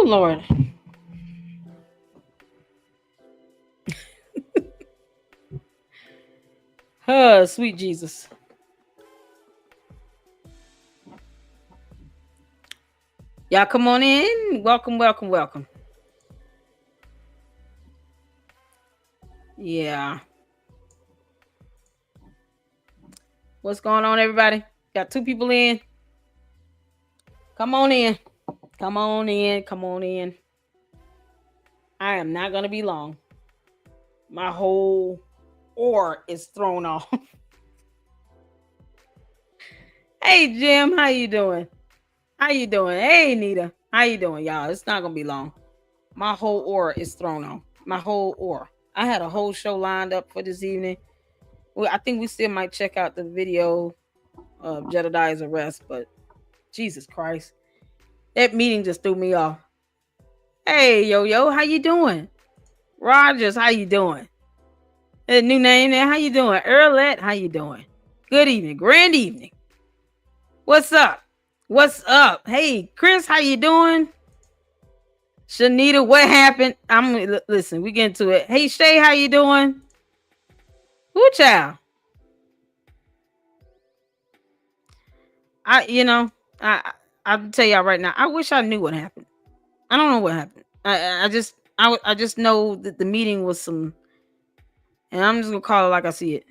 Lord. Sweet Jesus. Y'all come on in. Welcome, welcome, welcome. Yeah. What's going on, everybody? Got 2 people in. Come on in. Come on in. Come on in. I am not going to be long. My whole ore is thrown off. Hey, Jim. How you doing? How you doing? Hey, Nita. How you doing, y'all? It's not going to be long. My whole ore is thrown off. My whole ore. I had a whole show lined up for this evening. Well, I think we still might check out the video of Jedidiah's arrest, but Jesus Christ. That meeting just threw me off. Hey, yo, how you doing? Rogers, how you doing? That new name there, how you doing? Earlette, how you doing? Good evening, grand evening. What's up? What's up? Hey, Chris, how you doing? Shanita, what happened? Listen, we get into it. Hey, Shay, how you doing? Who child? I'll tell y'all right now. I wish I knew what happened. I don't know what happened. I just know that the meeting was some, and I'm just gonna call it like I see it.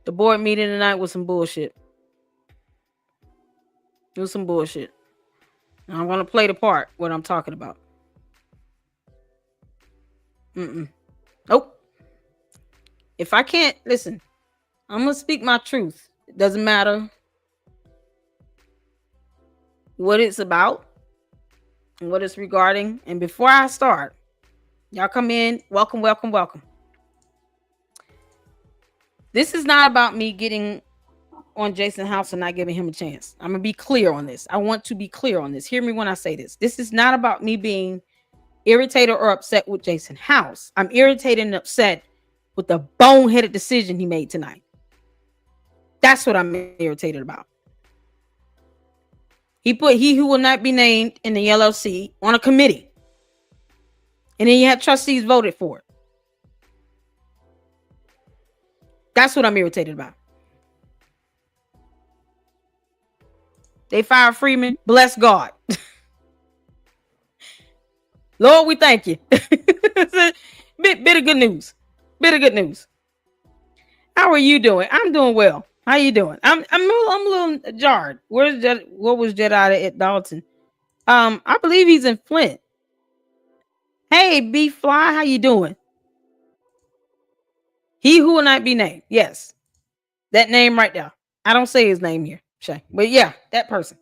The board meeting tonight was some bullshit. It was some bullshit. And I'm gonna play the part what I'm talking about. Nope. If I can't listen, I'm gonna speak my truth. It doesn't matter what it's about and what it's regarding. And before I start, y'all come in. Welcome, welcome, welcome. This is not about me getting on Jason's house and not giving him a chance. I'm gonna be clear on this. I want to be clear on this. Hear me when I say this. This is not about me being irritated or upset with Jason's house. I'm irritated and upset with the boneheaded decision he made tonight. That's what I'm irritated about. He put he who will not be named in the LLC on a committee. And then you had trustees voted for it. That's what I'm irritated about. They fired Freeman. Bless God. Lord, we thank you. bit of good news. Bit of good news. How are you doing? I'm doing well. How you doing? I'm a little jarred. What was Jediah at Dolton? I believe he's in Flint. Hey, B Fly, how you doing? He who will not be named. Yes. That name right there. I don't say his name here, Shay. But yeah, that person.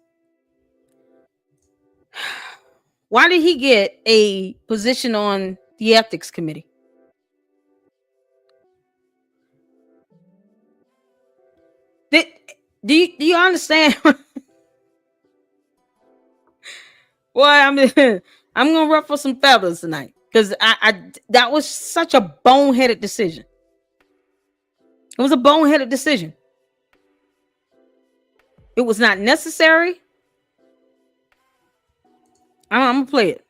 Why did he get a position on the ethics committee? Do you understand? Well, I'm gonna ruffle some feathers tonight because I that was such a boneheaded decision. It was a boneheaded decision. It was not necessary. I'm gonna play it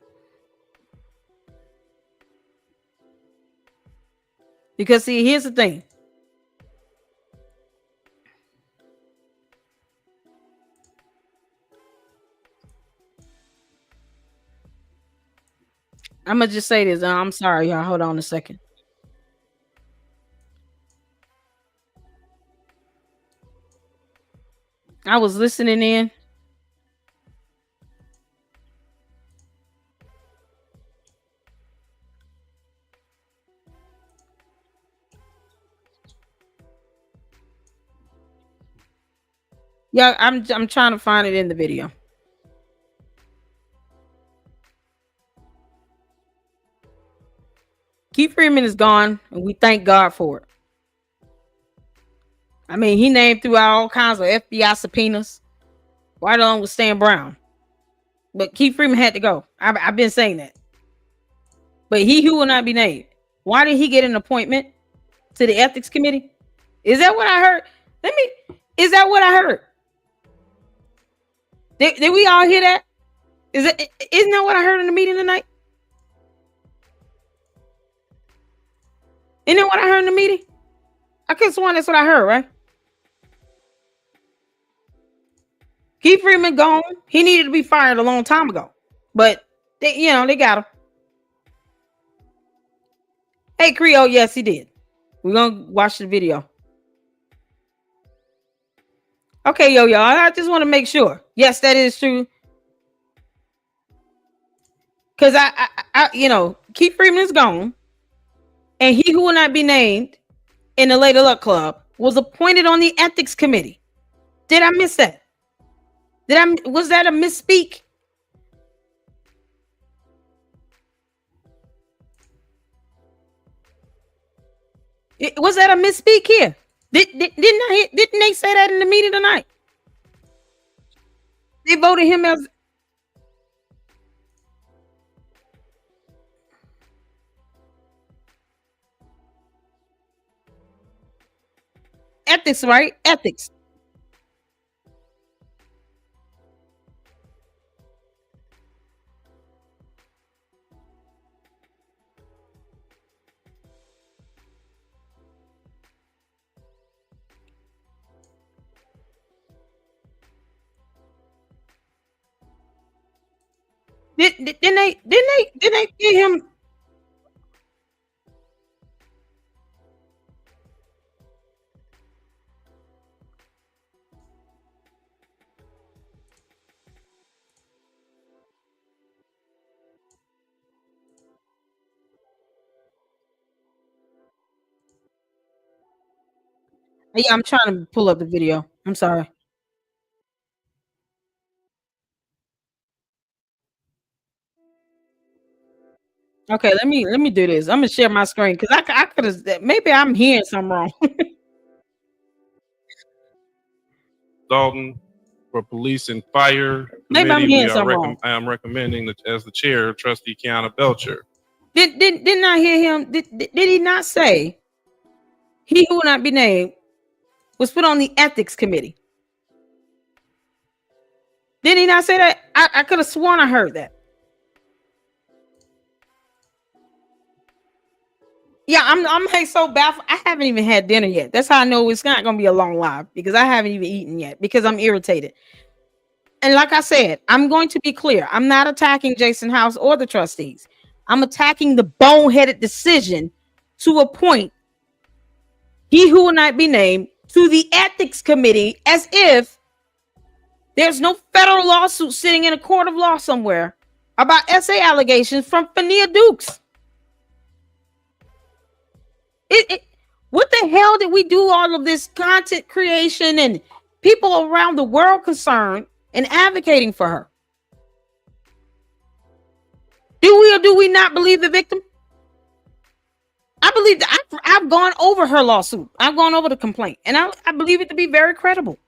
because see, here's the thing. I'm gonna just say this. I'm sorry, y'all. Hold on a second. I was listening in. Yeah, I'm trying to find it in the video. Keith Freeman is gone, and we thank God for it. I mean, he named throughout all kinds of FBI subpoenas, right along with Stan Brown. But Keith Freeman had to go. I've been saying that. But he who will not be named. Why did he get an appointment to the ethics committee? Is that what I heard? Is that what I heard? Did we all hear that? Isn't that what I heard in the meeting tonight? Isn't that what I heard in the meeting? I could have sworn that's what I heard, right? Keith Freeman gone. He needed to be fired a long time ago. But they got him. Hey, Creole, yes, he did. We're gonna watch the video. Okay, yo, I just want to make sure. Yes, that is true. Because I Keith Freeman is gone, and he who will not be named in the Lady Luck Club was appointed on the ethics committee. Did I miss that? Was that a misspeak? Was that a misspeak here? Didn't they say that in the meeting tonight? They voted him as ethics, right? Ethics. Didn't they give him? Yeah, I'm trying to pull up the video. I'm sorry. Okay, let me do this. I'm gonna share my screen because I could have, maybe I'm hearing something wrong. Dolton for Police and Fire Maybe I'm Committee. hearing something wrong. I am recommending that as the chair, Trustee Kiana Belcher. Didn't I hear him? Did he not say he who will not be named was put on the ethics committee? Did he not say that? I could have sworn I heard that. Yeah, I'm like so baffled. I haven't even had dinner yet. That's how I know it's not gonna be a long live, because I haven't even eaten yet because I'm irritated. And like I said, I'm going to be clear. I'm not attacking Jason House or the trustees. I'm attacking the boneheaded decision to appoint he who will not be named to the ethics committee, as if there's no federal lawsuit sitting in a court of law somewhere about SA allegations from Fania Dukes. What the hell did we do all of this content creation and people around the world concerned and advocating for her? Do we or do we not believe the victim? I believe that I've gone over her lawsuit. I've gone over the complaint, and I believe it to be very credible.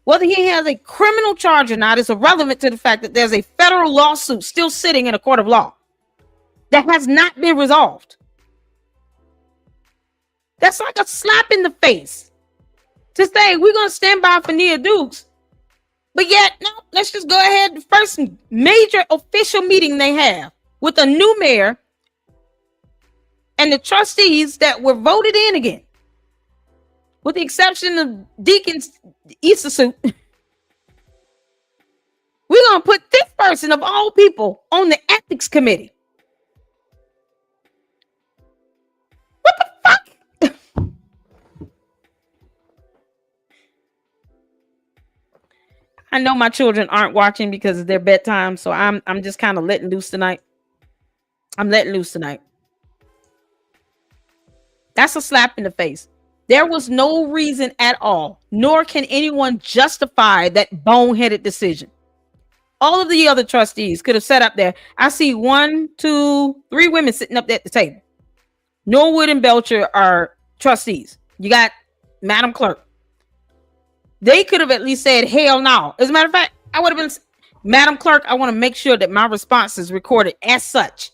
Whether he has a criminal charge or not is irrelevant to the fact that there's a federal lawsuit still sitting in a court of law that has not been resolved. That's like a slap in the face to say we're going to stand by for Nia Dukes, but yet, no, let's just go ahead. The first major official meeting they have with a new mayor and the trustees that were voted in again, with the exception of Deacon's Easter suit, we're going to put this person of all people on the ethics committee. What the fuck? I know my children aren't watching because of their bedtime, so I'm just kind of letting loose tonight. I'm letting loose tonight. That's a slap in the face. There was no reason at all, nor can anyone justify that boneheaded decision. All of the other trustees could have sat up there. I see 1, 2, 3 women sitting up there at the table. Norwood and Belcher are trustees. You got Madam Clerk. They could have at least said, hell no. As a matter of fact, I would have been, Madam Clerk, I want to make sure that my response is recorded as such.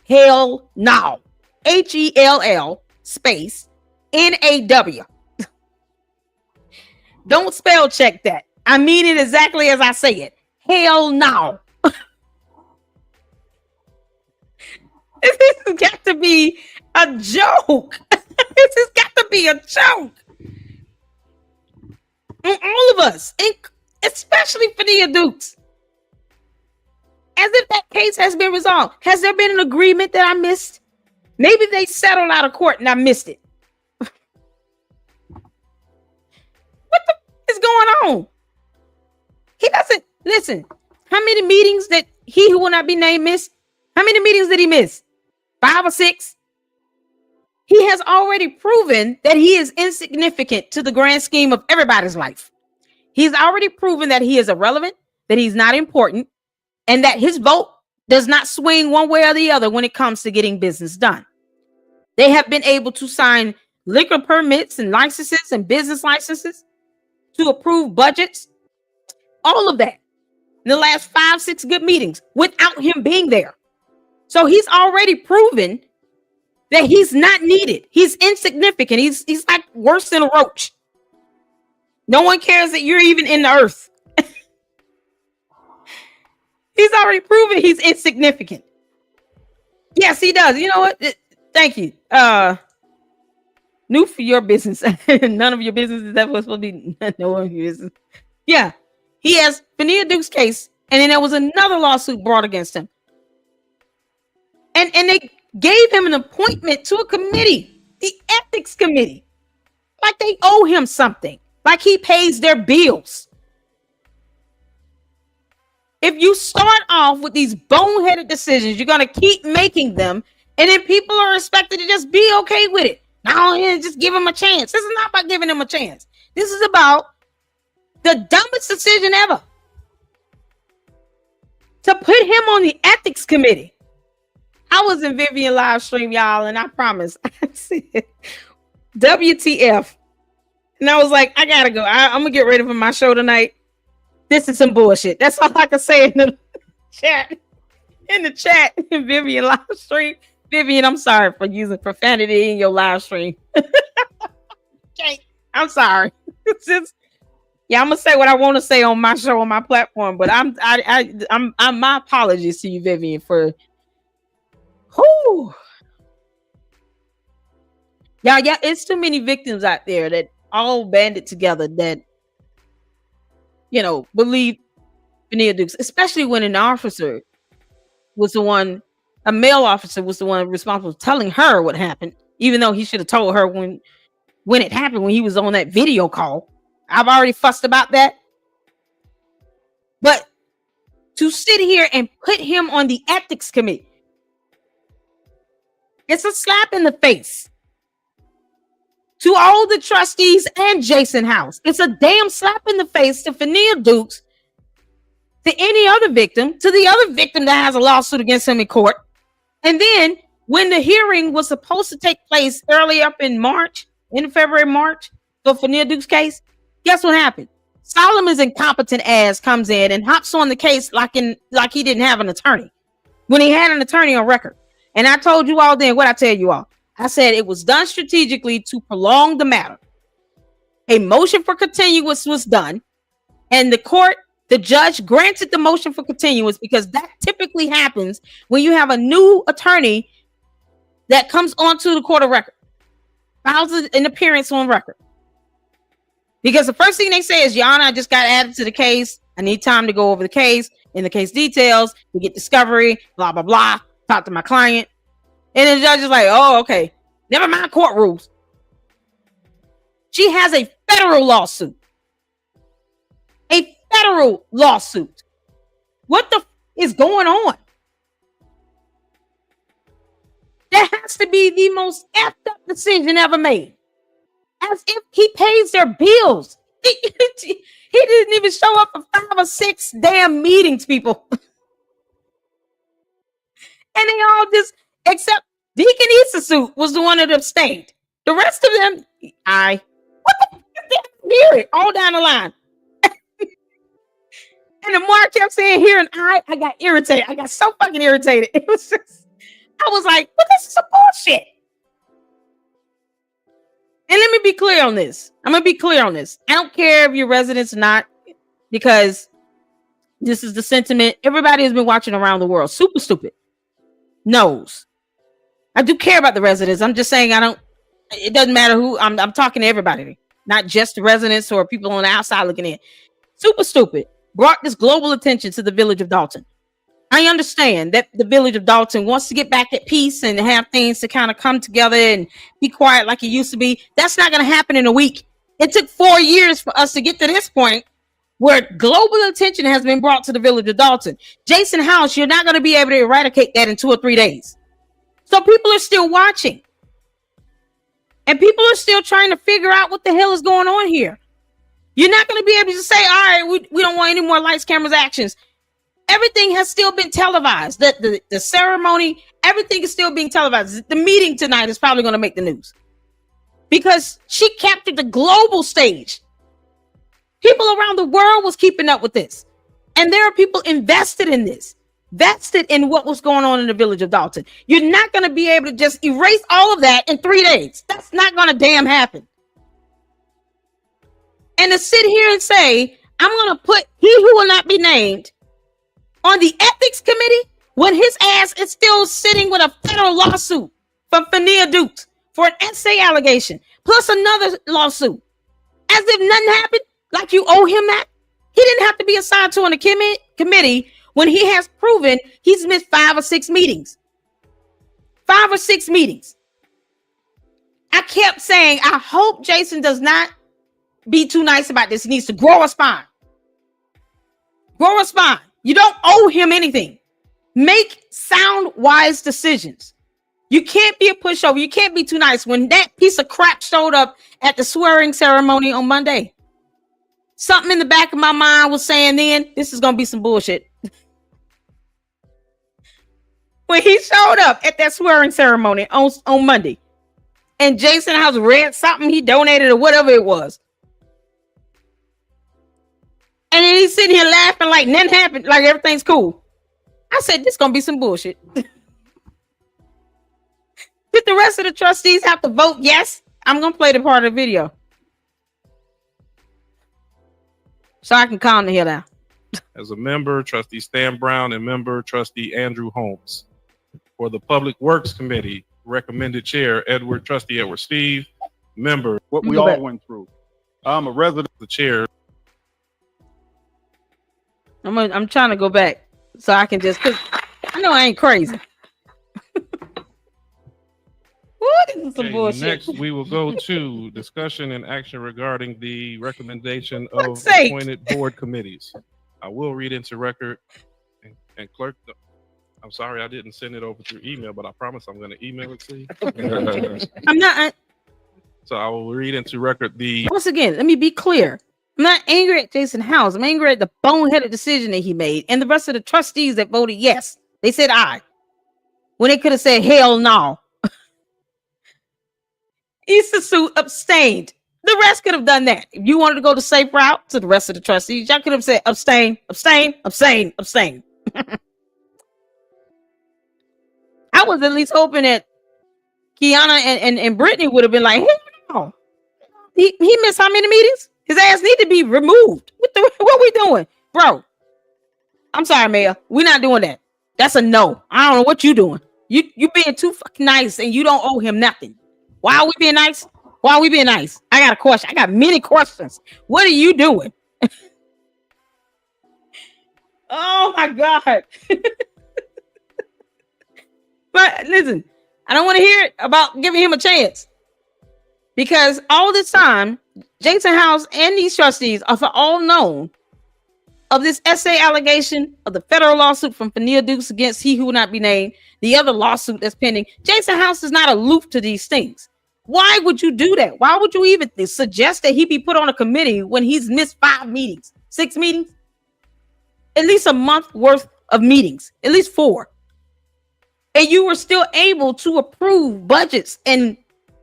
Hell no. HELL space NAW. Don't spell check that. I mean it exactly as I say it. Hell no. This has got to be a joke. This has got to be a joke. And all of us, and especially Fania Dukes. As if that case has been resolved. Has there been an agreement that I missed? Maybe they settled out of court and I missed it. What the is going on? He doesn't listen. How many meetings that he who will not be named missed? How many meetings did he miss? 5 or 6? He has already proven that he is insignificant to the grand scheme of everybody's life. He's already proven that he is irrelevant, that he's not important, and that his vote does not swing one way or the other when it comes to getting business done. They have been able to sign liquor permits and licenses and business licenses, to approve budgets, all of that in the last 5, 6 good meetings without him being there. So he's already proven that he's not needed. He's insignificant. He's like worse than a roach. No one cares that you're even in the earth. He's already proven he's insignificant. Yes, he does. You know what? Thank you. New for your business. None of your business is ever supposed to be no one of your business. Yeah. He has Fania Duke's case, and then there was another lawsuit brought against him. And they gave him an appointment to a committee, the ethics committee. Like they owe him something. Like he pays their bills. If you start off with these boneheaded decisions, you're going to keep making them, and then people are expected to just be okay with it. No, just give him a chance. This is not about giving him a chance. This is about the dumbest decision ever. To put him on the ethics committee. I was in Vivian live stream, y'all, and I promise I said WTF. And I was like, I gotta go. I'm gonna get ready for my show tonight. This is some bullshit. That's all I can say in the chat. In the chat, in Vivian live stream. Vivian, I'm sorry for using profanity in your live stream. Okay, I'm sorry. It's just, yeah, I'm gonna say what I want to say on my show, on my platform. But I'm my apologies to you, Vivian, for whoo. Yeah, it's too many victims out there that all banded together that, you know, believe Fania Dukes, especially when an officer was the one, a male officer was the one responsible for telling her what happened, even though he should have told her when it happened, when he was on that video call. I've already fussed about that. But to sit here and put him on the ethics committee, it's a slap in the face to all the trustees and Jason House. It's a damn slap in the face to Fania Dukes, to any other victim, to the other victim that has a lawsuit against him in court. And then when the hearing was supposed to take place early up in March, in February, March, for Fania Dukes' case, guess what happened? Solomon's incompetent ass comes in and hops on the case like he didn't have an attorney, when he had an attorney on record. And I told you all then, what I tell you all, I said it was done strategically to prolong the matter. A motion for continuance was done, and the judge granted the motion for continuance, because that typically happens when you have a new attorney that comes onto the court of record, files an appearance on record. Because the first thing they say is, Your Honor, I just got added to the case. I need time to go over the case, in the case details, to get discovery, blah, blah, blah, talk to my client. And the judge is like, oh, okay, never mind court rules. She has a federal lawsuit. A federal lawsuit. What the is going on? That has to be the most effed up decision ever made. As if he pays their bills. He didn't even show up for 5 or 6 damn meetings, people. And they all just, except Deacon Issasuit was the one that abstained. The rest of them, what the hear it all down the line. And the more I kept saying here and I got irritated. I got so fucking irritated. It was just, I was like, well, this is some bullshit. And let me be clear on this. I'm going to be clear on this. I don't care if you're residents or not, because This is the sentiment everybody has been watching around the world. Super stupid. Knows. I do care about the residents. I'm just saying it doesn't matter who. I'm talking to everybody, not just the residents or people on the outside looking in. Super stupid. Brought this global attention to the village of Dolton. I understand that the village of Dolton wants to get back at peace and have things to kind of come together and be quiet like it used to be. That's not going to happen in a week. It took 4 years for us to get to this point where global attention has been brought to the village of Dolton. Jason House, you're not going to be able to eradicate that in 2 or 3 days. So people are still watching. And people are still trying to figure out what the hell is going on here. You're not going to be able to say, all right, we don't want any more lights, cameras, actions. Everything has still been televised. The ceremony, everything is still being televised. The meeting tonight is probably going to make the news. Because she captured the global stage. People around the world was keeping up with this. And there are people invested in this. Vested in what was going on in the village of Dolton. You're not going to be able to just erase all of that in 3 days. That's not going to damn happen. And to sit here and say, I'm going to put he who will not be named on the ethics committee when his ass is still sitting with a federal lawsuit from Fania Dukes for an essay allegation, plus another lawsuit. As if nothing happened, like you owe him that. He didn't have to be assigned to on the committee when he has proven he's missed 5 or 6 meetings. 5 or 6 meetings. I kept saying, I hope Jason does not be too nice about this. He needs to grow a spine. Grow a spine. You don't owe him anything. Make sound, wise decisions. You can't be a pushover. You can't be too nice. When that piece of crap showed up at the swearing ceremony on Monday, something in the back of my mind was saying then, this is going to be some bullshit. When he showed up at that swearing ceremony on Monday, and Jason House read something he donated or whatever it was, and then he's sitting here laughing like nothing happened, like everything's cool. I said, this is going to be some bullshit. Did the rest of the trustees have to vote yes? I'm going to play the part of the video so I can calm the hell down. As a member, Trustee Stan Brown, and member, Trustee Andrew Holmes. For the Public Works Committee, recommended chair, Trustee Edward Steve. Member, what we all went through. I'm a resident. The chair. I'm trying to go back so I can just, cause I know I ain't crazy. This is some bullshit. Next, we will go to discussion and action regarding the recommendation of appointed board committees. I will read into record and clerk. I'm sorry I didn't send it over through email, but I promise I'm going to email it to you. I'm not. So I will read into record the. Once again, let me be clear. I'm not angry at Jason House. I'm angry at the boneheaded decision that he made and the rest of the trustees that voted yes. They said aye when they could have said hell no. Issa Sue abstained. The rest could have done that. If you wanted to go the safe route to the rest of the trustees, y'all could have said abstain, abstain, abstain, abstain. I was at least hoping that Kiana and Brittany would have been like, hell no. He missed how many meetings? His ass need to be removed. What we doing? Bro, I'm sorry, Mayor. We're not doing that. That's a no. I don't know what you doing. You being too fucking nice and you don't owe him nothing. Why are we being nice? Why are we being nice? I got a question. I got many questions. What are you doing? Oh my God. But listen, I don't want to hear it about giving him a chance. Because all this time, Jason House and these trustees are for all known of this essay allegation of the federal lawsuit from Fania Dukes against he who will not be named, the other lawsuit that's pending. Jason House is not aloof to these things. Why would you do that? Why would you even suggest that he be put on a committee when he's missed 5 meetings, 6 meetings? At least a month worth of meetings, at least 4. And you were still able to approve budgets and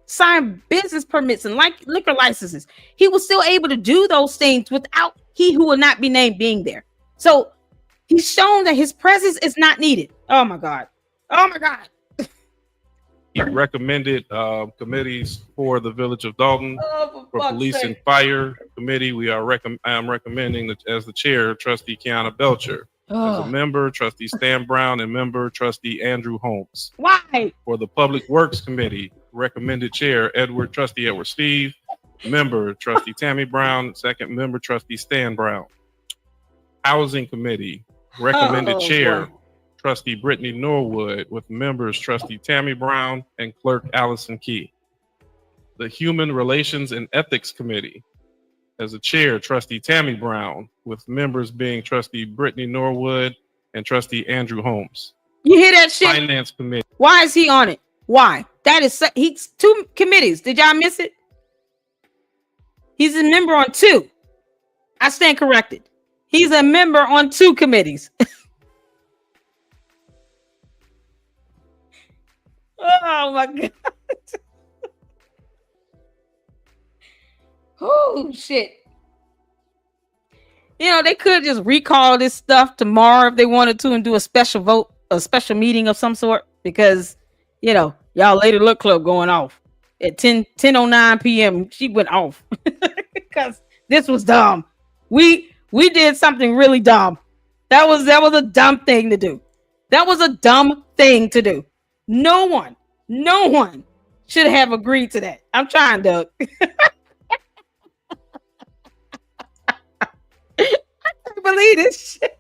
sign business permits and liquor licenses. He was still able to do those things without he who will not be named being there. So he's shown that his presence is not needed. Oh my God. Oh my God. The recommended committees for the Village of Dolton. For Police and Fire Committee, I am recommending that as the chair, Trustee Kiana Belcher. As a member, Trustee Stan Brown, and member, Trustee Andrew Holmes. Why? For the Public Works Committee, recommended chair, Trustee Edward Steve. Member, Trustee Tammy Brown. Second member, Trustee Stan Brown. Housing Committee, recommended chair, boy. Trustee Brittany Norwood, with members Trustee Tammy Brown and Clerk Allison Key. The Human Relations and Ethics Committee, as a chair, Trustee Tammy Brown, with members being Trustee Brittany Norwood and Trustee Andrew Holmes. You hear that shit? Finance Committee. Why is he on it? Why? That is he's 2 committees. Did y'all miss it? He's a member on 2. I stand corrected. He's a member on 2 committees. Oh my God. Oh shit. You know, they could just recall this stuff tomorrow if they wanted to and do a special vote, a special meeting of some sort, because, you know, y'all Lady Luck Club going off at 10:09 p.m. She went off because this was dumb. We did something really dumb. That was a dumb thing to do. That was a dumb thing to do. No one should have agreed to that. I'm trying, Doug. Believe this shit.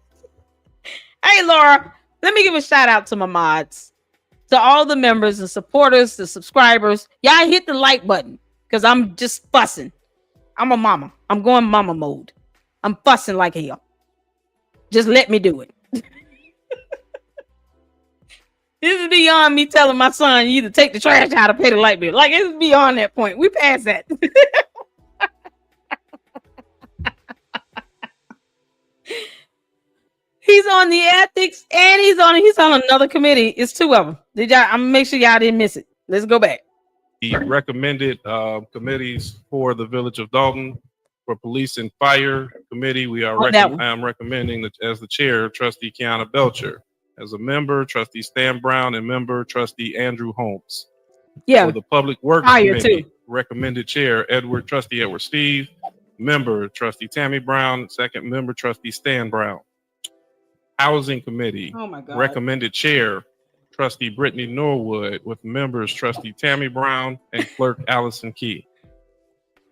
Hey Laura, let me give a shout out to my mods, to all the members and supporters, the subscribers. Y'all hit the like button because I'm just fussing. I'm a mama. I'm going mama mode. I'm fussing like hell. Just let me do it. This is beyond me telling my son you either take the trash out or pay the light bill. Like, it's beyond that point. We passed that. He's on the ethics and he's on another committee. It's 2 of them. I'm gonna make sure y'all didn't miss it. Let's go back. The recommended committees for the Village of Dolton. For Police and Fire Committee, I am recommending that as the chair, Trustee Kiana Belcher. As a member, Trustee Stan Brown, and member, Trustee Andrew Holmes. Yeah. For the Public Works Committee, recommended chair, Trustee Edward Steve. Member, Trustee Tammy Brown. Second member, Trustee Stan Brown. Housing Committee, recommended chair, Trustee Brittany Norwood, with members Trustee Tammy Brown and Clerk Allison Key.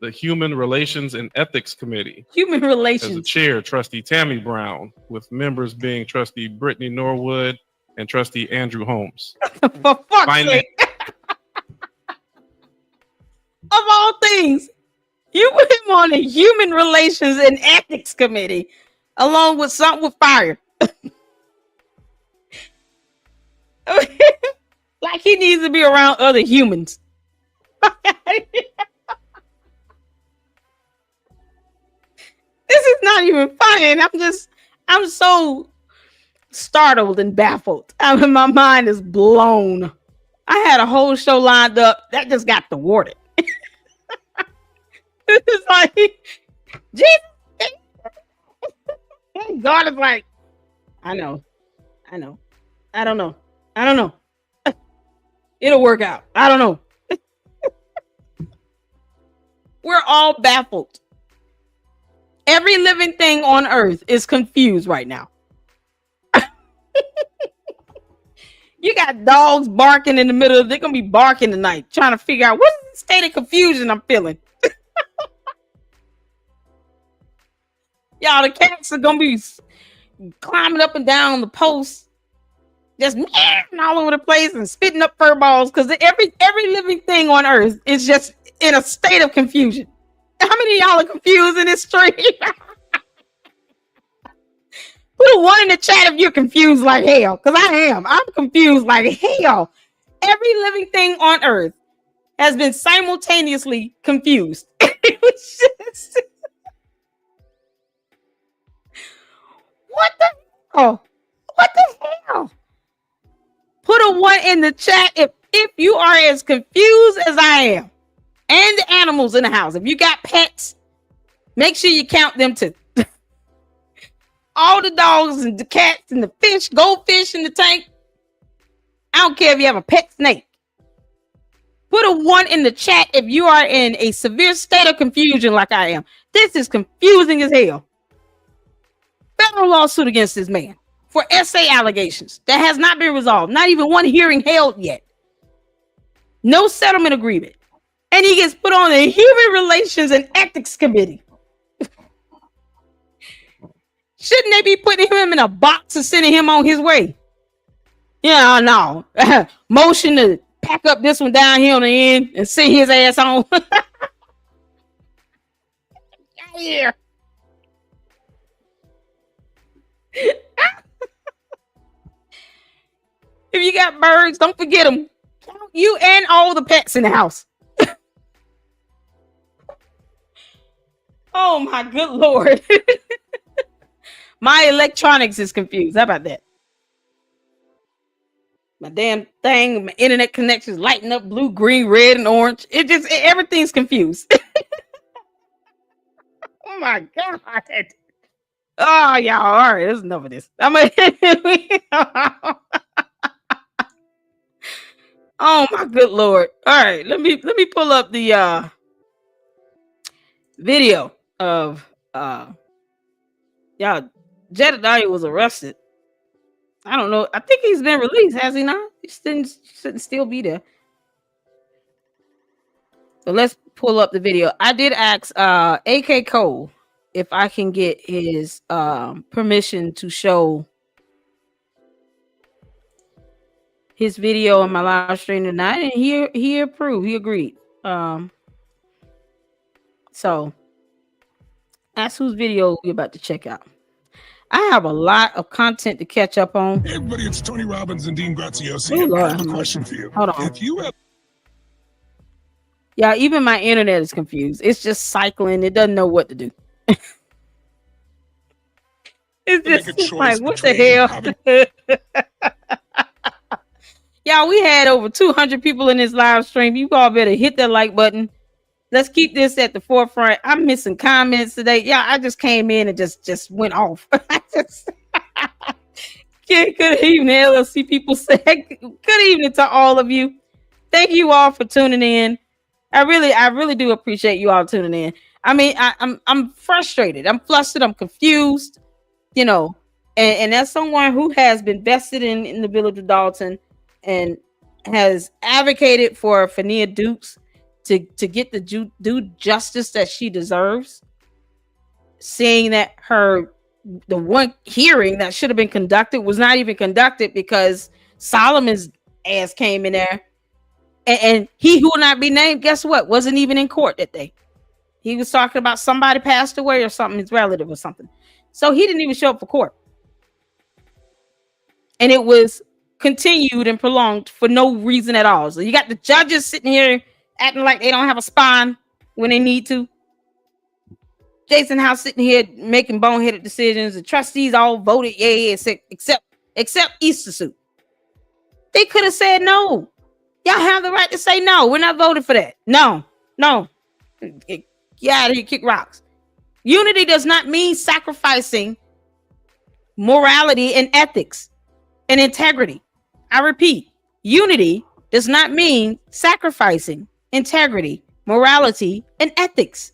The Human Relations and Ethics Committee, as a chair, Trustee Tammy Brown, with members being Trustee Brittany Norwood and Trustee Andrew Holmes. For fuck's sake. Of all things, you put him on the Human Relations and Ethics Committee along with something with fire. Like he needs to be around other humans. This is not even funny, and I'm so startled and baffled. My mind is blown. I had a whole show lined up that just got thwarted. It's like, Jesus. God is like, I know. I don't know. It'll work out. I don't know. We're all baffled. Every living thing on earth is confused right now. You got dogs barking in the middle. They're going to be barking tonight, trying to figure out what's the state of confusion I'm feeling. Y'all, the cats are going to be climbing up and down the posts, just all over the place and spitting up fur balls, because every living thing on earth is just in a state of confusion. How many of y'all are confused in this stream? Put a 1 in the chat if you're confused like hell, because I am. I'm confused like hell. Every living thing on earth has been simultaneously confused. It was just... What the hell? What the hell? Put a 1 in the chat if you are as confused as I am. And the animals in the house. If you got pets, make sure you count them too. All the dogs and the cats and the fish, goldfish in the tank. I don't care if you have a pet snake. Put a 1 in the chat if you are in a severe state of confusion like I am. This is confusing as hell. Federal lawsuit against this man for SA allegations that has not been resolved. Not even one hearing held yet. No settlement agreement. And he gets put on the Human Relations and Ethics Committee. Shouldn't they be putting him in a box and sending him on his way? Yeah, no. Motion to pack up this one down here on the end and send his ass on. Here. If you got birds, don't forget them. Count you and all the pets in the house. Oh my good Lord. My electronics is confused. How about that? My damn thing, my internet connections lighting up blue, green, red, and orange. Everything's confused. Oh my God. Oh, y'all. All right, there's enough of this. Oh my good Lord. All right, let me pull up the video of y'all. Jedidiah was arrested. I don't know. I think he's been released, has he not? He shouldn't still be there. So let's pull up the video. I did ask AK Cole if I can get his permission to show his video on my live stream tonight, and he approved. He agreed. So that's whose video we're about to check out. I have a lot of content to catch up on. Hey everybody, it's Tony Robbins and Dean Graziosi. Oh, I have a question for you. Hold on. If you have even my internet is confused. It's just cycling. It doesn't know what to do. It's just like, what the hell? Y'all, we had over 200 people in this live stream. You all better hit that like button. Let's keep this at the forefront. I'm missing comments today. Yeah, I just came in and just went off. Good evening, LLC people. Say good evening to all of you. Thank you all for tuning in. I really do appreciate you all tuning in. I mean, I'm frustrated. I'm flustered. I'm confused. You know, and as someone who has been vested in the village of Dolton and has advocated for Fania Dukes to get the due justice that she deserves, seeing that the one hearing that should have been conducted was not even conducted because Solomon's ass came in there, and he who will not be named, guess what, wasn't even in court that day. He was talking about somebody passed away or something, his relative or something. So he didn't even show up for court. And it was continued and prolonged for no reason at all. So you got the judges sitting here acting like they don't have a spine when they need to. Jason House sitting here making boneheaded decisions. The trustees all voted yay, except Easter Suit. They could have said no. Y'all have the right to say no. We're not voting for that. No. Get out of here, kick rocks. Unity does not mean sacrificing morality and ethics and integrity. I repeat, unity does not mean sacrificing integrity, morality, and ethics.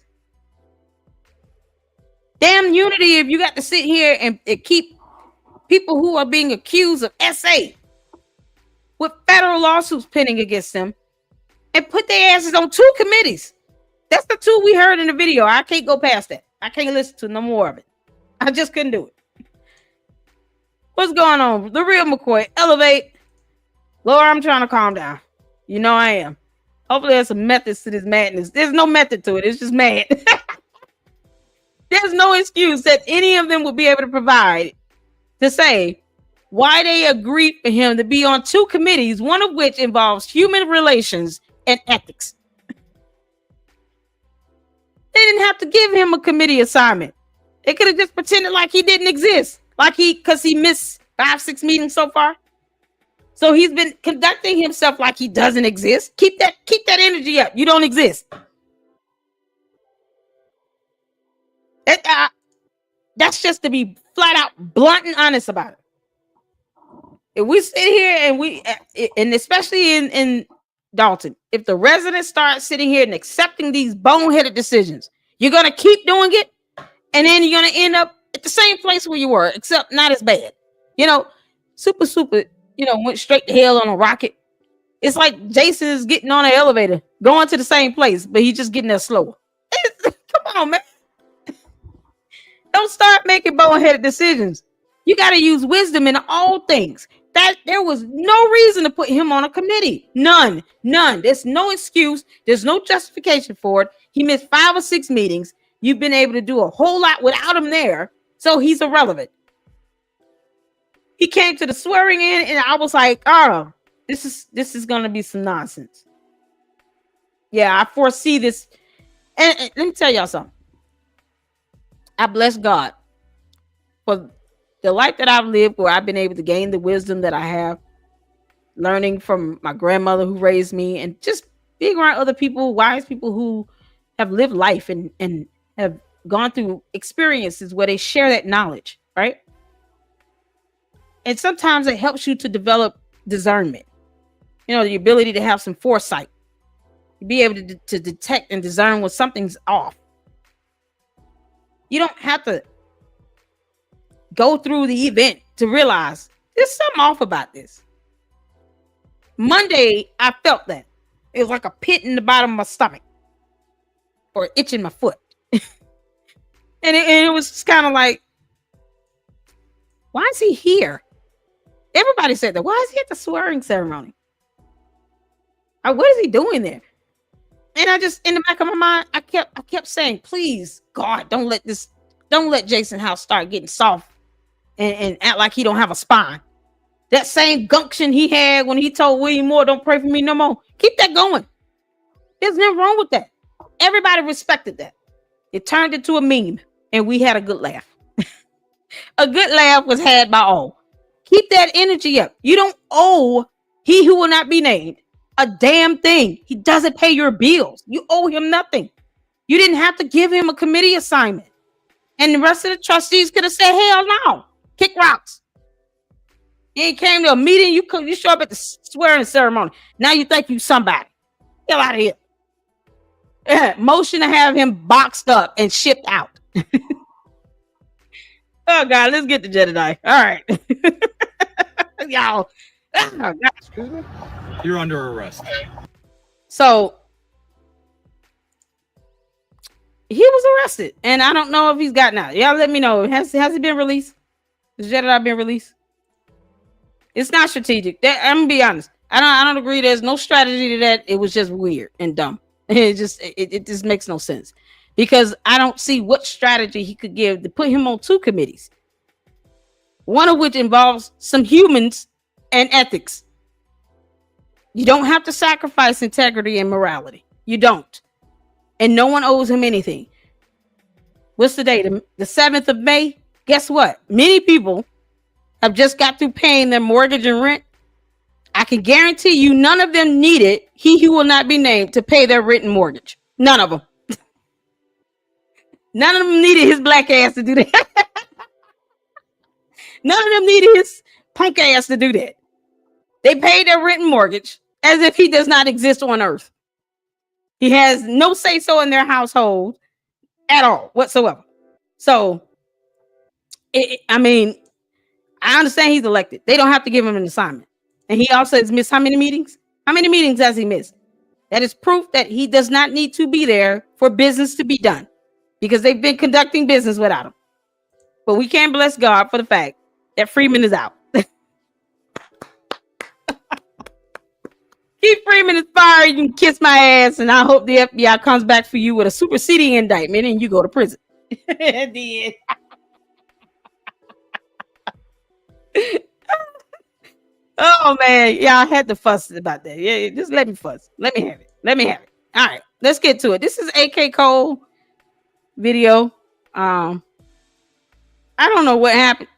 Damn unity if you got to sit here and keep people who are being accused of SA with federal lawsuits pending against them and put their asses on 2 committees. That's the 2 we heard in the video. I can't go past that. I can't listen to no more of it. I just couldn't do it. What's going on? The real McCoy, elevate. Lord, I'm trying to calm down. You know I am. Hopefully there's some methods to this madness. There's no method to it. It's just mad. There's no excuse that any of them would be able to provide to say why they agreed for him to be on 2 committees, one of which involves human relations and ethics. They didn't have to give him a committee assignment. They could have just pretended like he didn't exist. Because he missed 5-6 meetings so far. So he's been conducting himself like he doesn't exist. Keep that energy up. You don't exist. That's just to be flat out blunt and honest about it. If we sit here and especially in Dolton, if the residents start sitting here and accepting these boneheaded decisions, you're going to keep doing it. And then you're going to end up at the same place where you were, except not as bad. Super, went straight to hell on a rocket. It's like Jason is getting on an elevator, going to the same place, but he's just getting there slower. Come on, man. Don't start making boneheaded decisions. You got to use wisdom in all things. That there was no reason to put him on a committee. None. There's no excuse. There's no justification for it. He missed 5 or 6 meetings. You've been able to do a whole lot without him there, so he's irrelevant. He came to the swearing in, and I was like, oh, this is going to be some nonsense. Yeah, I foresee this. And let me tell y'all something. I bless God for the life that I've lived, where I've been able to gain the wisdom that I have, learning from my grandmother who raised me, and just being around other people, wise people who have lived life and have gone through experiences where they share that knowledge, right? And sometimes it helps you to develop discernment, the ability to have some foresight, be able to detect and discern when something's off. You don't have to go through the event to realize there's something off about this. Monday, I felt that. It was like a pit in the bottom of my stomach or itch in my foot. And it was just kind of like, why is he here? Everybody said that. Why is he at the swearing ceremony? What is he doing there? And I just, in the back of my mind, I kept saying, please, God, don't let Jason House start getting soft and act like he don't have a spine. That same gumption he had when he told William Moore, don't pray for me no more. Keep that going. There's nothing wrong with that. Everybody respected that. It turned into a meme, and we had a good laugh. A good laugh was had by all. Keep that energy up. You don't owe he who will not be named a damn thing. He doesn't pay your bills. You owe him nothing. You didn't have to give him a committee assignment. And the rest of the trustees could have said, hell no, kick rocks. You came to a meeting, you show up at the swearing ceremony. Now you think you somebody. Get out of here. Yeah, motion to have him boxed up and shipped out. Oh God, let's get to Jedidiah. All right. Y'all. Oh, gosh. You're under arrest. So he was arrested, and I don't know if he's gotten out. Y'all let me know. Has he been released? Has Jedidiah been released? It's not strategic. I'm gonna be honest. I don't agree. There's no strategy to that. It was just weird and dumb. It just makes no sense, because I don't see what strategy he could give to put him on 2 committees, one of which involves some humans and ethics. You don't have to sacrifice integrity and morality. You don't. And no one owes him anything. What's the date? The 7th of May? Guess what? Many people have just got through paying their mortgage and rent. I can guarantee you none of them needed he who will not be named to pay their rent and mortgage. None of them. None of them needed his black ass to do that. None of them needed his punk ass to do that. They paid their rent and mortgage as if he does not exist on earth. He has no say-so in their household at all whatsoever. So, I understand he's elected. They don't have to give him an assignment. And he also has missed how many meetings? How many meetings has he missed? That is proof that he does not need to be there for business to be done, because they've been conducting business without him. But we can't bless God for the fact that Freeman is out. Keith Freeman is fired. You can kiss my ass, and I hope the FBI comes back for you with a superseding indictment and you go to prison. The end. Oh man, yeah, I had to fuss about that. Yeah, just let me fuss. Let me have it. All right, let's get to it. This is AK Cole video. I don't know what happened.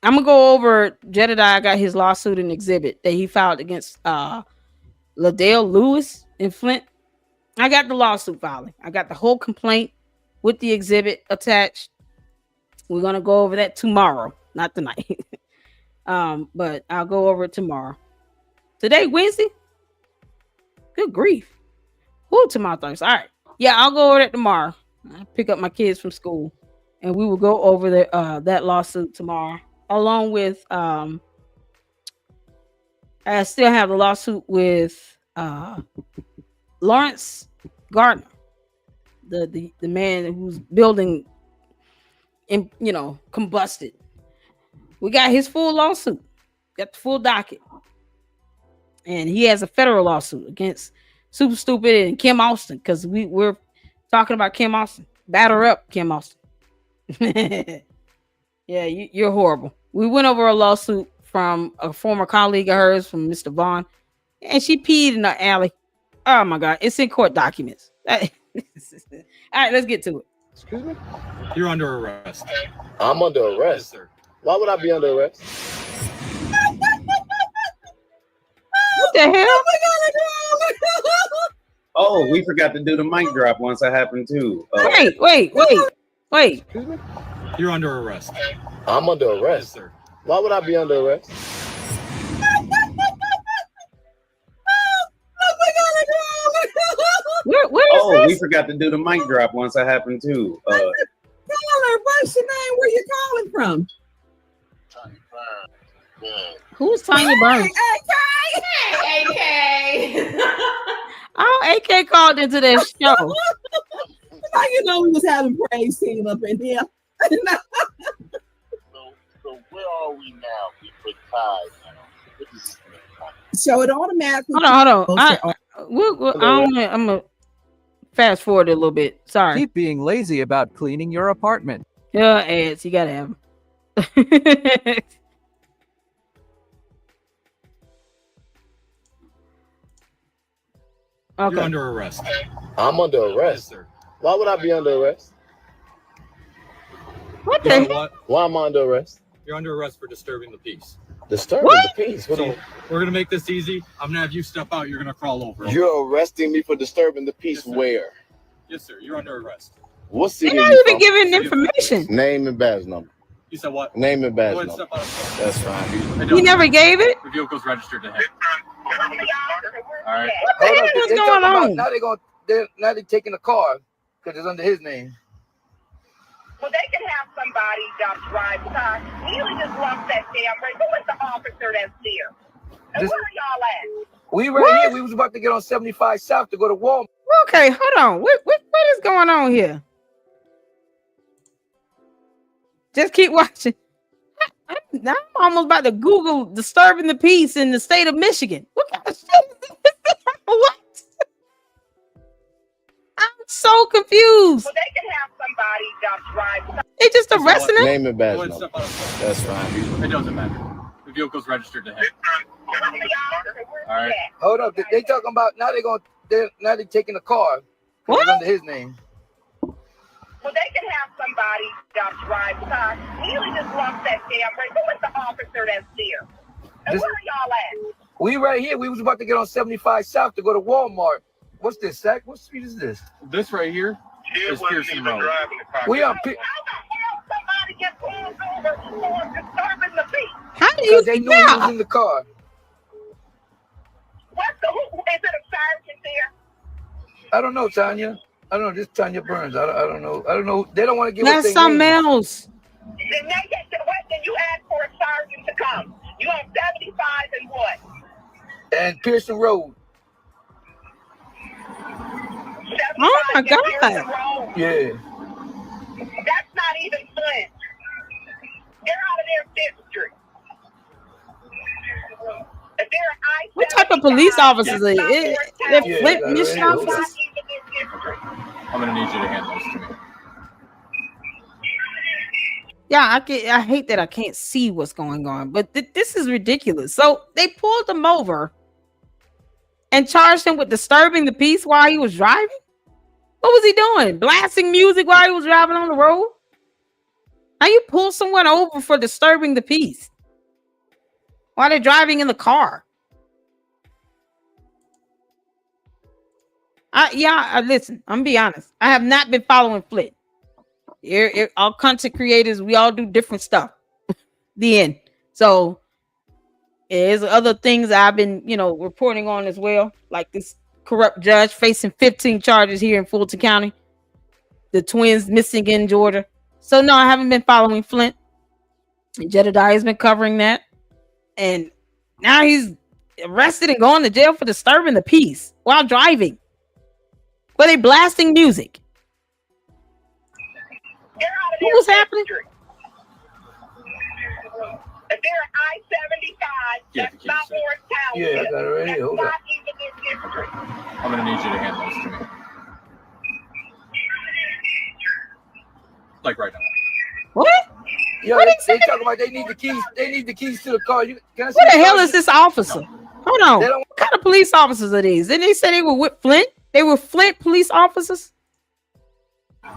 I'm gonna go over Jedidiah got his lawsuit and exhibit that he filed against Ladale Lewis in Flint. I got the lawsuit filing. I got the whole complaint with the exhibit attached. We're gonna go over that tomorrow, not tonight. But I'll go over it tomorrow. Today, Wednesday. Good grief. Who tomorrow Thursday? All right. Yeah, I'll go over that tomorrow. I'll pick up my kids from school, and we will go over that lawsuit tomorrow, along with I still have the lawsuit with Lawrence Gardner, the man whose building, combusted. We got his full lawsuit, got the full docket, and he has a federal lawsuit against Super Stupid and Kim Austin because we're talking about Kim Austin. Batter up, Kim Austin. Yeah, you're horrible. We went over a lawsuit from a former colleague of hers, from Mr. Vaughn, and she peed in the alley. Oh my God, it's in court documents. All right, let's get to it. Excuse me? You're under arrest. I'm under arrest? Yes, sir. Why would I be under arrest? What the hell? Oh, we forgot to do the mic drop once that happened too. Wait. Excuse me? You're under arrest. I'm under Yes, arrest? sir. Why would I be under arrest? Where is Oh, this? we forgot to do the mic drop once that happened too. Caller, what's your name? Where you calling from? Who's Tanya Burns? AK. Oh, AK called into that show. How you know we was having praise team up in here? So where are we now? We put ties now. So it automatically. Hold on. I'm gonna fast forward a little bit. Sorry. Keep being lazy about cleaning your apartment. Yeah, ads. You gotta have them. You're Okay. under arrest. I'm under Yes, arrest? sir. Why would I be under arrest? What You know the? what? Why am I under arrest? You're under arrest for disturbing the peace. Disturbing What? the peace. What So are you, we're gonna make this easy. I'm gonna have you step out. You're gonna crawl over. you're arresting me for disturbing the peace Yes, sir. where? Yes, sir. You're under arrest. What They're city not are you even from? giving information. Name and badge number. You said what? Name and Go badge ahead and number. step out of the That's fine. He never gave it. The vehicle's registered to him. All right. What the hell is going on? Now they're taking the car because it's under his name. Well, they can have somebody drive the car. Neely just lost that damn race. Who is the officer that's there? And This- where are y'all at? We right What? here. We was about to get on 75 South to go to Walmart. Okay, hold on. What is going on here? Just keep watching. I'm almost about to Google disturbing the peace in the state of Michigan. What kind of shit is this? What? I'm so confused. Well, they can have somebody drive the car. They just arresting him? Name and badge Go ahead and number. step out of That's fine. the It doesn't matter. The vehicle's registered to him. Where are All right. you at? Hold up. They talking about now they're taking the car because What? it's under his name. Well, they can have somebody drive the car. Neely just lost that damn race. Who is the officer that's there? And This- where are y'all at? We right here. We was about to get on 75 South to go to Walmart. What's this, Zach? What street is this? This right here is Pearson Road. We on How the hell somebody get pulled over for disturbing the peace? How do you because they knew he was in the car. Who is it, a sergeant there? I don't know, Tanya. I don't know. This Tanya Burns. I don't know. I don't know. They don't want to give us That's their something name. else. Then they get to what? Then you ask for a sergeant to come. You on 75 and what? And Pearson Road. 75 Oh my and Pearson God. Road. Yeah. That's not even Flint. They're out of their district. If they're an What type of police I-75, officers are that's not they? your They're town. Yeah, Flint, yeah, Michigan yeah. That's not officers? even their district. I'm gonna need you to hand this to me. Yeah, I hate that I can't see what's going on, but this is ridiculous. So they pulled him over and charged him with disturbing the peace while he was driving. What was he doing? Blasting music while he was driving on the road? How you pull someone over for disturbing the peace while they're driving in the car? Listen, I'm gonna be honest. I have not been following Flint. All content creators, we all do different stuff. The end. So there's other things I've been, reporting on as well, like this corrupt judge facing 15 charges here in Fulton County. The twins missing in Georgia. So no, I haven't been following Flint. Jedidiah has been covering that. And now he's arrested and going to jail for disturbing the peace while driving. Were they blasting music? What was happening? If they're I-75, that's not Morris Town. Yeah, I got it right here. Hold up. I'm gonna need you to hand those to me. Like right now. What? Yeah, What they talking about they need the keys. They need the keys to the car. Can I see What the hell car? is this officer? Hold on. What kind of police officers are these? Didn't they say they were with Flint? They were Flint police officers? 75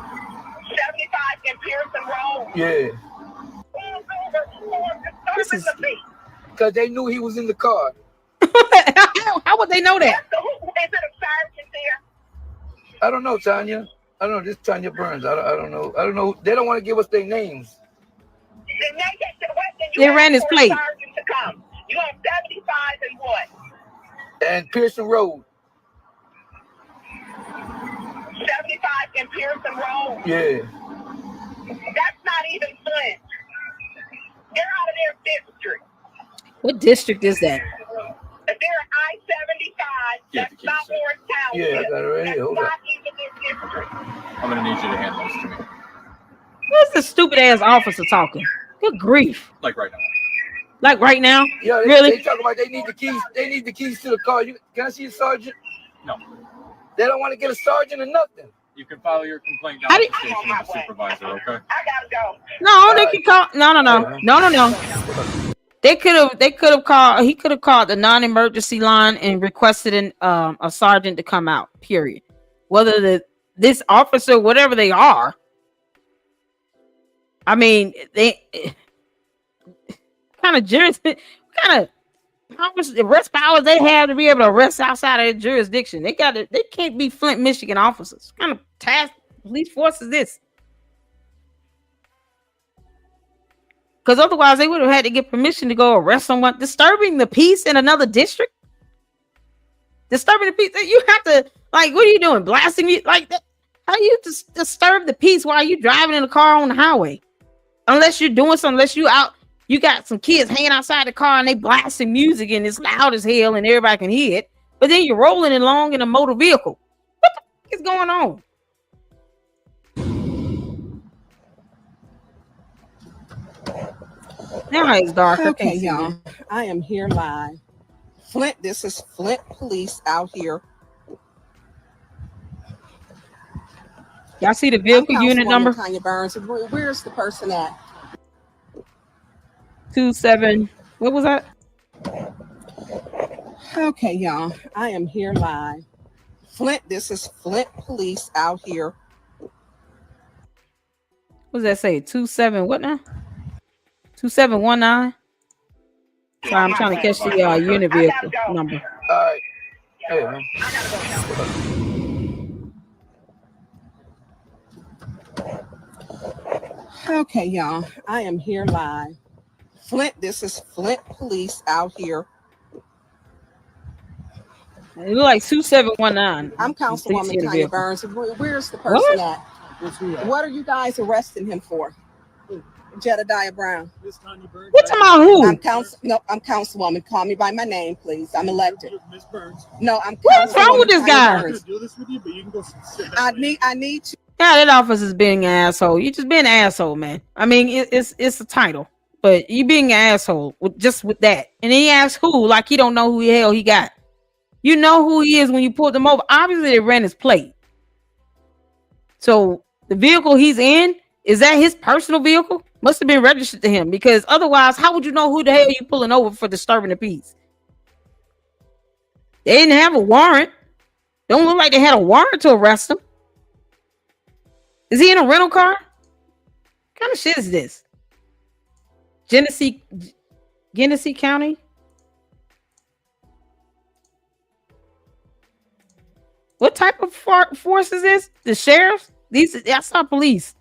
in Pearson Road. Yeah. This is Because they knew he was in the car. How would they know that? Is it a sergeant there? I don't know, Tanya. I don't know. This is Tanya Burns. I don't know. I don't know. They don't want to give us their names. They ran his plate. To come. You on 75 and what? And Pearson Road. 75 in Pearson Road. Yeah. That's not even Flint. They're out of their district. What district is that? If they're I-75, that's not Morris Town. Yeah, I got it right here. Hold up. Not even their district. I'm gonna need you to hand those to me. Who's the stupid ass officer talking? Good grief. Like right now. Like right now? Yeah, Really? They talking about they need the keys. They need the keys to the car. Can I see a sergeant? No. They don't want to get a sergeant or nothing. You can file your complaint down at the station with the supervisor, okay? I gotta go. No, they could call. No. They could have called. He could have called the non-emergency line and requested a sergeant to come out. Period. Whether this officer, whatever they are, I mean, they kind of arrest powers they have to be able to arrest outside of their jurisdiction. They can't be Flint, Michigan officers. What kind of task police force is this? Because otherwise they would have had to get permission to go arrest someone disturbing the peace in another district. Disturbing the peace. You have to, like, what are you doing? Blasting me like that? How do you disturb the peace while you driving in a car on the highway? Unless you're doing something, unless you out, you got some kids hanging outside the car and they blasting music and it's loud as hell and everybody can hear it. But then you're rolling along in a motor vehicle. What the fuck is going on? Now it's dark. Okay, y'all. I am here live. Flint, this is Flint police out here. Y'all see the vehicle unit number? Tanya Burns. Where's the person at? 27. What was that? Okay, y'all. I am here live. Flint, this is Flint police out here. What does that say? 27. What now? 2719. So I'm trying to catch the unit vehicle number. All right. Hey, man. Okay, y'all. I am here live. Flint, this is Flint police out here. It look like 2719. I'm Councilwoman Tanya Burns. Where's the person at? What are you guys arresting him for? Jedidiah Brown. What's about who? I'm Councilwoman. Call me by my name, please. I'm elected. Miss Burns. No, I'm. What's wrong with this guy? I'm gonna do this with you, but you can go sit back. I need to. Yeah, that officer's being an asshole. You just being an asshole, man. I mean, it's a title, but you being an asshole with that. And then he asks who, like he don't know who the hell he got. You know who he is when you pulled him over. Obviously, they ran his plate. So the vehicle he's in, is that his personal vehicle? Must have been registered to him, because otherwise, how would you know who the hell you pulling over for disturbing the peace? They didn't have a warrant. Don't look like they had a warrant to arrest him. Is he in a rental car? What kind of shit is this? Genesee County? What type of force is this? The sheriffs? That's not police.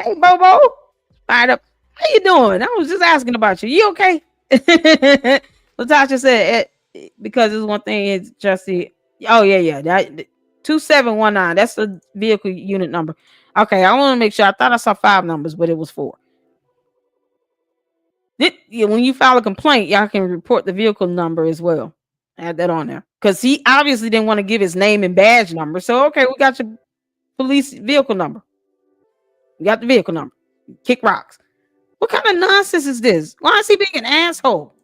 Hey, Bobo. Fired up. How you doing? I was just asking about you. You okay? Latasha said, because it's one thing is Jesse Oh yeah. That 2719. That's the vehicle unit number. Okay, I want to make sure. I thought I saw 5 numbers, but it was 4. When you file a complaint, y'all can report the vehicle number as well. Add that on there because he obviously didn't want to give his name and badge number. So okay, we got your police vehicle number. We got the vehicle number. Kick rocks. What kind of nonsense is this? Why is he being an asshole?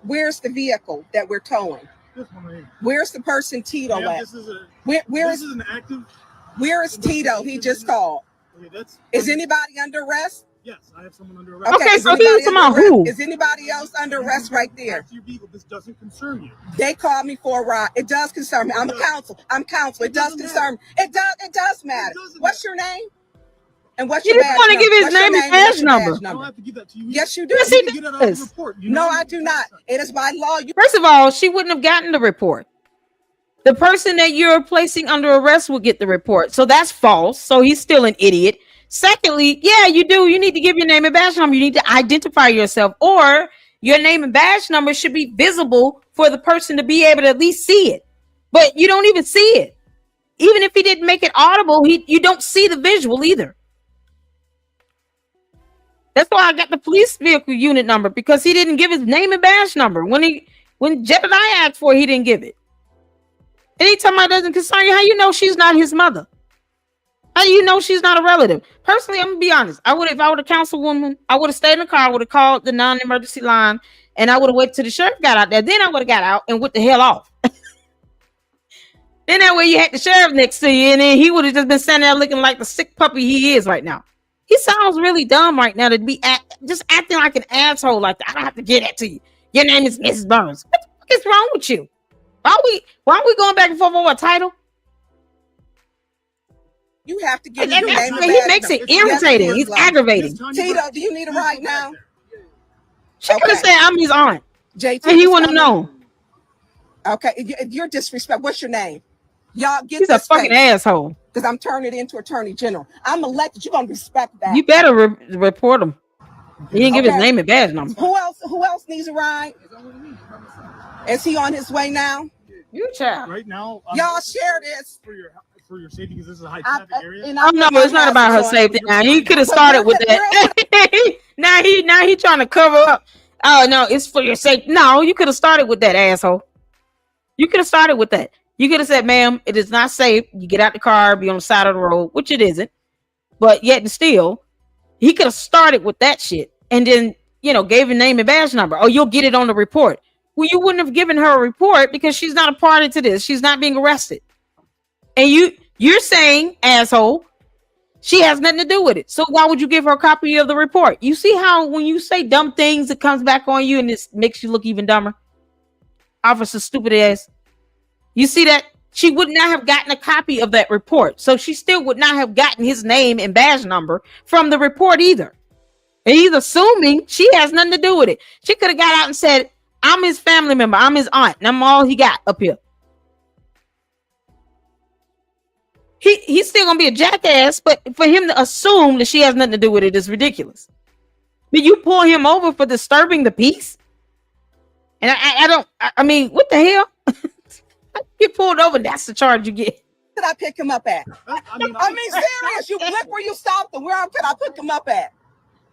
Where's the vehicle that we're towing? This one right here. Where's the person Tito at? This is Where is an active. Where is Tito? He just called. Okay, is anybody under arrest? Yes, I have someone under arrest. Okay, so he's about who? Is anybody else under arrest right there? This doesn't concern you. They called me for a ride. It does concern me. I'm counsel. It does concern me. It does matter. What's your name? And what's your badge number? You didn't want to give his name and badge number. I don't have to give that to you. Yes, you do. Yes, he does. No, I do not. It is by law. First of all, she wouldn't have gotten the report. The person that you're placing under arrest will get the report. So that's false. So he's still an idiot. Secondly, yeah, you do. You need to give your name and badge number. You need to identify yourself, or your name and badge number should be visible for the person to be able to at least see it. But you don't even see it. Even if he didn't make it audible, you don't see the visual either. That's why I got the police vehicle unit number, because he didn't give his name and badge number. When Jedidiah asked for it, he didn't give it. Anytime it doesn't concern you, how you know she's not his mother? How do you know she's not a relative? Personally, I'm gonna be honest. If I would have councilwoman, I would have stayed in the car, I would have called the non-emergency line, and I would have waited till the sheriff got out there. Then I would have got out and went the hell off. Then that way you had the sheriff next to you, and then he would have just been standing there looking like the sick puppy he is right now. He sounds really dumb right now to be just acting like an asshole like that. I don't have to get that to you. Your name is Mrs. Burns. What the fuck is wrong with you? Why are we going back and forth over a title? You have to give your name. He makes it irritating. He's aggravating. Tito, do you need a ride now? She could have said, I'm his aunt. JT, and he wouldn't have known. Okay, you're disrespect. What's your name? Y'all get He's a fucking asshole. Because I'm turning it into Attorney General. I'm elected. You're gonna respect that. You better report him. He didn't give his name and badge number. Who else needs a ride? Is he on his way now? You child. Right now, y'all share this for your safety, because this is a high traffic area. Oh no, it's not about her safety. Now he could have started with that. now he trying to cover up. Oh no, it's for your safety. No, you could have started with that, asshole. You could have started with that. You could have said, ma'am, it is not safe. You get out the car, be on the side of the road, which it isn't. But yet and still, he could have started with that shit and then, gave a name and badge number. Oh, you'll get it on the report. Well, you wouldn't have given her a report because she's not a party to this. She's not being arrested. And you're saying, asshole, she has nothing to do with it. So why would you give her a copy of the report? You see how when you say dumb things, it comes back on you and it makes you look even dumber? Officer stupid ass. You see that? She would not have gotten a copy of that report. So she still would not have gotten his name and badge number from the report either. And he's assuming she has nothing to do with it. She could have got out and said, I'm his family member. I'm his aunt. And I'm all he got up here. He's still going to be a jackass, but for him to assume that she has nothing to do with it is ridiculous. But you pull him over for disturbing the peace? And I mean, what the hell? Get pulled over, that's the charge you get. Did I pick him up at? I mean, serious. You look where you stopped and where could I pick him up at?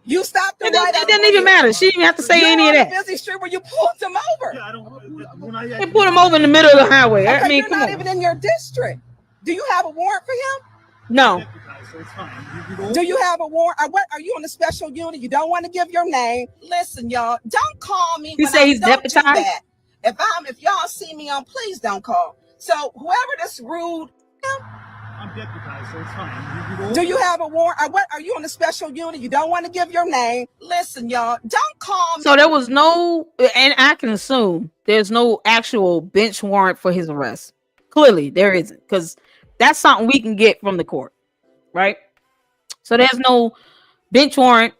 You stopped him right. It doesn't even matter. She didn't even have to say any of that. Busy street where you pulled him over. Yeah, they put him over in the middle of the highway. Okay, I mean, you're not even in your district. Do you have a warrant for him? No. Do you have a warrant? What are you on a special unit? You don't want to give your name. Listen, y'all, don't call me. You say he's deputized. If y'all see me on, please don't call. So whoever this rude, I'm deputized, so it's fine. Do you have a warrant? What are you on a special unit? You don't want to give your name. Listen, y'all, don't call me. So there was no, and I can assume there's no actual bench warrant for his arrest. Clearly, there isn't, because that's something we can get from the court, right? So there's no bench warrant.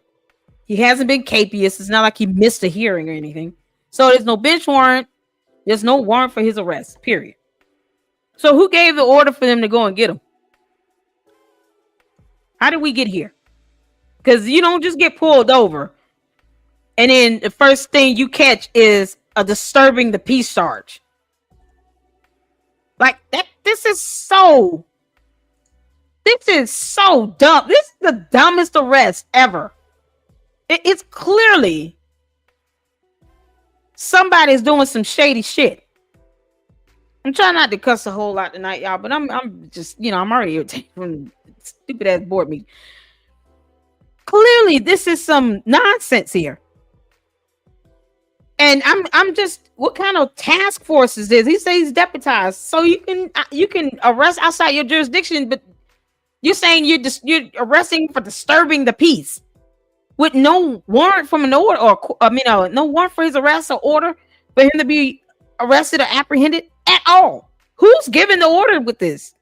He hasn't been capious. It's not like he missed a hearing or anything. So there's no bench warrant. There's no warrant for his arrest, period. So who gave the order for them to go and get him? How did we get here? Because you don't just get pulled over and then the first thing you catch is a disturbing the peace charge. This is so dumb. This is the dumbest arrest ever. It's clearly somebody's doing some shady shit. I'm trying not to cuss a whole lot tonight, y'all, but I'm just, I'm already irritated from stupid ass board meeting. Clearly, this is some nonsense here. And I'm just, what kind of task force is this? He says he's deputized, so you can arrest outside your jurisdiction, but you're saying you're arresting for disturbing the peace with no warrant from an order, or no warrant for his arrest or order for him to be arrested or apprehended at all. Who's giving the order with this?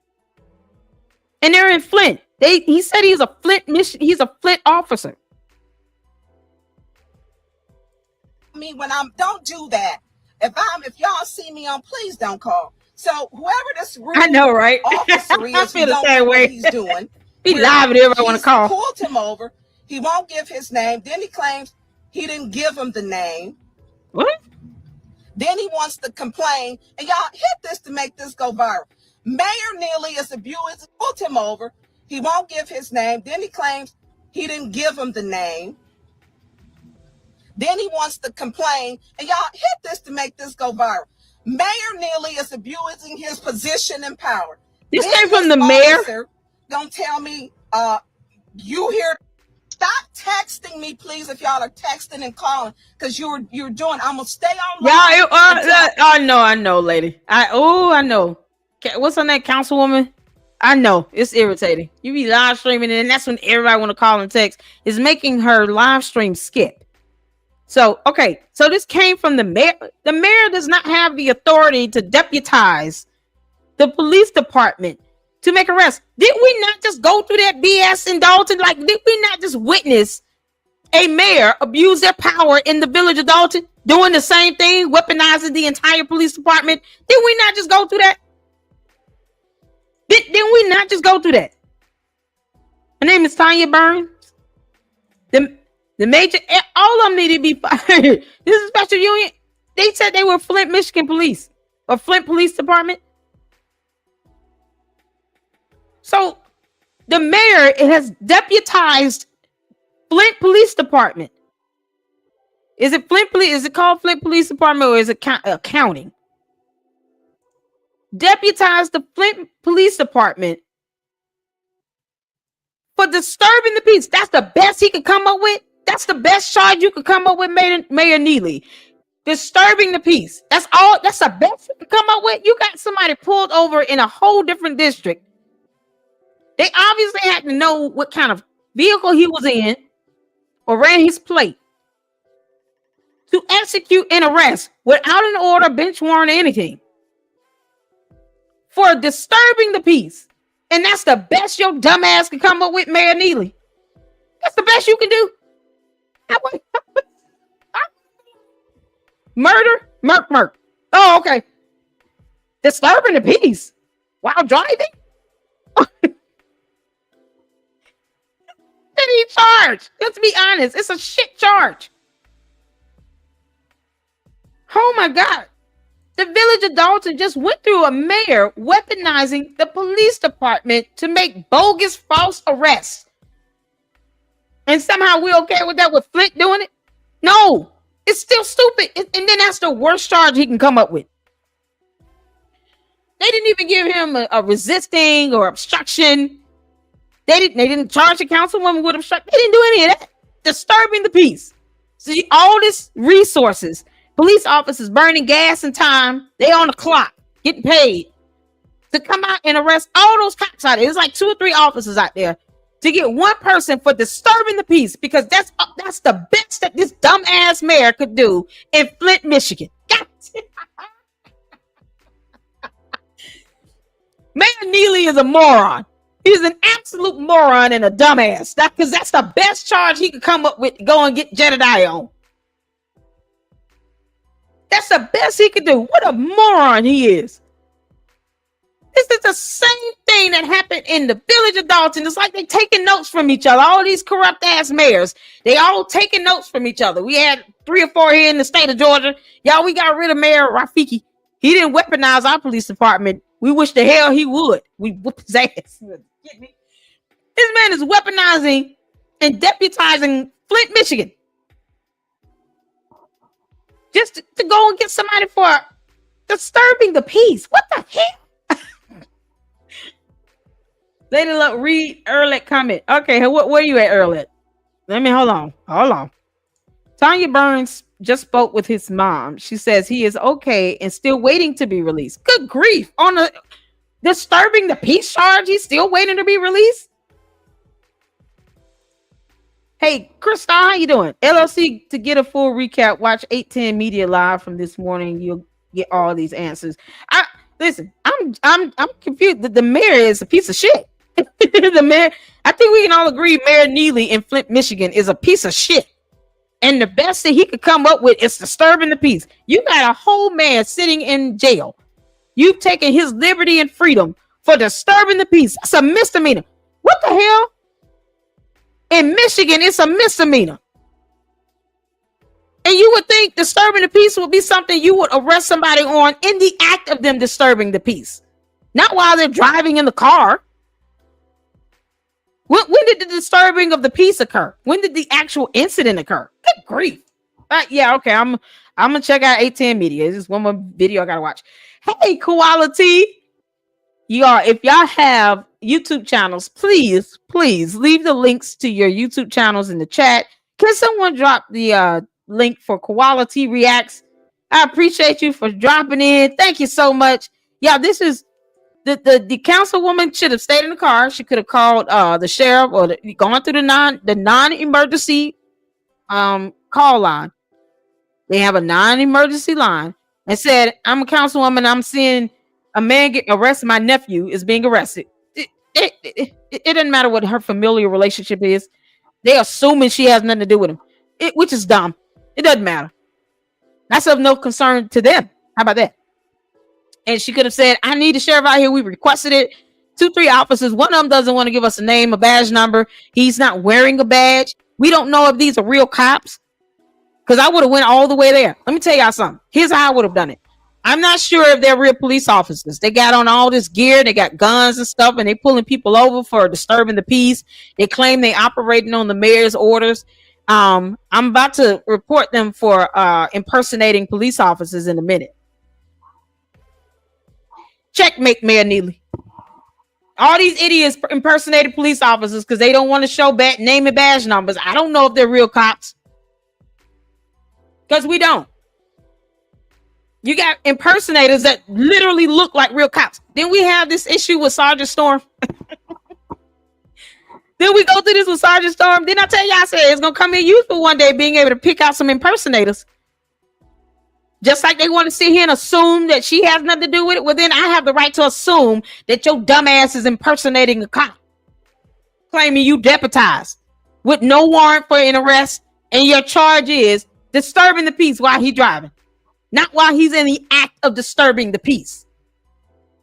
And they're in Flint. He said he's a Flint officer. When don't do that. If y'all see me on, please don't call. So whoever this I know, right? officer is, I feel the same way. what he's doing. Be live and everybody want to call. Pulled him over. He won't give his name. Then he claims he didn't give him the name. What? Then he wants to complain. And y'all hit this to make this go viral. Mayor Neely is abusing. Pulled him over. He won't give his name. Then he claims he didn't give him the name. Then he wants to complain. And y'all hit this to make this go viral. Mayor Neely is abusing his position and power. This came from the mayor. Don't tell me you here. Stop texting me, please, if y'all are texting and calling, because you're doing. I'm gonna stay on. Yeah, I know, lady. I know. What's her name, councilwoman? I know, it's irritating. You be live streaming, and that's when everybody want to call and text. Is making her live stream skip. So, okay, so this came from the mayor. The mayor does not have the authority to deputize the police department to make arrests. Did we not just go through that BS in Dolton? Like, did we not just witness a mayor abuse their power in the village of Dolton, doing the same thing, weaponizing the entire police department? Did we not just go through that? Did we not just go through that? Her name is Tanya Burns. The major, all of them need to be fired. This is special union. They said they were Flint, Michigan police or Flint Police Department. So the mayor has deputized Flint Police Department. Is it Flint Police? Is it called Flint Police Department, or is it accounting? Deputized the Flint Police Department for disturbing the peace. That's the best he could come up with. That's the best charge you could come up with, Mayor Neely. Disturbing the peace. That's all. That's the best you could come up with. You got somebody pulled over in a whole different district. They obviously had to know what kind of vehicle he was in or ran his plate to execute an arrest without an order, bench warrant, or anything for disturbing the peace. And that's the best your dumb ass can come up with, Mayor Neely. That's the best you can do. Murder? Murk. Oh, okay. Disturbing the peace while driving? Did he charge? Let's be honest. It's a shit charge. Oh my God. The village of Dolton just went through a mayor weaponizing the police department to make bogus false arrests. And somehow we're okay with that, with Flint doing it? No, it's still stupid. And then that's the worst charge he can come up with. They didn't even give him a resisting or obstruction. They didn't charge the councilwoman with obstruction. They didn't do any of that. Disturbing the peace. See, all this resources, police officers burning gas and time. They on the clock, getting paid to come out and arrest all those cops out there. There's like 2 or 3 officers out there to get one person for disturbing the peace, because that's the best that this dumbass mayor could do in Flint, Michigan. Mayor Neely is a moron. He's an absolute moron and a dumbass. Because that's the best charge he could come up with to go and get Jedidiah on. That's the best he could do. What a moron he is. This is the same thing that happened in the village of Dolton. It's like they taking notes from each other. All these corrupt ass mayors, they all taking notes from each other. We had 3 or 4 here in the state of Georgia. Y'all, we got rid of Mayor Rafiki. He didn't weaponize our police department We wish the hell he would. We whoop his ass. Get me? This man is weaponizing and deputizing Flint, Michigan. Just to go and get somebody for disturbing the peace. What the hell? Lady Luck, read Earlet comment. Okay, where you at, Earlet? Hold on. Tanya Burns just spoke with his mom. She says he is okay and still waiting to be released. Good grief. On a disturbing the peace charge, he's still waiting to be released? Hey, Crystal, how you doing? LLC, to get a full recap, watch 810 Media Live from this morning. You'll get all these answers. I'm confused. The mayor is a piece of shit. The mayor, I think we can all agree Mayor Neely in Flint, Michigan is a piece of shit. And the best that he could come up with is disturbing the peace. You got a whole man sitting in jail. You've taken his liberty and freedom for disturbing the peace. That's a misdemeanor. What the hell? In Michigan, it's a misdemeanor. And you would think disturbing the peace would be something you would arrest somebody on in the act of them disturbing the peace. Not while they're driving in the car. When did the disturbing of the peace occur? When did the actual incident occur? Good grief. Yeah, okay. I'm gonna check out 810 Media. This is one more video I gotta watch. Hey, Quality. Y'all, if y'all have YouTube channels, please leave the links to your YouTube channels in the chat. Can someone drop the link for Quality Reacts? I appreciate you for dropping in. Thank you so much. Yeah, this is the councilwoman should have stayed in the car. She could have called the sheriff or gone through the non-emergency call line. They have a non-emergency line and said, I'm a councilwoman. I'm seeing a man get arrested. My nephew is being arrested. It doesn't matter what her familial relationship is. They assuming she has nothing to do with him, which is dumb. It doesn't matter. That's of no concern to them. How about that? And she could have said, I need a sheriff out here. We requested it. 2-3 officers. One of them doesn't want to give us a name, a badge number. He's not wearing a badge. We don't know if these are real cops. Because I would have went all the way there. Let me tell y'all something. Here's how I would have done it. I'm not sure if they're real police officers. They got on all this gear. They got guns and stuff, and they pulling people over for disturbing the peace. They claim they operating on the mayor's orders. I'm about to report them for impersonating police officers in a minute. Checkmate, Mayor Neely. All these idiots impersonated police officers because they don't want to show name and badge numbers. I don't know if they're real cops. Because we don't. You got impersonators that literally look like real cops. Then we have this issue with Sergeant Storm. Then we go through this with Sergeant Storm. Then I tell y'all, I said it's going to come in useful one day being able to pick out some impersonators. Just like they want to sit here and assume that she has nothing to do with it. Well, then I have the right to assume that your dumb ass is impersonating a cop. Claiming you deputized with no warrant for an arrest. And your charge is disturbing the peace while he's driving. Not while he's in the act of disturbing the peace.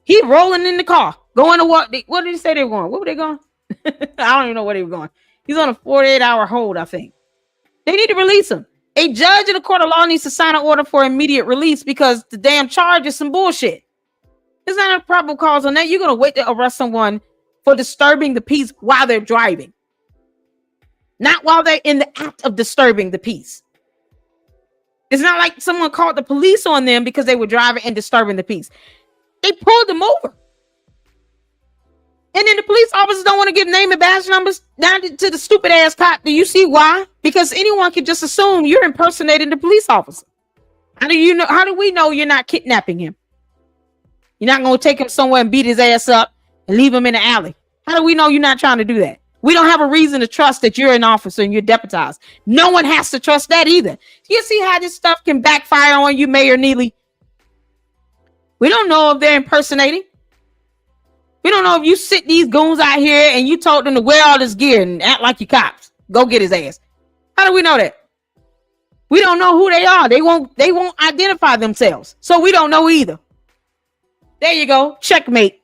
He rolling in the car, going to what? What did he say they were going? Where were they going? I don't even know where they were going. He's on a 48-hour hold, I think. They need to release him. A judge in the court of law needs to sign an order for immediate release because the damn charge is some bullshit. There's not a probable cause on that. You're going to wait to arrest someone for disturbing the peace while they're driving. Not while they're in the act of disturbing the peace. It's not like someone called the police on them because they were driving and disturbing the peace. They pulled them over. And then the police officers don't want to give name and badge numbers down to the stupid ass cop. Do you see why? Because anyone can just assume you're impersonating the police officer. How do you know? How do we know you're not kidnapping him? You're not going to take him somewhere and beat his ass up and leave him in the alley. How do we know you're not trying to do that? We don't have a reason to trust that you're an officer and you're deputized. No one has to trust that either. You see how this stuff can backfire on you, Mayor Neely? We don't know if they're impersonating. We don't know if you sit these goons out here and you told them to wear all this gear and act like you cops. Go get his ass. How do we know that? We don't know who they are. They won't identify themselves. So we don't know either. There you go. Checkmate.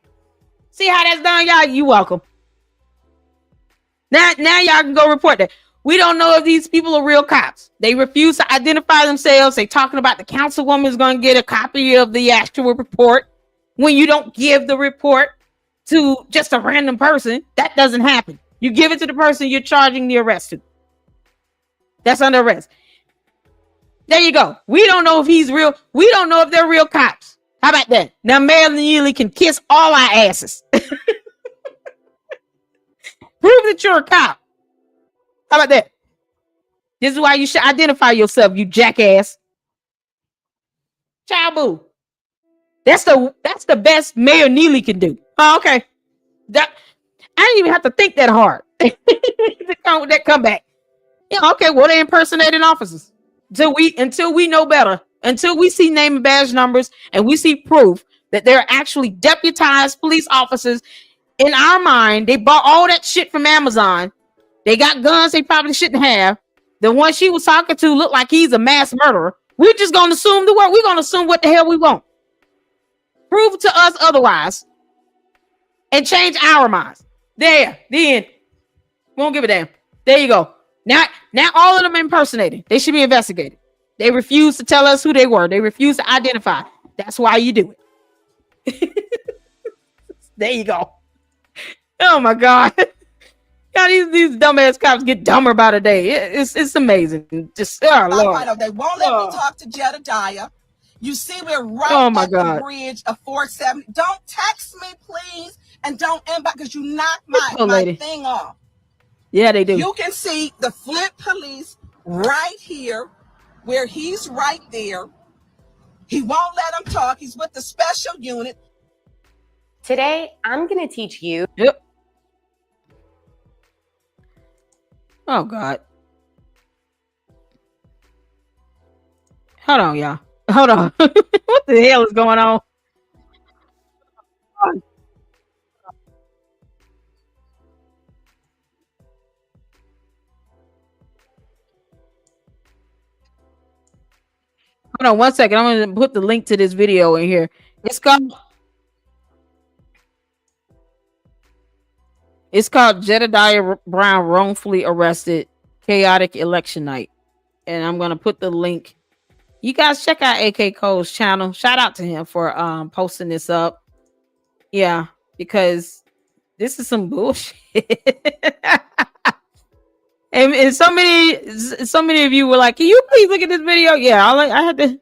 See how that's done, y'all? You welcome. Now y'all can go report that. We don't know if these people are real cops. They refuse to identify themselves. They talking about the councilwoman is going to get a copy of the actual report. when you don't give the report to just a random person. That doesn't happen. You give it to the person you're charging the arrest to. That's under arrest. There you go. We don't know if he's real. We don't know if they're real cops. How about that? Now, Mayor Neely can kiss all our asses. Prove that you're a cop. How about that? This is why you should identify yourself, you jackass. Child boo. That's the best Mayor Neely can do. Oh, okay. I didn't even have to think that hard. That comeback. Yeah, okay. Well, they're impersonating officers. Until we know better, until we see name and badge numbers and we see proof that they're actually deputized police officers. In our mind, they bought all that shit from Amazon. They got guns they probably shouldn't have. The one she was talking to looked like he's a mass murderer. We're just going to assume the word. We're going to assume what the hell we want. Prove to us otherwise and change our minds. There, the end. We won't give a damn. There you go. Now all of them impersonating. They should be investigated. They refuse to tell us who they were. They refuse to identify. That's why you do it. There you go. Oh my God. God, these dumbass cops get dumber by the day. It's amazing. Just Lord. They won't let me talk to Jedidiah. You see, we're right at the bridge of 470. Don't text me, please, and don't inbox because you knocked my thing off. Yeah, they do. You can see the Flint police right here, where he's right there. He won't let him talk. He's with the special unit. Today, I'm going to teach you. Yep. Oh, God. Hold on, y'all. Hold on. What the hell is going on? Hold on 1 second. I'm going to put the link to this video in here. It's called Jedidiah Brown wrongfully arrested, chaotic election night. And I'm going to put the link. You guys check out AK Cole's channel. Shout out to him for posting this up. Yeah, because this is some bullshit. and so many of you were like, can you please look at this video? Yeah, I had to,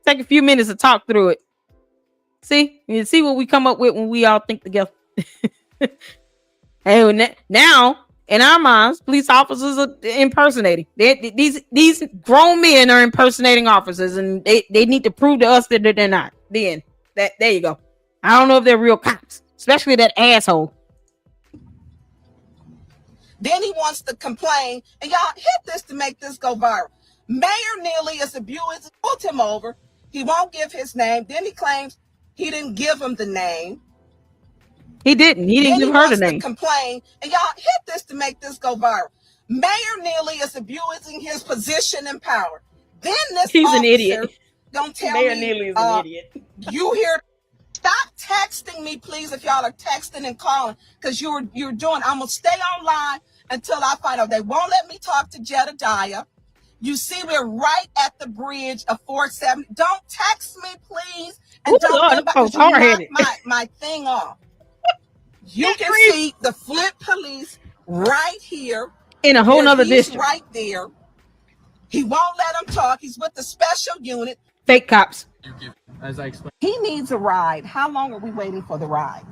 take a few minutes to talk through it. See? You see what we come up with when we all think together. And now, in our minds, police officers are impersonating. These grown men are impersonating officers, and they need to prove to us that they're not. Then there you go. I don't know if they're real cops, especially that asshole. Then he wants to complain, and y'all hit this to make this go viral. Mayor Neely is abusing, pulled him over. He won't give his name. Then he claims he didn't give him the name. He didn't. He didn't give her the name. Complain, and y'all hit this to make this go viral. Mayor Neely is abusing his position and power. Then this he's an idiot. Don't tell Mayor me Neely is an idiot. You hear? Stop texting me, please, if y'all are texting and calling, because you're doing. I'm gonna stay online until I find out. They won't let me talk to Jedidiah. You see, we're right at the bridge of 470. Don't text me, please, and don't knock my thing off. You can see the Flint police right here. In a whole nother district. Right there. He won't let him talk. He's with the special unit. Fake cops. As I explained. He needs a ride. How long are we waiting for the ride?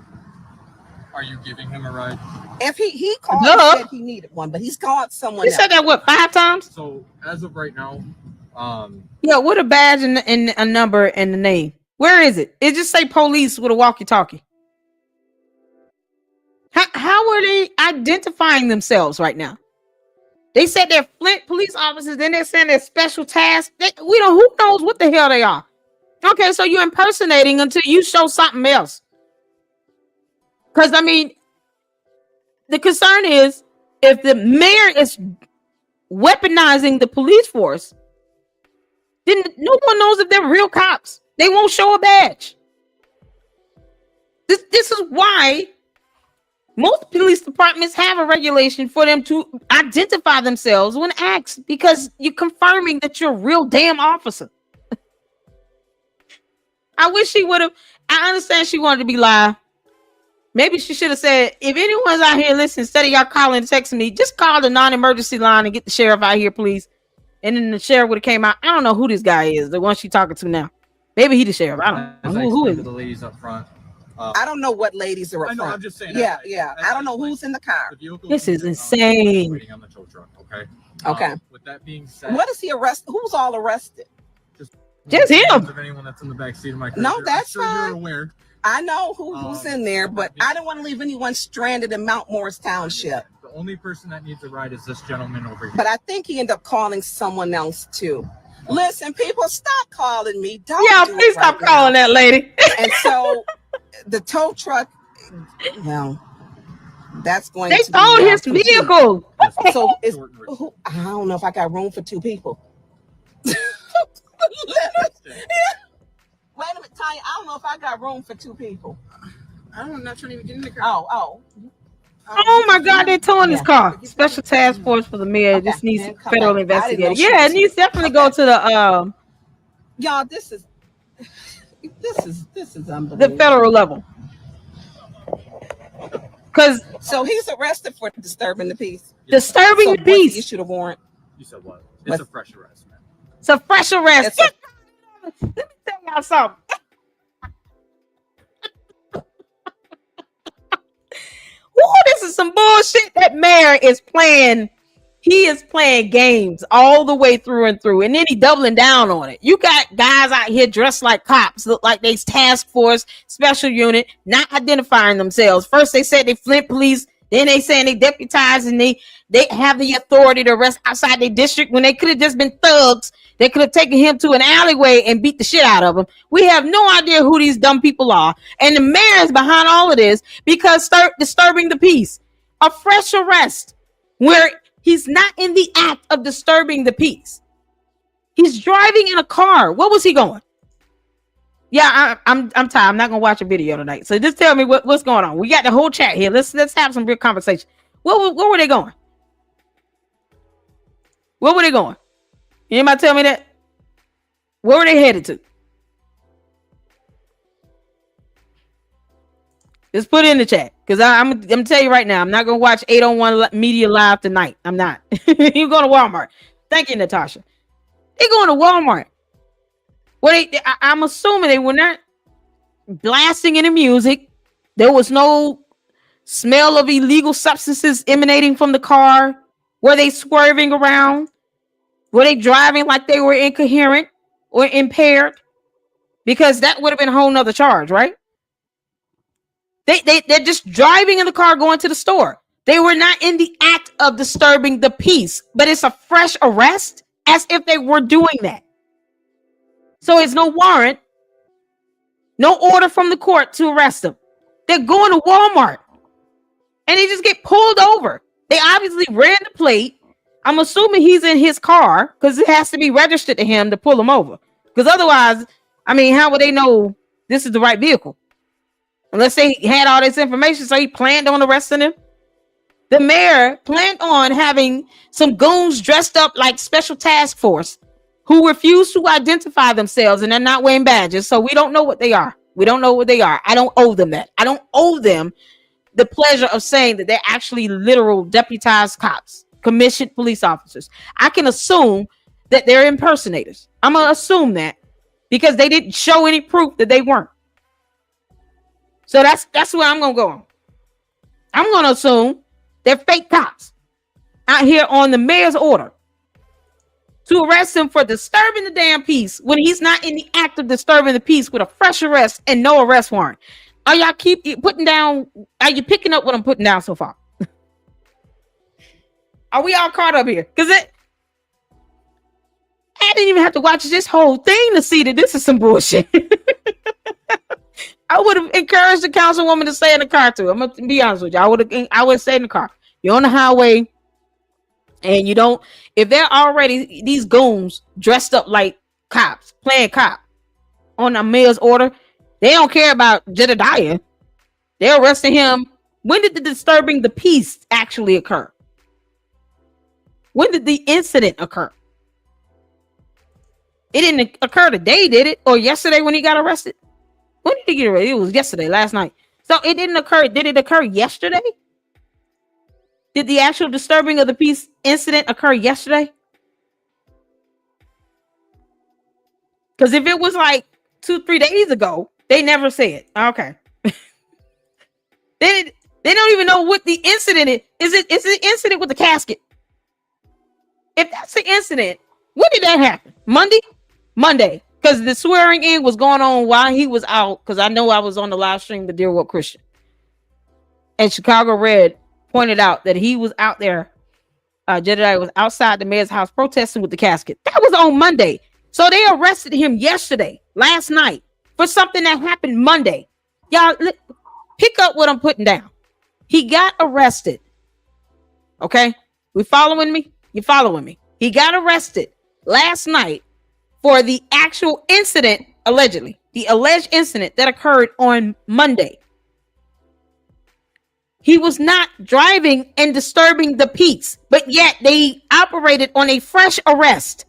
Are you giving him a ride? If he called and said he needed one, but he's called someone else. He said that, what, 5 times? So as of right now, yeah, what a badge and a number and the name. Where is it? It just say police with a walkie-talkie. How are they identifying themselves right now? They said they're Flint police officers, then they're saying they're special task. Who knows what the hell they are. Okay, so you're impersonating until you show something else. Because, I mean, the concern is if the mayor is weaponizing the police force, then no one knows if they're real cops. They won't show a badge. This is why most police departments have a regulation for them to identify themselves when asked, because you're confirming that you're a real damn officer. I wish she would have. I understand she wanted to be live. Maybe she should have said, if anyone's out here listening, instead of y'all calling and texting me, just call the non-emergency line and get the sheriff out here, please. And then the sheriff would have came out. I don't know who this guy is, the one she talking to now. Maybe he the sheriff. I don't know who is the ladies up front. I don't know what ladies are up front. I'm just saying. Yeah. I don't know who's in the car. This is insane. Waiting on the tow truck. Okay. Okay. With that being said, What is he arrested? Who's all arrested? Just him. Of anyone that's in the back seat of my car. No, that's sure fine. You're aware. I know who's in there, but I didn't want to leave anyone stranded in Mount Morris Township. The only person that needs a ride is this gentleman over here. But I think he ended up calling someone else too. Listen, people, stop calling me. Don't Please stop calling that lady. And so the tow truck, well, that's going they to be stole his vehicle. So I don't know if I got room for two people. Wait a minute, Tanya. I don't know if I got room for two people. I'm not trying to even get in the car. Oh my God, they're towing this car. Special task force for the mayor. This needs federal investigator. Yeah, it needs definitely go to the y'all, this is unbelievable. the federal level. So he's arrested for disturbing the peace. Disturbing the peace. He issued a warrant. You said what? It's a fresh arrest, man. It's a fresh arrest. Let me tell y'all something. Ooh, this is some bullshit. That mayor is playing. He is playing games all the way through and through, and then he doubling down on it. You got guys out here dressed like cops, look like they task force, special unit, not identifying themselves. First they said they Flint police, then they saying they deputized and they have the authority to arrest outside their district when they could have just been thugs. They could have taken him to an alleyway and beat the shit out of him. We have no idea who these dumb people are, and the mayor is behind all of this because disturbing the peace. A fresh arrest where he's not in the act of disturbing the peace. He's driving in a car. What was he going? Yeah, I'm tired. I'm not gonna watch a video tonight. So just tell me what's going on. We got the whole chat here. Let's have some real conversation. Where were they going? Where were they going? Anybody tell me that? Where were they headed to? Just put it in the chat. Because I'm gonna tell you right now, I'm not gonna watch 801 Media Live tonight. I'm not. You're going to Walmart. Thank you, Natasha. They're going to Walmart. Well, I'm assuming they were not blasting any music. There was no smell of illegal substances emanating from the car. Were they swerving around? Were they driving like they were incoherent or impaired? Because that would have been a whole nother charge, right? They're just driving in the car going to the store. They were not in the act of disturbing the peace, but it's a fresh arrest as if they were doing that. So it's no warrant, no order from the court to arrest them. They're going to Walmart and they just get pulled over. They obviously ran the plate. I'm assuming he's in his car because it has to be registered to him to pull him over. Because otherwise, I mean, how would they know this is the right vehicle? Unless they had all this information, so he planned on arresting him. The mayor planned on having some goons dressed up like special task force who refuse to identify themselves and they're not wearing badges. So we don't know what they are. We don't know what they are. I don't owe them that. I don't owe them the pleasure of saying that they're actually literal deputized cops, commissioned police officers. I can assume that they're impersonators. I'm going to assume that because they didn't show any proof that they weren't. So that's where I'm going to go on. I'm going to assume they're fake cops out here on the mayor's order to arrest him for disturbing the damn peace when he's not in the act of disturbing the peace with a fresh arrest and no arrest warrant. Are y'all putting down? Are you picking up what I'm putting down so far? Are we all caught up here? Because I didn't even have to watch this whole thing to see that this is some bullshit. I would have encouraged the councilwoman to stay in the car too. I'm gonna be honest with you. I would stay in the car. You're on the highway, and you don't. If they're already these goons dressed up like cops, playing cop on a mayor's order, they don't care about Jedidiah. They're arresting him. When did the disturbing the peace actually occur? When did the incident occur? It didn't occur today, did it? Or yesterday when he got arrested? When did he get arrested? It was yesterday, last night. So it didn't occur. Did it occur yesterday? Did the actual disturbing of the peace incident occur yesterday? Because if it was like 2-3 days ago, they never said. Okay. They don't even know what the incident is. Is it the incident with the casket? If that's the incident, when did that happen? Monday. Because the swearing in was going on while he was out. Because I know I was on the live stream with Dear What Christian. And Chicago Red pointed out that he was out there. Jedidiah was outside the mayor's house protesting with the casket. That was on Monday. So they arrested him yesterday, last night, for something that happened Monday. Y'all, pick up what I'm putting down. He got arrested. Okay? We following me? You following me? He got arrested last night for the actual incident, allegedly. The alleged incident that occurred on Monday. He was not driving and disturbing the peace, but yet they operated on a fresh arrest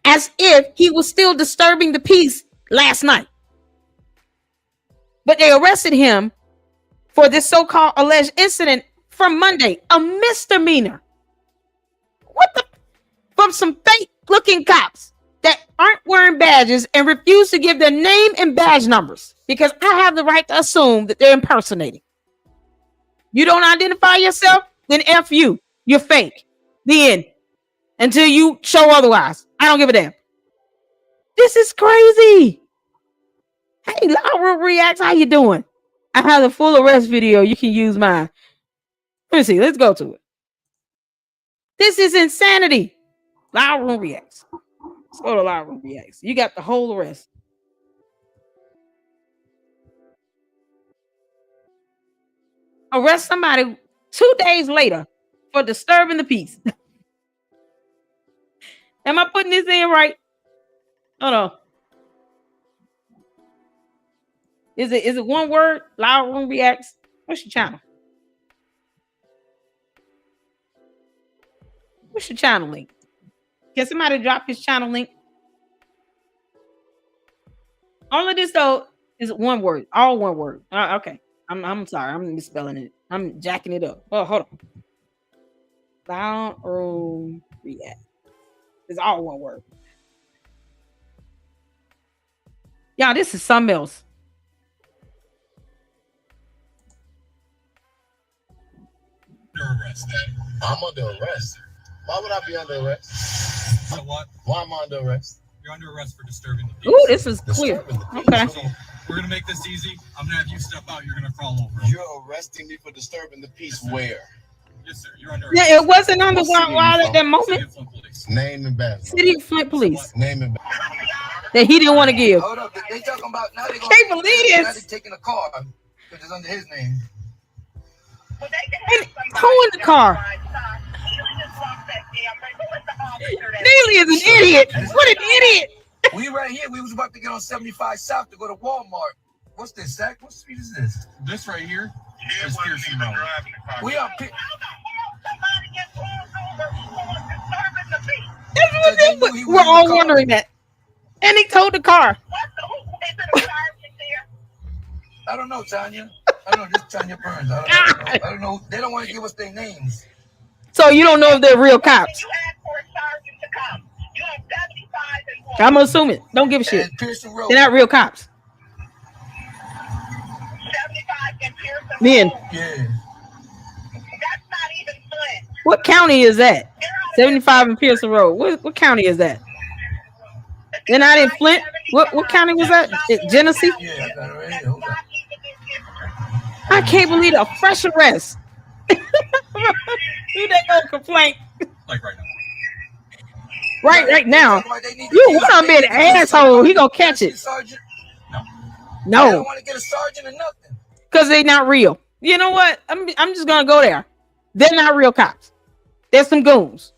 as if he was still disturbing the peace last night. But they arrested him for this so-called alleged incident from Monday, a misdemeanor. What the? From some fake-looking cops that aren't wearing badges and refuse to give their name and badge numbers because I have the right to assume that they're impersonating. You don't identify yourself, then F you. You're fake. The end. Until you show otherwise. I don't give a damn. This is crazy. Hey, Laura Reacts, how you doing? I have the full arrest video. You can use mine. Let me see. Let's go to it. This is insanity. Laura Reacts. Let's go to Laura Reacts. You got the whole arrest. Arrest somebody 2 days later for disturbing the peace. Am I putting this in right? Hold on. Is it one word? Loud Room Reacts. What's your channel? What's your channel link? Can somebody drop his channel link? All of this though is one word. All one word. Okay. I'm sorry. I'm misspelling it. I'm jacking it up. Oh, hold on. Loud Room React. It's all one word. Y'all, this is something else. Under arrest. I'm under arrest. Why would I be under arrest? So what? Why am I under arrest? You're under arrest for disturbing the peace. Ooh, this is clear. Okay. So we're gonna make this easy. I'm gonna have you step out. You're gonna crawl over. You're arresting me for disturbing the peace. Yes, where? Yes, sir. You're under arrest. Yeah, it wasn't on the wild at that moment. Name and badge. City of Flint Police. Name and badge. That he didn't want to give. Hold up. They talking about now they Can't believe this. Now they taking a car because it's under his name. And who in the car? Neely is an idiot. What an idiot. We right here. We was about to get on 75 South to go to Walmart. What's this, Zach? What street is this? This right here is Pearson Road. We are. We're all wondering that. And he told the car. I don't know, Tanya. I don't know. This Tanya Burns. I don't know. They don't want to give us their names. So you don't know if they're real cops. I'm assuming. Don't give a shit. They're not real cops. Then. Yeah. What county is that? 75 and Pearson Road. What county is that? They're not in Flint? What county was that? Genesee? Yeah, I can't believe a fresh arrest. Who they gonna complain? Like right now. Right now. You want to be an asshole. He gonna catch it. No. I don't want to get a sergeant or nothing. Because they're not real. You know what? I'm just gonna go there. They're not real cops. They're some goons.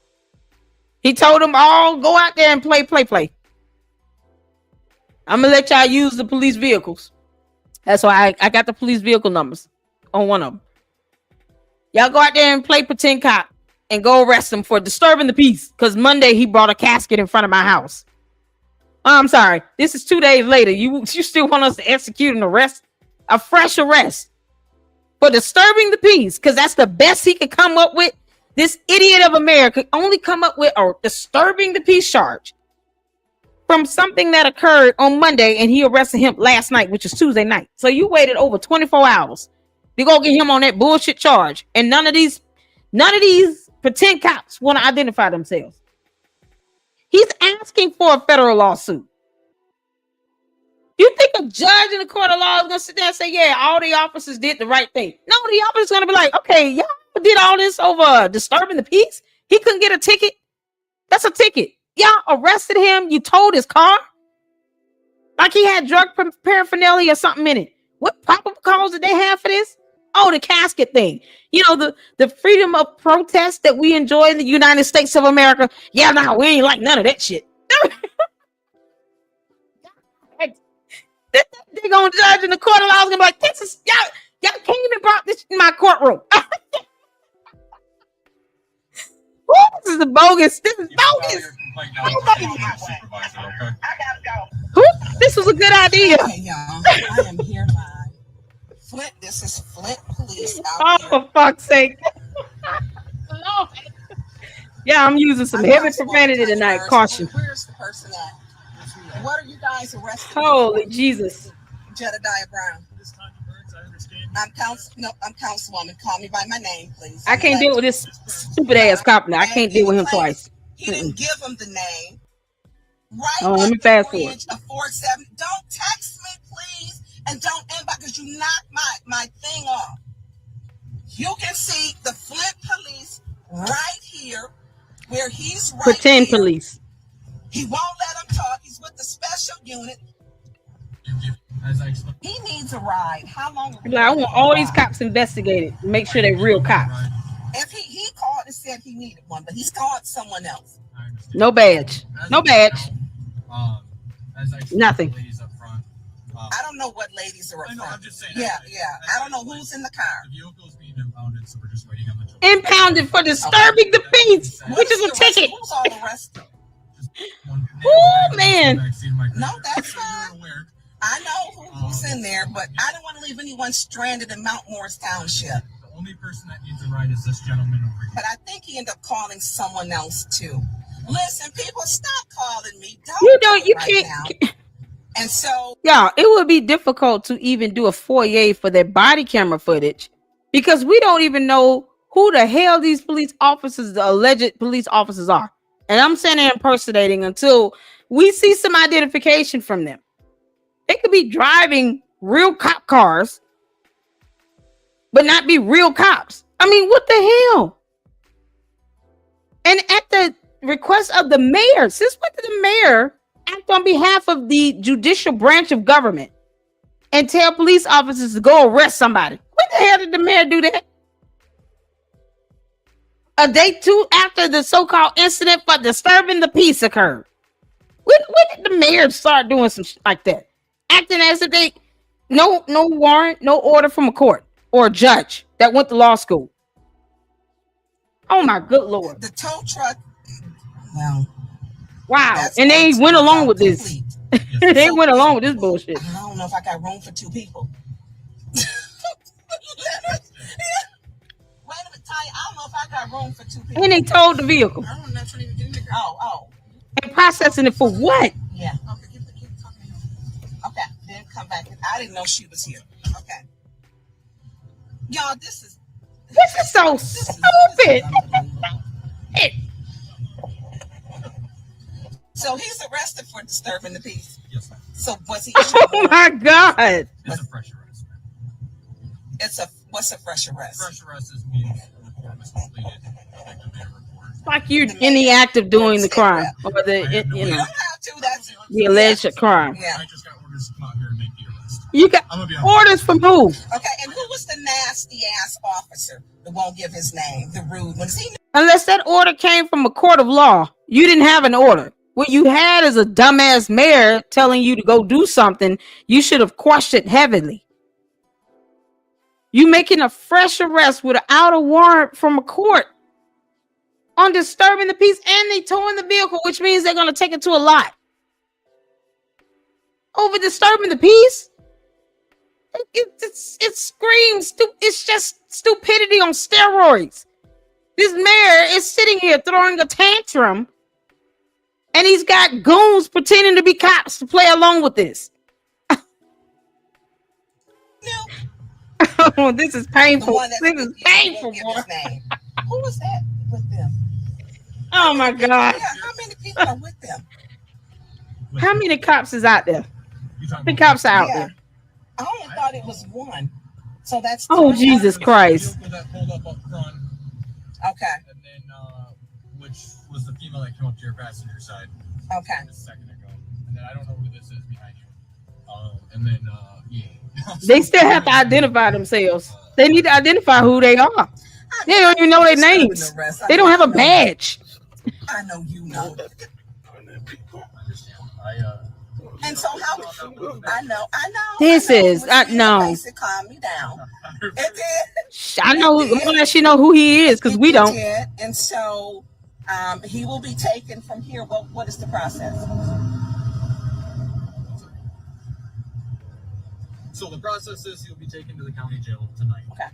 He told them all go out there and play. I'm gonna let y'all use the police vehicles. That's why I got the police vehicle numbers on one of them. Y'all go out there and play pretend cop and go arrest him for disturbing the peace. Because Monday he brought a casket in front of my house. Oh, I'm sorry. This is 2 days later. You still want us to execute an arrest? A fresh arrest for disturbing the peace, because that's the best he could come up with. This idiot of America only come up with a disturbing the peace charge from something that occurred on Monday, and he arrested him last night, which is Tuesday night. So you waited over 24 hours to go get him on that bullshit charge, and none of these pretend cops want to identify themselves. He's asking for a federal lawsuit. You think a judge in the court of law is going to sit there and say, yeah, all the officers did the right thing? No, the officer's going to be like, okay, y'all did all this over disturbing the peace? He couldn't get a ticket? That's a ticket. Y'all arrested him. You towed his car like he had drug paraphernalia or something in it. What probable cause did they have for this? Oh, the casket thing. You know, the freedom of protest that we enjoy in the United States of America. Yeah, no, we ain't like none of that shit. They're gonna judge in the court of law. Gonna be like, this is y'all came and brought this in my courtroom. This is bogus. This is bogus. This was a good idea. Okay, y'all. I am here live. Flint, this is Flint Police out here. For fuck's sake. Yeah, I'm using some heavy profanity tonight. Caution. Where's the person at? What are you guys arrested? Holy Jesus. Jedidiah Brown. I'm Councilwoman. Call me by my name, please. I can't deal with this stupid ass cop now. I can't deal with him twice. He didn't give him the name. Right. Oh, let me fast forward. Don't text me, please, and don't inbox because you knocked my thing off. You can see the Flint police right here, where he's right. Pretend here. Police. He won't let him talk. He's with the special unit. He needs a ride. How long? I want all these cops investigated. Make sure they're real cops. If he called and said he needed one, but he's called someone else. No badge. No badge. Nothing. I don't know what ladies are. I'm just saying. Yeah. I don't know who's in the car. The vehicle is being impounded, so we're just waiting on the Impounded for disturbing the peace, which is a ticket. Who's all arrested? Oh man. No, that's fine. I know who's in there, but I don't want to leave anyone stranded in Mount Morris Township. The only person that needs a ride is this gentleman over here. But I think he ended up calling someone else too. Listen, people, stop calling me. You can't. Now. And so, yeah, it would be difficult to even do a foyer for their body camera footage because we don't even know who the hell these police officers, the alleged police officers, are. And I'm saying they're impersonating until we see some identification from them. They could be driving real cop cars, but not be real cops. I mean, what the hell? And at the request of the mayor, since when did the mayor act on behalf of the judicial branch of government and tell police officers to go arrest somebody? When the hell did the mayor do that? A day two after the so-called incident for disturbing the peace occurred. When did the mayor start doing some shit like that? Acting as if they no warrant, no order from a court or a judge that went to law school. Oh my good Lord. The tow truck. Well, wow. And they went along with this. They went along with this bullshit. I don't know if I got room for two people. Wait a minute, Ty. I don't know if I got room for two people. And they towed the vehicle. I don't know if even get Oh. And processing it for what? Yeah. Okay, then come back. I didn't know she was here. Okay. Y'all, this is so stupid. So he's arrested for disturbing the peace. Yes, ma'am. So was he? Oh my God. It's a fresh arrest, ma'am. What's a fresh arrest? Fresh arrest means the form is completed. Effective date report. Like you're in the act of doing the crime or the alleged crime. Yeah. I just got orders to come out here and make the arrest. You got orders from who? Okay, and who was the nasty ass officer that won't give his name? The rude one. Unless that order came from a court of law, you didn't have an order. What you had is a dumbass mayor telling you to go do something. You should have quashed it heavily. You making a fresh arrest without a warrant from a court on disturbing the peace, and they towing the vehicle, which means they're going to take it to a lot. over disturbing the peace. It screams. It's just stupidity on steroids. This mayor is sitting here throwing a tantrum, and he's got goons pretending to be cops to play along with this. Oh, this is painful. This is painful, boy. Who was that with them? Oh my God. Yeah, how many people are with them? How many cops is out there? How many cops are out there? I only thought it was one. So that's Jesus Christ. That pulled up front. Okay. And then, which was the female that came up to your passenger side. Okay. A second ago. And then I don't know who this is behind you. And then, yeah. They still have to identify themselves. They need to identify who they are. They don't even know their names. They don't have a badge. I know you know. And so how I know. This is no. Calm me down. I know. I'm gonna let you know who he is because we don't. And so he will be taken from here. What is the process? So the process is he'll be taken to the county jail tonight. Okay.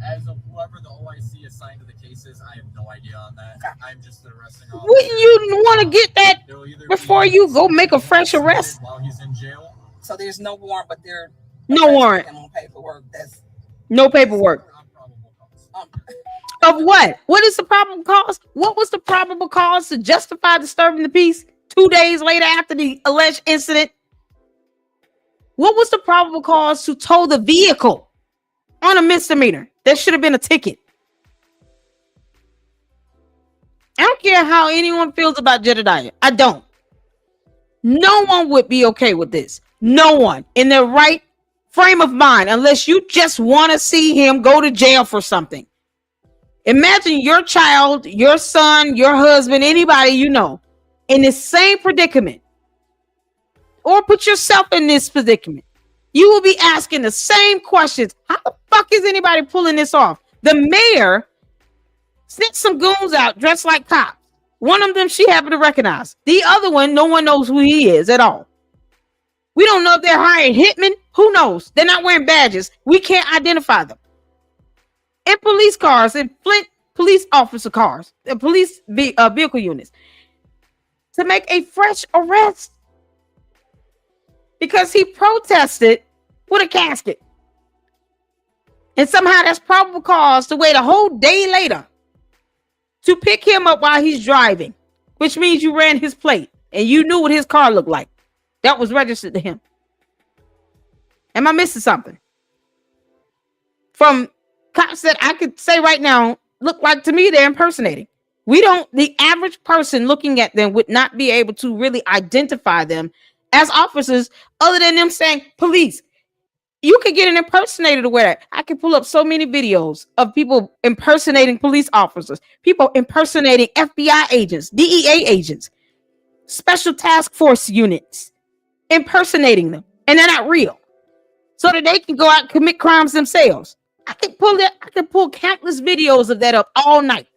As of whoever the OIC assigned to the cases, I have no idea on that. Okay. I'm just the arresting officer. Wouldn't you want to get that before you go make a fresh arrest? While he's in jail. So there's no warrant, but there no warrant. On paperwork. That's no paperwork. Of what? What is the probable cause? What was the probable cause to justify disturbing the peace 2 days later after the alleged incident? What was the probable cause to tow the vehicle on a misdemeanor? That should have been a ticket. I don't care how anyone feels about Jedidiah. I don't. No one would be okay with this. No one in their right frame of mind, unless you just want to see him go to jail for something. Imagine your child, your son, your husband, anybody you know in the same predicament. Or put yourself in this predicament. You will be asking the same questions. How the fuck is anybody pulling this off? The mayor sent some goons out dressed like cops. One of them she happened to recognize. The other one, no one knows who he is at all. We don't know if they're hiring hitmen. Who knows? They're not wearing badges. We can't identify them. In police cars, in Flint police officer cars, and police vehicle units, to make a fresh arrest. Because he protested with a casket. And somehow that's probable cause to wait a whole day later to pick him up while he's driving, which means you ran his plate and you knew what his car looked like. That was registered to him. Am I missing something? From cops that I could say right now look like to me they're impersonating. The average person looking at them would not be able to really identify them as officers, other than them saying, police. You could get an impersonator to wear that. I can pull up so many videos of people impersonating police officers, people impersonating FBI agents, DEA agents, special task force units, impersonating them, and they're not real, so that they can go out and commit crimes themselves. I can pull countless videos of that up all night.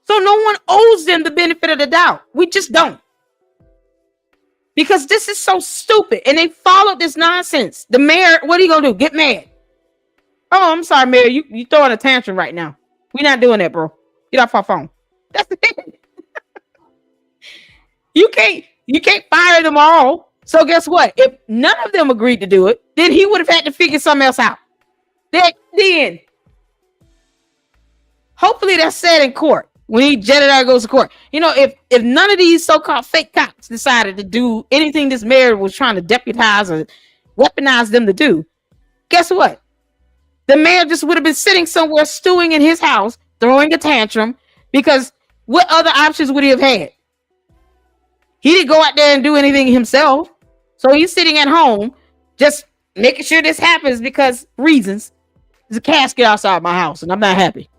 So no one owes them the benefit of the doubt. We just don't. Because this is so stupid. And they followed this nonsense. The mayor, what are you going to do? Get mad. Oh, I'm sorry, mayor. You throwing a tantrum right now. We're not doing that, bro. Get off our phone. That's the thing. You can't fire them all. So guess what? If none of them agreed to do it, then he would have had to figure something else out. Then hopefully that's said in court. When Jedidiah goes to court, you know, if none of these so-called fake cops decided to do anything this mayor was trying to deputize or weaponize them to do, guess what? The mayor just would have been sitting somewhere stewing in his house, throwing a tantrum, because what other options would he have had? He didn't go out there and do anything himself. So he's sitting at home, just making sure this happens because reasons. There's a casket outside my house and I'm not happy.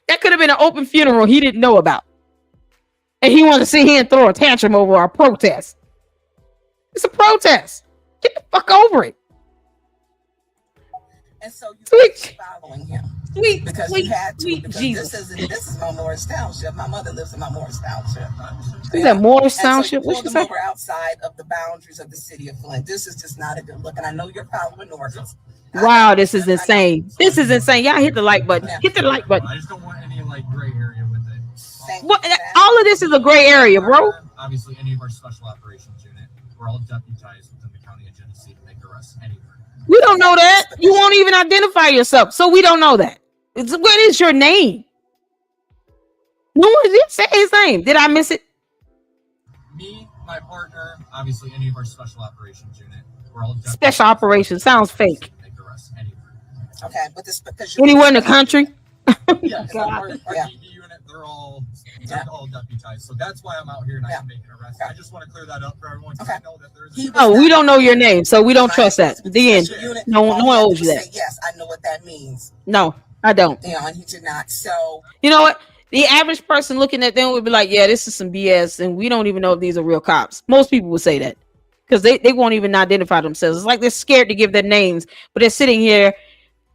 That could have been an open funeral he didn't know about. And he wanted to sit here and throw a tantrum over our protest. It's a protest. Get the fuck over it. And so you're following him. Sweet, because sweet, you had to. sweet Because Jesus. this is my Morris Township. My mother lives in my Morris Township. Is that Morris And so you Township? What pulled you them say? over outside of the boundaries of the city of Flint. This is just not a good look. And I know you're following orders. Wow, this is insane. This is insane. Y'all hit the like button. Hit the like button. I just don't want any like gray area with it. What? All of this is a gray area, bro. Obviously, any of our special operations unit, we're all deputized within the county of Genesee to make arrests anywhere. We don't know that. You won't even identify yourself, so we don't know that. What is your name? No one did say his name. Did I miss it? Me, my partner, obviously any of our special operations unit, we're all Special operations sounds fake. make arrests anywhere. Okay, but this because Anywhere in the country. Yes, God. our DV unit, they're all deputized. So that's why I'm out here and I can make an arrest. I just want to clear that up for everyone. Okay. I know that there is Oh, we don't know your name, so we don't trust that. The end. No one owes you that. Yes, I know what that means. No, I don't. You know, and he did not. So you know what? The average person looking at them would be like, yeah, this is some BS, and we don't even know if these are real cops. Most people would say that because they won't even identify themselves. It's like they're scared to give their names, but they're sitting here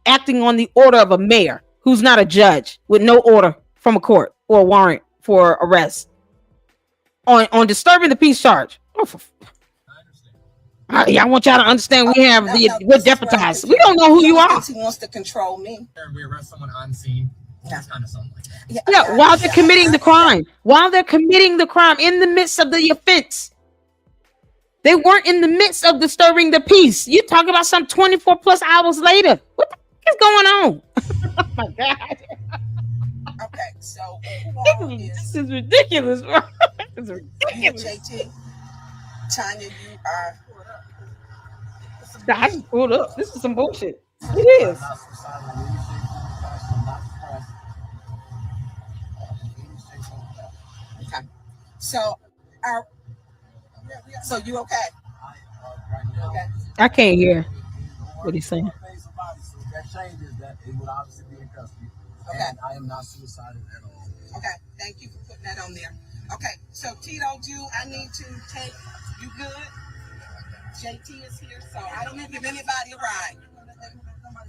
acting on the order of a mayor who's not a judge with no order from a court or a warrant for arrest on disturbing the peace charge. Oh, I want y'all to understand we have we're deputized. We don't know who you are. He wants to control me. We arrest someone on scene. It's kind of something like that. Yeah, while they're committing the crime. While they're committing the crime in the midst of the offense. They weren't in the midst of disturbing the peace. You talk about some 24 plus hours later. What the heck is going on? Oh my God. Okay, so this is ridiculous, bro. This is ridiculous. JT, Tanya, you are. I just pulled up. This is some bullshit. It is. Okay. So, so you okay? Okay. I can't hear what he's saying. That changes that it would obviously be in custody. Okay. And I am not suicidal at all. Okay. Thank you for putting that on there. Okay. So Tito, I need to take you good. JT is here, so I don't need to give anybody a ride.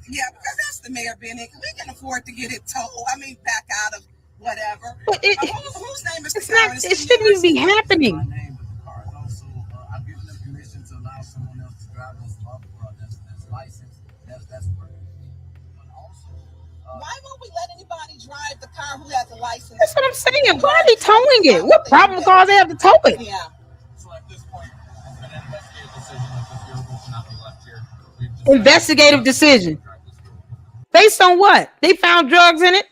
Yeah, because that's the mayor, Bennett. We can afford to get it towed. I mean, back out of whatever. But whose name is it's not. It shouldn't even be happening. I've given them permission to allow someone else to drive those that's licensed. That's working. But also, why won't we let anybody drive the car who has a license? That's what I'm saying. Why are they towing it? What problem cause they have to tow it? Yeah. So at this point, it's been an investigative decision that this vehicle cannot be left here. Investigative decision. Based on what? They found drugs in it?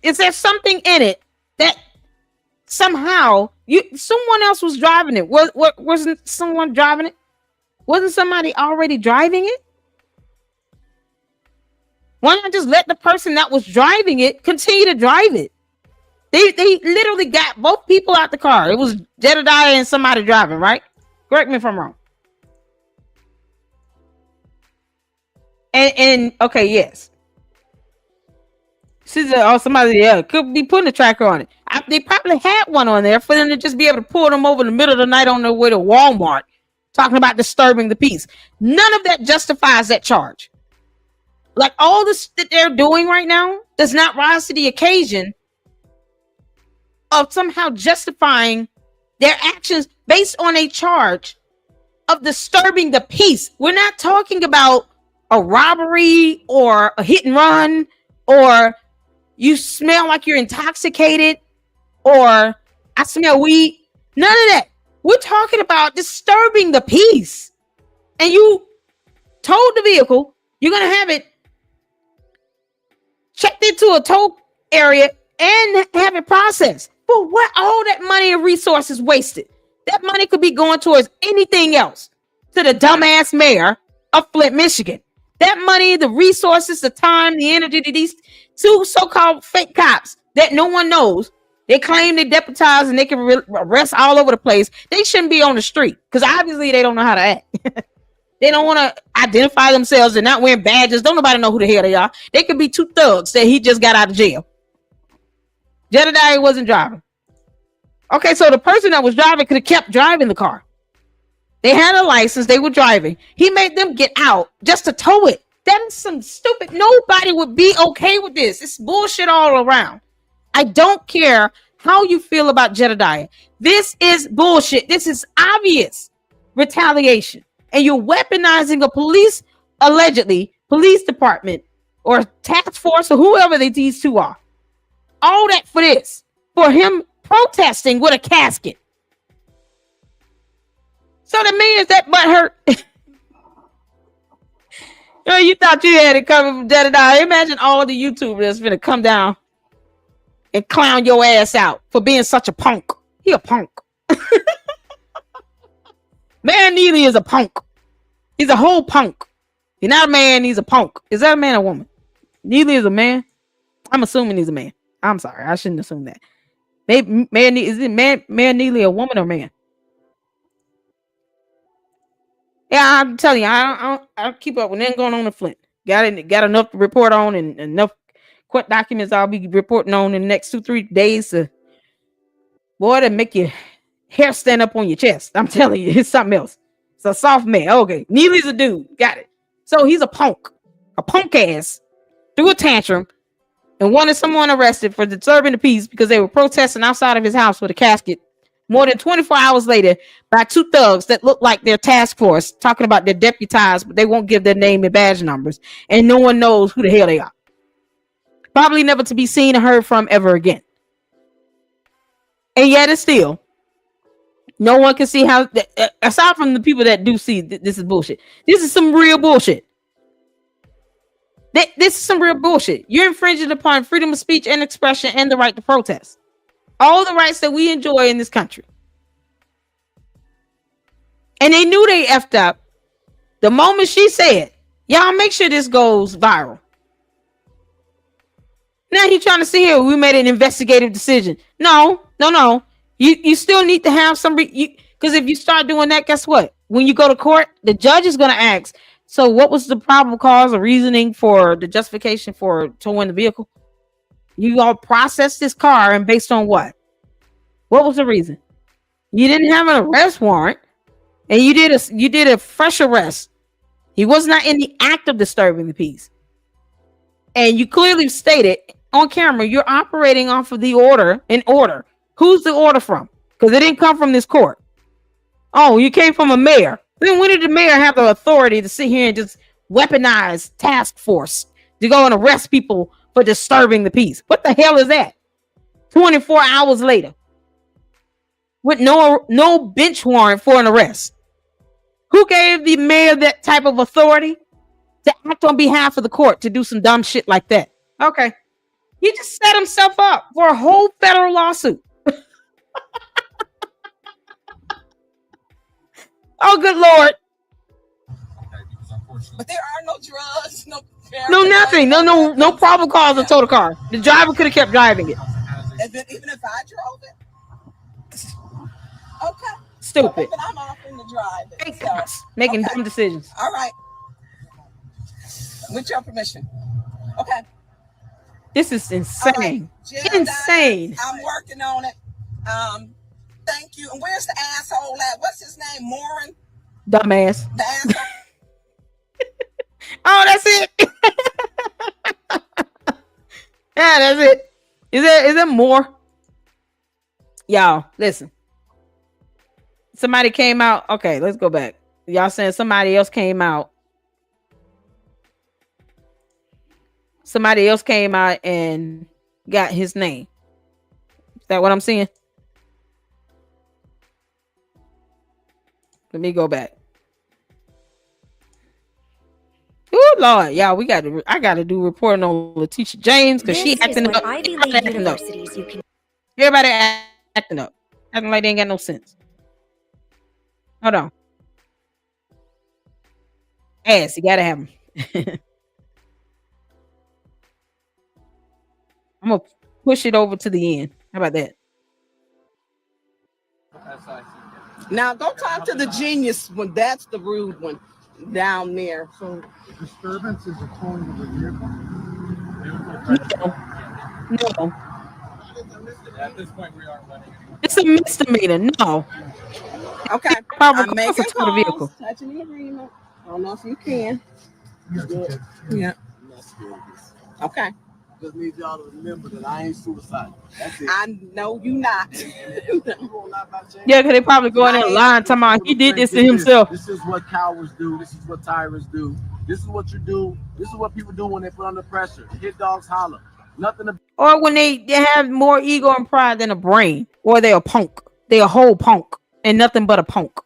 Is there something in it that somehow someone else was driving it? Wasn't someone driving it? Wasn't somebody already driving it? Why not just let the person that was driving it continue to drive it? They literally got both people out the car. It was Jedidiah and somebody driving, right? Correct me if I'm wrong. And okay, yes. Somebody could be putting a tracker on it. They probably had one on there for them to just be able to pull them over in the middle of the night on their way to Walmart, talking about disturbing the peace. None of that justifies that charge. Like all this that they're doing right now does not rise to the occasion of somehow justifying their actions based on a charge of disturbing the peace. We're not talking about a robbery or a hit and run or you smell like you're intoxicated or I smell weed. None of that. We're talking about disturbing the peace. And you towed the vehicle. You're going to have it checked into a tow area and have it processed. But what all that money and resources wasted? That money could be going towards anything else to the dumbass mayor of Flint, Michigan. That money, the resources, the time, the energy to these two so-called fake cops that no one knows. They claim they deputize and they can arrest all over the place. They shouldn't be on the street because obviously they don't know how to act. They don't want to identify themselves. They're not wearing badges. Don't nobody know who the hell they are. They could be two thugs that he just got out of jail. Jedidiah wasn't driving. Okay, so the person that was driving could have kept driving the car. They had a license. They were driving. He made them get out just to tow it. That is some stupid. Nobody would be okay with this. It's bullshit all around. I don't care how you feel about Jedidiah. This is bullshit. This is obvious retaliation. And you're weaponizing a police, allegedly, police department or task force or whoever these two are. All that for this. For him protesting with a casket. So the man's that butt hurt. You thought you had it coming from Jedidiah. Imagine all the YouTubers that's gonna come down and clown your ass out for being such a punk. He a punk. Man, Neely is a punk. He's a whole punk. He's not a man, he's a punk. Is that a man or woman? Neely is a man. I'm assuming he's a man. I'm sorry, I shouldn't assume that. Is it man Neely a woman or man? Yeah, I'm telling you, I keep up with anything going on in Flint. Got enough to report on and enough court documents I'll be reporting on in the next 2-3 days. Boy, that make your hair stand up on your chest. I'm telling you, it's something else. It's a soft man. Okay, Neely's a dude. Got it. So he's a punk ass, threw a tantrum and wanted someone arrested for disturbing the peace because they were protesting outside of his house with a casket. More than 24 hours later, by two thugs that look like their task force, talking about their deputized, but they won't give their name and badge numbers, and no one knows who the hell they are. Probably never to be seen or heard from ever again. And yet, it's still no one can see how. Aside from the people that do see, this is bullshit. This is some real bullshit. This is some real bullshit. You're infringing upon freedom of speech and expression and the right to protest. All the rights that we enjoy in this country. And they knew they effed up the moment she said, y'all make sure this goes viral. Now he's trying to see here, we made an investigative decision. No. You still need to have some, because if you start doing that, guess what? When you go to court, the judge is going to ask, so what was the probable cause or reasoning for the justification for towing the vehicle? You all processed this car and based on what? What was the reason? You didn't have an arrest warrant, and you did a fresh arrest. He was not in the act of disturbing the peace. And you clearly stated on camera you're operating off of the order in order. Who's the order from? Because it didn't come from this court. Oh, you came from a mayor. Then when did the mayor have the authority to sit here and just weaponize task force to go and arrest people for disturbing the peace? What the hell is that? 24 hours later, with no bench warrant for an arrest. Who gave the mayor that type of authority to act on behalf of the court to do some dumb shit like that? Okay, he just set himself up for a whole federal lawsuit. Oh, good Lord. But there are no drugs, no nothing, no probable cause to tow the car. The driver could have kept driving it. Even if I drove it. Okay. Stupid. But I'm off in the drive. So, making dumb decisions. All right. With your permission. Okay. This is insane. Right. Insane. I'm working on it. Thank you. And where's the asshole at? What's his name? Morin? Dumbass. The asshole. Oh, that's it. Yeah, that's it. Is there more? Y'all, listen. Somebody came out. Okay, let's go back. Y'all saying somebody else came out. Somebody else came out and got his name. Is that what I'm seeing? Let me go back. Oh Lord, y'all, I gotta do reporting on Letitia James because she acting up. Everybody acting up, acting like they ain't got no sense. Hold on, ass, you gotta have them. I'm gonna push it over to the end. How about that? Now go talk to the genius one. That's the rude one down there. So disturbance is a towing of the vehicle? No. At this point, we aren't running anymore. It's a misdemeanor. No. Okay. I'm making the vehicle. Touching the agreement. I don't know if you can. You good? Yeah. I'm not scared of this. Okay. Just need y'all to remember that I ain't suicidal. That's it. I know you not. Yeah, because they probably go in there lying, talking about he did this to himself. This is what cowards do. This is what tyrants do. This is what you do. This is what people do when they put under pressure. Hit dogs holler. Nothing to Or when they have more ego and pride than a brain. Or they're a punk. They're a whole punk. And nothing but a punk.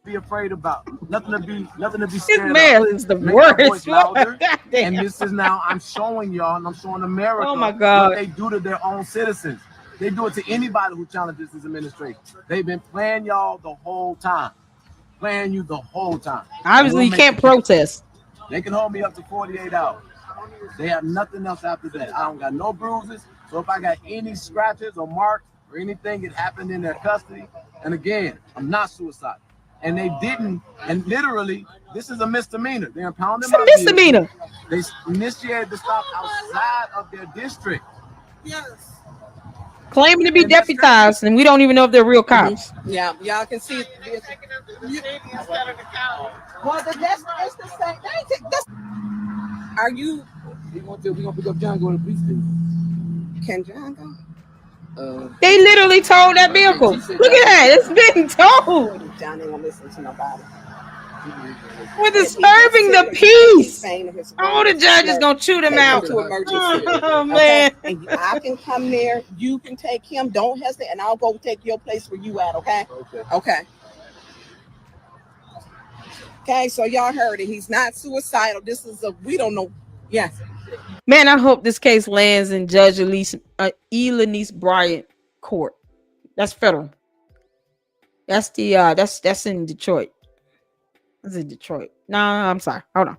be afraid about. Nothing to be This scared man of. is the Make your worst. voice louder. Goddamn. And this is now I'm showing y'all and I'm showing America Oh my God. what they do to their own citizens. They do it to anybody who challenges this administration. They've been playing y'all the whole time. Playing you the whole time. Obviously, you can't protest. They can hold me up to 48 hours. They have nothing else after that. I don't got no bruises. So if I got any scratches or marks or anything, it happened in their custody. And again, I'm not suicidal. And they didn't, and literally, this is a misdemeanor. They're impounding It's a misdemeanor. They initiated the stop outside of their district. Yes. Claiming to be deputized, and we don't even know if they're real cops. Yeah, y'all can see. Well, it's the same. Are you? We gonna pick up John and go to the police station. Can John go? They literally towed that vehicle. Look at that. It's been towed. John ain't gonna listen to nobody. We're disturbing the peace. Oh, the judge is gonna chew them out. Oh, man. Okay? And I can come there. You can take him. Don't hesitate, and I'll go take your place where you at. Okay. Okay. Okay. So y'all heard it. He's not suicidal. This is we don't know. Yes. Man, I hope this case lands in Judge Elenice Bryant court. That's federal. That's the that's in Detroit. That's in Detroit. No, I'm sorry. Hold on.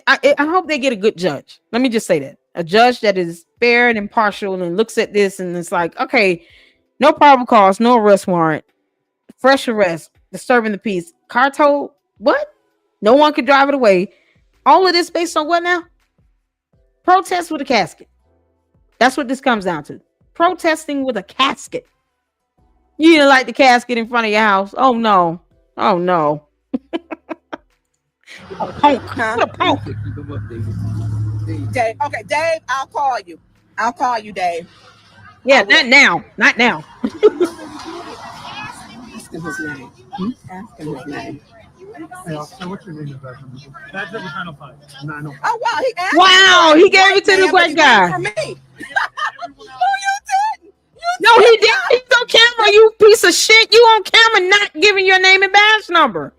I hope they get a good judge. Let me just say that. A judge that is fair and impartial and looks at this and it's like, okay, no probable cause, no arrest warrant, fresh arrest, disturbing the peace, car towed, what? No one could drive it away. All of this based on what now? Protest with a casket. That's what this comes down to. Protesting with a casket. You didn't like the casket in front of your house. Oh no. Oh no. A punk. What a punk. Dave. Okay, Dave, I'll call you. I'll call you, Dave. Yeah, not now. Not now. Ask him his name. Ask him his name. Hey, officer, what's your name? Badge number 905. 905. Oh, wow. He asked Wow, he gave it to the white guy. For me. No, you didn't. No, he didn't. He's on camera, you piece of shit. You on camera not giving your name and badge number.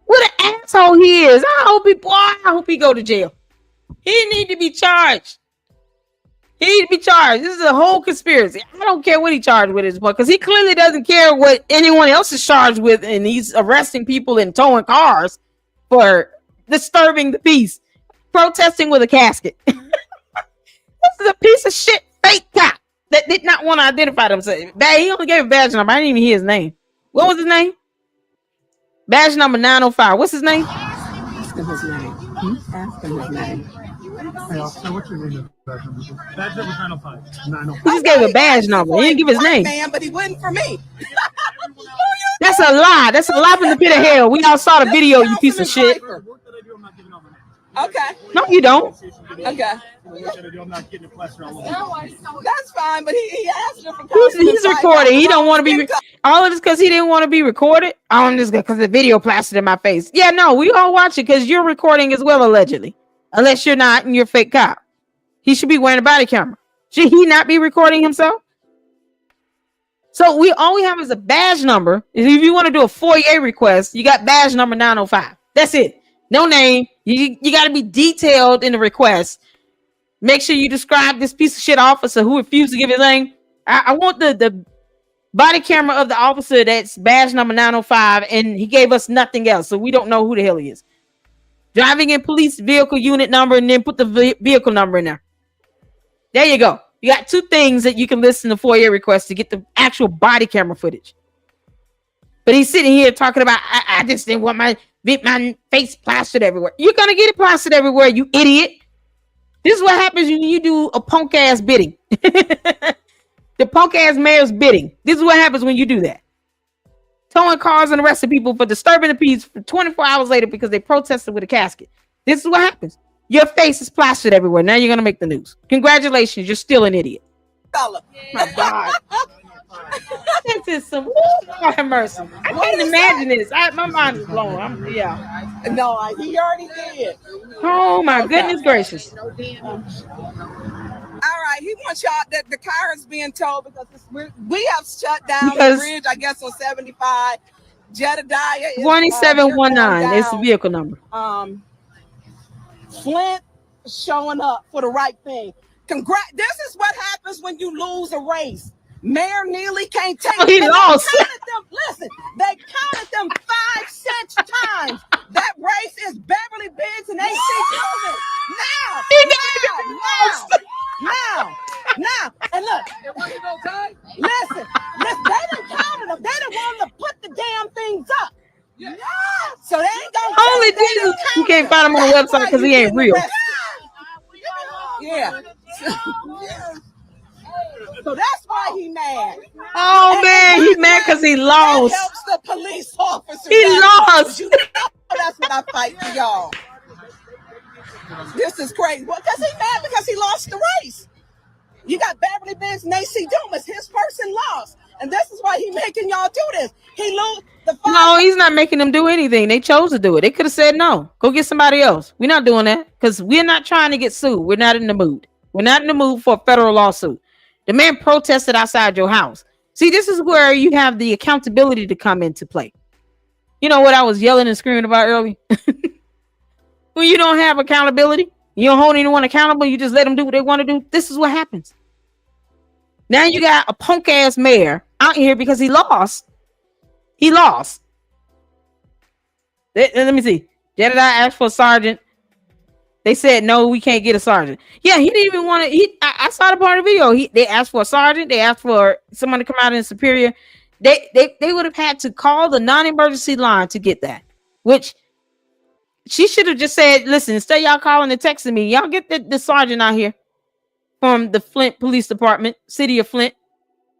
What an asshole he is. I hope he go to jail. He need to be charged. He need to be charged. This is a whole conspiracy. I don't care what he charged with his boy, because he clearly doesn't care what anyone else is charged with, and he's arresting people and towing cars for disturbing the peace, protesting with a casket. This is a piece of shit fake cop that did not want to identify himself. He only gave a badge number. I didn't even hear his name. What was his name? Badge number 905. What's his name? Ask him his name. Ask him his name. Hey, officer, what's your name? Badge number 905. 905. He just gave a badge number. He didn't give his name. Man, but he wouldn't for me. That's a lie. That's a lie from the pit of hell. We all saw the video, you piece of shit. Okay. No, you don't. Okay. That's fine, but he asked him for He's recording. He don't want to be. All of this because he didn't want to be recorded. I'm just because the video plastered in my face. Yeah, no, we all watch it because you're recording as well, allegedly. Unless you're not and you're a fake cop. He should be wearing a body camera. Should he not be recording himself? So all we have is a badge number. If you want to do a FOIA request, you got badge number 905. That's it. No name. You got to be detailed in the request. Make sure you describe this piece of shit officer who refused to give his name. I want the body camera of the officer that's badge number 905, and he gave us nothing else, so we don't know who the hell he is. Driving in police vehicle unit number, and then put the vehicle number in there. There you go. You got two things that you can listen to FOIA requests to get the actual body camera footage. But he's sitting here talking about, I just didn't want my face plastered everywhere. You're going to get it plastered everywhere, you idiot. This is what happens when you do a punk ass bidding. The punk ass mayor's bidding. This is what happens when you do that. towing cars and arresting people for disturbing the peace for 24 hours later because they protested with a casket. This is what happens. Your face is plastered everywhere. Now you're going to make the news. Congratulations. You're still an idiot. Dollar. My God. This is some Lord have mercy. I can't imagine this. My mind is blown. No, he already did. Oh my goodness gracious. All right, he wants y'all that the car is being towed because we have shut down the bridge, I guess, on 75. Jedidiah is 2719. It's the vehicle number. Flint showing up for the right thing. This is what happens when you lose a race. Mayor Neely can't take he lost. Listen, they counted them 5-6 times. That race is Beverly Biggs and AC Newman. Now. And look, listen, they didn't count them. They didn't want to put the damn things up. Yeah. So they ain't gonna only Jesus. You can't find him on the website because he ain't real. Yeah. So that's why he mad. Oh man, he mad because he lost. That helps the police officer. He lost. You know that's what I fight for, y'all. This is crazy. Well, because he mad because he lost the race. You got Beverly Biggs and AC Dumas. His person lost. And this is why he making y'all do this. He lose the fight. No, he's not making them do anything. They chose to do it. They could have said no. Go get somebody else. We're not doing that because we're not trying to get sued. We're not in the mood. We're not in the mood for a federal lawsuit. The man protested outside your house. See, this is where you have the accountability to come into play. You know what I was yelling and screaming about earlier? When you don't have accountability, you don't hold anyone accountable, you just let them do what they want to do. This is what happens. Now you got a punk ass mayor out here because he lost. He lost. Let me see. Jedidiah asked for a sergeant. They said, no, we can't get a sergeant. Yeah, he didn't even want to. I saw the part of the video. They asked for a sergeant. They asked for someone to come out in Superior. They would have had to call the non-emergency line to get that, which she should have just said, listen, instead of y'all calling and texting me, y'all get the sergeant out here from the Flint Police Department, City of Flint,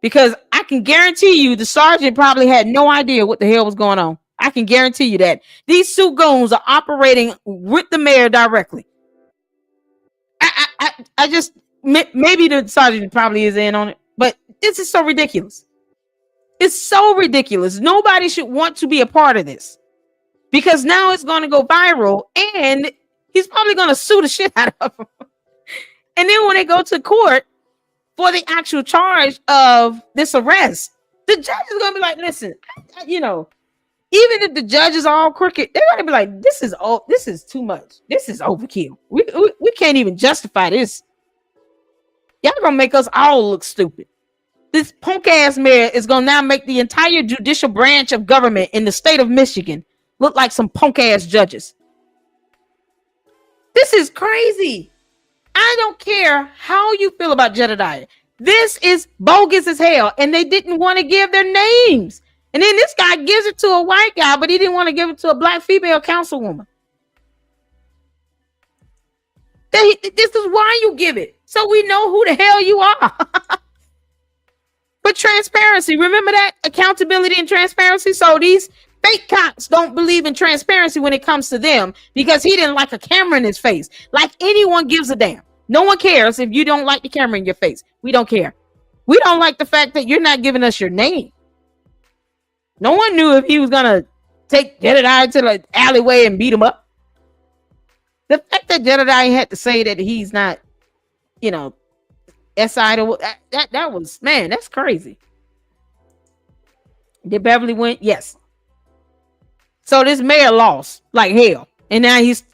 because I can guarantee you the sergeant probably had no idea what the hell was going on. I can guarantee you that. These two goons are operating with the mayor directly. I just, maybe the sergeant probably is in on it, but this is so ridiculous. It's so ridiculous. Nobody should want to be a part of this because now it's going to go viral and he's probably going to sue the shit out of them. And then when they go to court for the actual charge of this arrest, the judge is going to be like, listen, you know, even if the judge is all crooked, they're going to be like, this is too much. This is overkill. We can't even justify this. Y'all going to make us all look stupid. This punk ass mayor is going to now make the entire judicial branch of government in the state of Michigan look like some punk ass judges. This is crazy. I don't care how you feel about Jedidiah. This is bogus as hell. And they didn't want to give their names. And then this guy gives it to a white guy, but he didn't want to give it to a black female councilwoman. This is why you give it. So we know who the hell you are. But transparency, remember that? Accountability and transparency. So these fake cops don't believe in transparency when it comes to them because he didn't like a camera in his face. Like anyone gives a damn. No one cares if you don't like the camera in your face. We don't care. We don't like the fact that you're not giving us your name. No one knew if he was going to take Jedidiah to the alleyway and beat him up. The fact that Jedidiah had to say that he's not, you know, SI, that was, man, that's crazy. Did Beverly win? Yes. So this mayor lost like hell. And now he's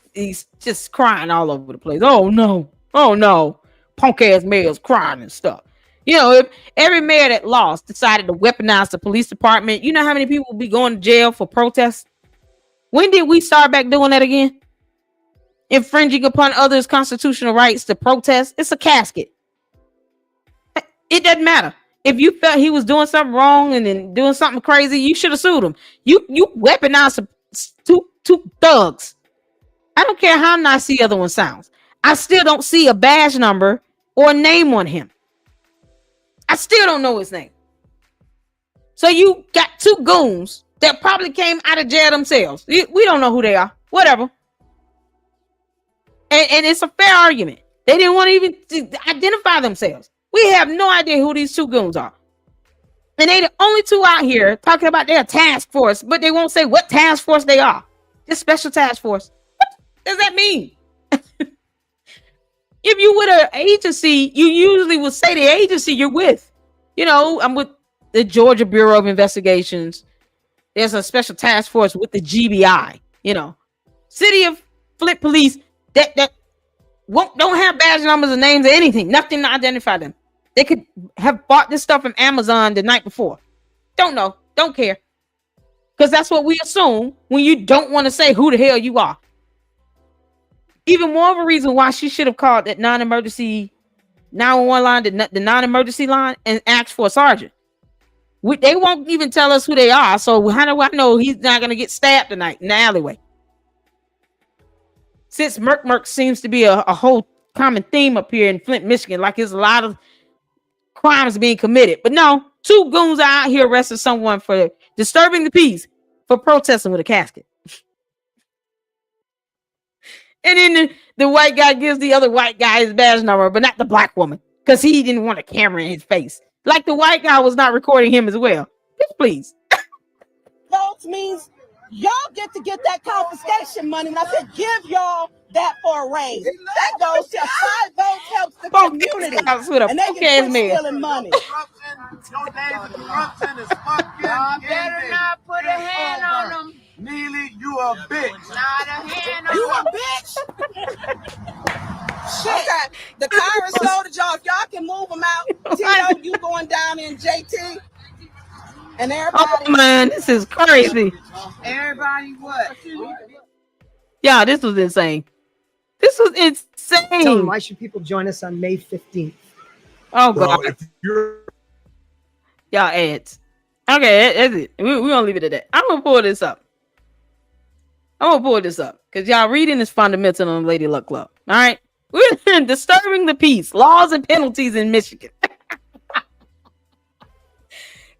just crying all over the place. Oh no. Punk ass mayor's crying and stuff. You know, if every mayor that lost decided to weaponize the police department, you know how many people will be going to jail for protests? When did we start back doing that again? Infringing upon others' constitutional rights to protest? It's a casket. It doesn't matter. If you felt he was doing something wrong and then doing something crazy, you should have sued him. You weaponized two thugs. I don't care how nice the other one sounds. I still don't see a badge number or a name on him. I still don't know his name. So you got two goons that probably came out of jail themselves. We don't know who they are. Whatever. And it's a fair argument. They didn't want to even identify themselves. We have no idea who these two goons are. And they the only two out here talking about their task force, but they won't say what task force they are. This special task force. What does that mean? If you with an agency, you usually would say the agency you're with. You know, I'm with the Georgia Bureau of Investigations. There's a special task force with the GBI. You know, City of Flint Police that don't have badge numbers or names or anything. Nothing to identify them. They could have bought this stuff from Amazon the night before. Don't know. Don't care. Because that's what we assume when you don't want to say who the hell you are. Even more of a reason why she should have called that non-emergency 911 line, the non-emergency line, and asked for a sergeant. They won't even tell us who they are. So how do I know he's not going to get stabbed tonight in the alleyway? Since Merc seems to be a whole common theme up here in Flint, Michigan, like there's a lot of crimes being committed. But no, two goons are out here arresting someone for disturbing the peace for protesting with a casket. And then the white guy gives the other white guy his badge number, but not the black woman, because he didn't want a camera in his face. Like the white guy was not recording him as well. Please. Votes means y'all get to get that confiscation money. And I said, give y'all that for a raise. That goes to 5 votes helps the community. And they can quit stealing money. Your days of corruption is fucking Y'all better not put a hand on them. Neely, you a bitch. Not a hand on You a them. bitch? Shit. Okay. The car is loaded, y'all. If y'all can move them out, Tito, you going down in JT. And everybody. Oh man, this is crazy. Everybody what? Yeah, this was insane. This was insane. Tell them, why should people join us on May 15th? Oh God. Y'all ads. Okay, that's it. We're gonna leave it at that. I'm gonna pull this up. Because y'all reading is fundamental on Lady Luck Club. All right. We're disturbing the peace, laws and penalties in Michigan.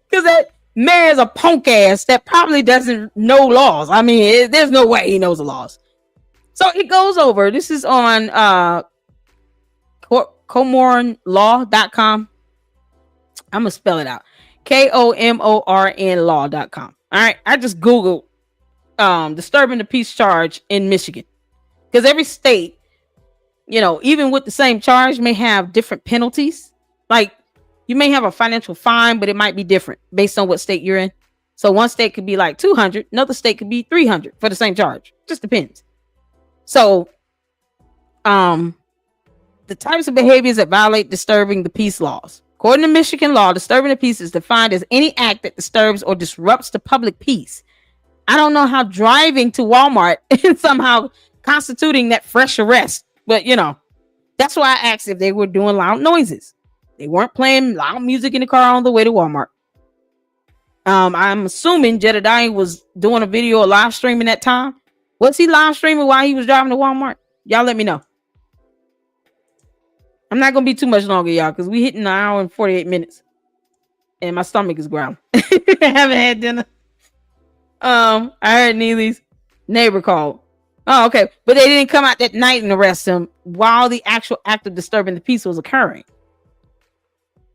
Because that mayor's a punk ass that probably doesn't know laws. I mean, there's no way he knows the laws. So it goes over. This is on comornlaw.com. I'm gonna spell it out. KOMORN law.com. All right. I just Googled disturbing the peace charge in Michigan. Because every state, you know, even with the same charge, may have different penalties. Like you may have a financial fine, but it might be different based on what state you're in. So one state could be like 200, another state could be 300 for the same charge. Just depends. So the types of behaviors that violate disturbing the peace laws. According to Michigan law, disturbing the peace is defined as any act that disturbs or disrupts the public peace. I don't know how driving to Walmart is somehow constituting that fresh arrest, but you know, that's why I asked if they were doing loud noises. They weren't playing loud music in the car on the way to Walmart. I'm assuming Jedidiah was doing a video or live streaming that time. Was he live streaming while he was driving to Walmart? Y'all let me know. I'm not gonna be too much longer, y'all, because we hitting an hour and 48 minutes, and my stomach is growling. I haven't had dinner. I heard Neely's neighbor called. Oh, okay, but they didn't come out that night and arrest him while the actual act of disturbing the peace was occurring.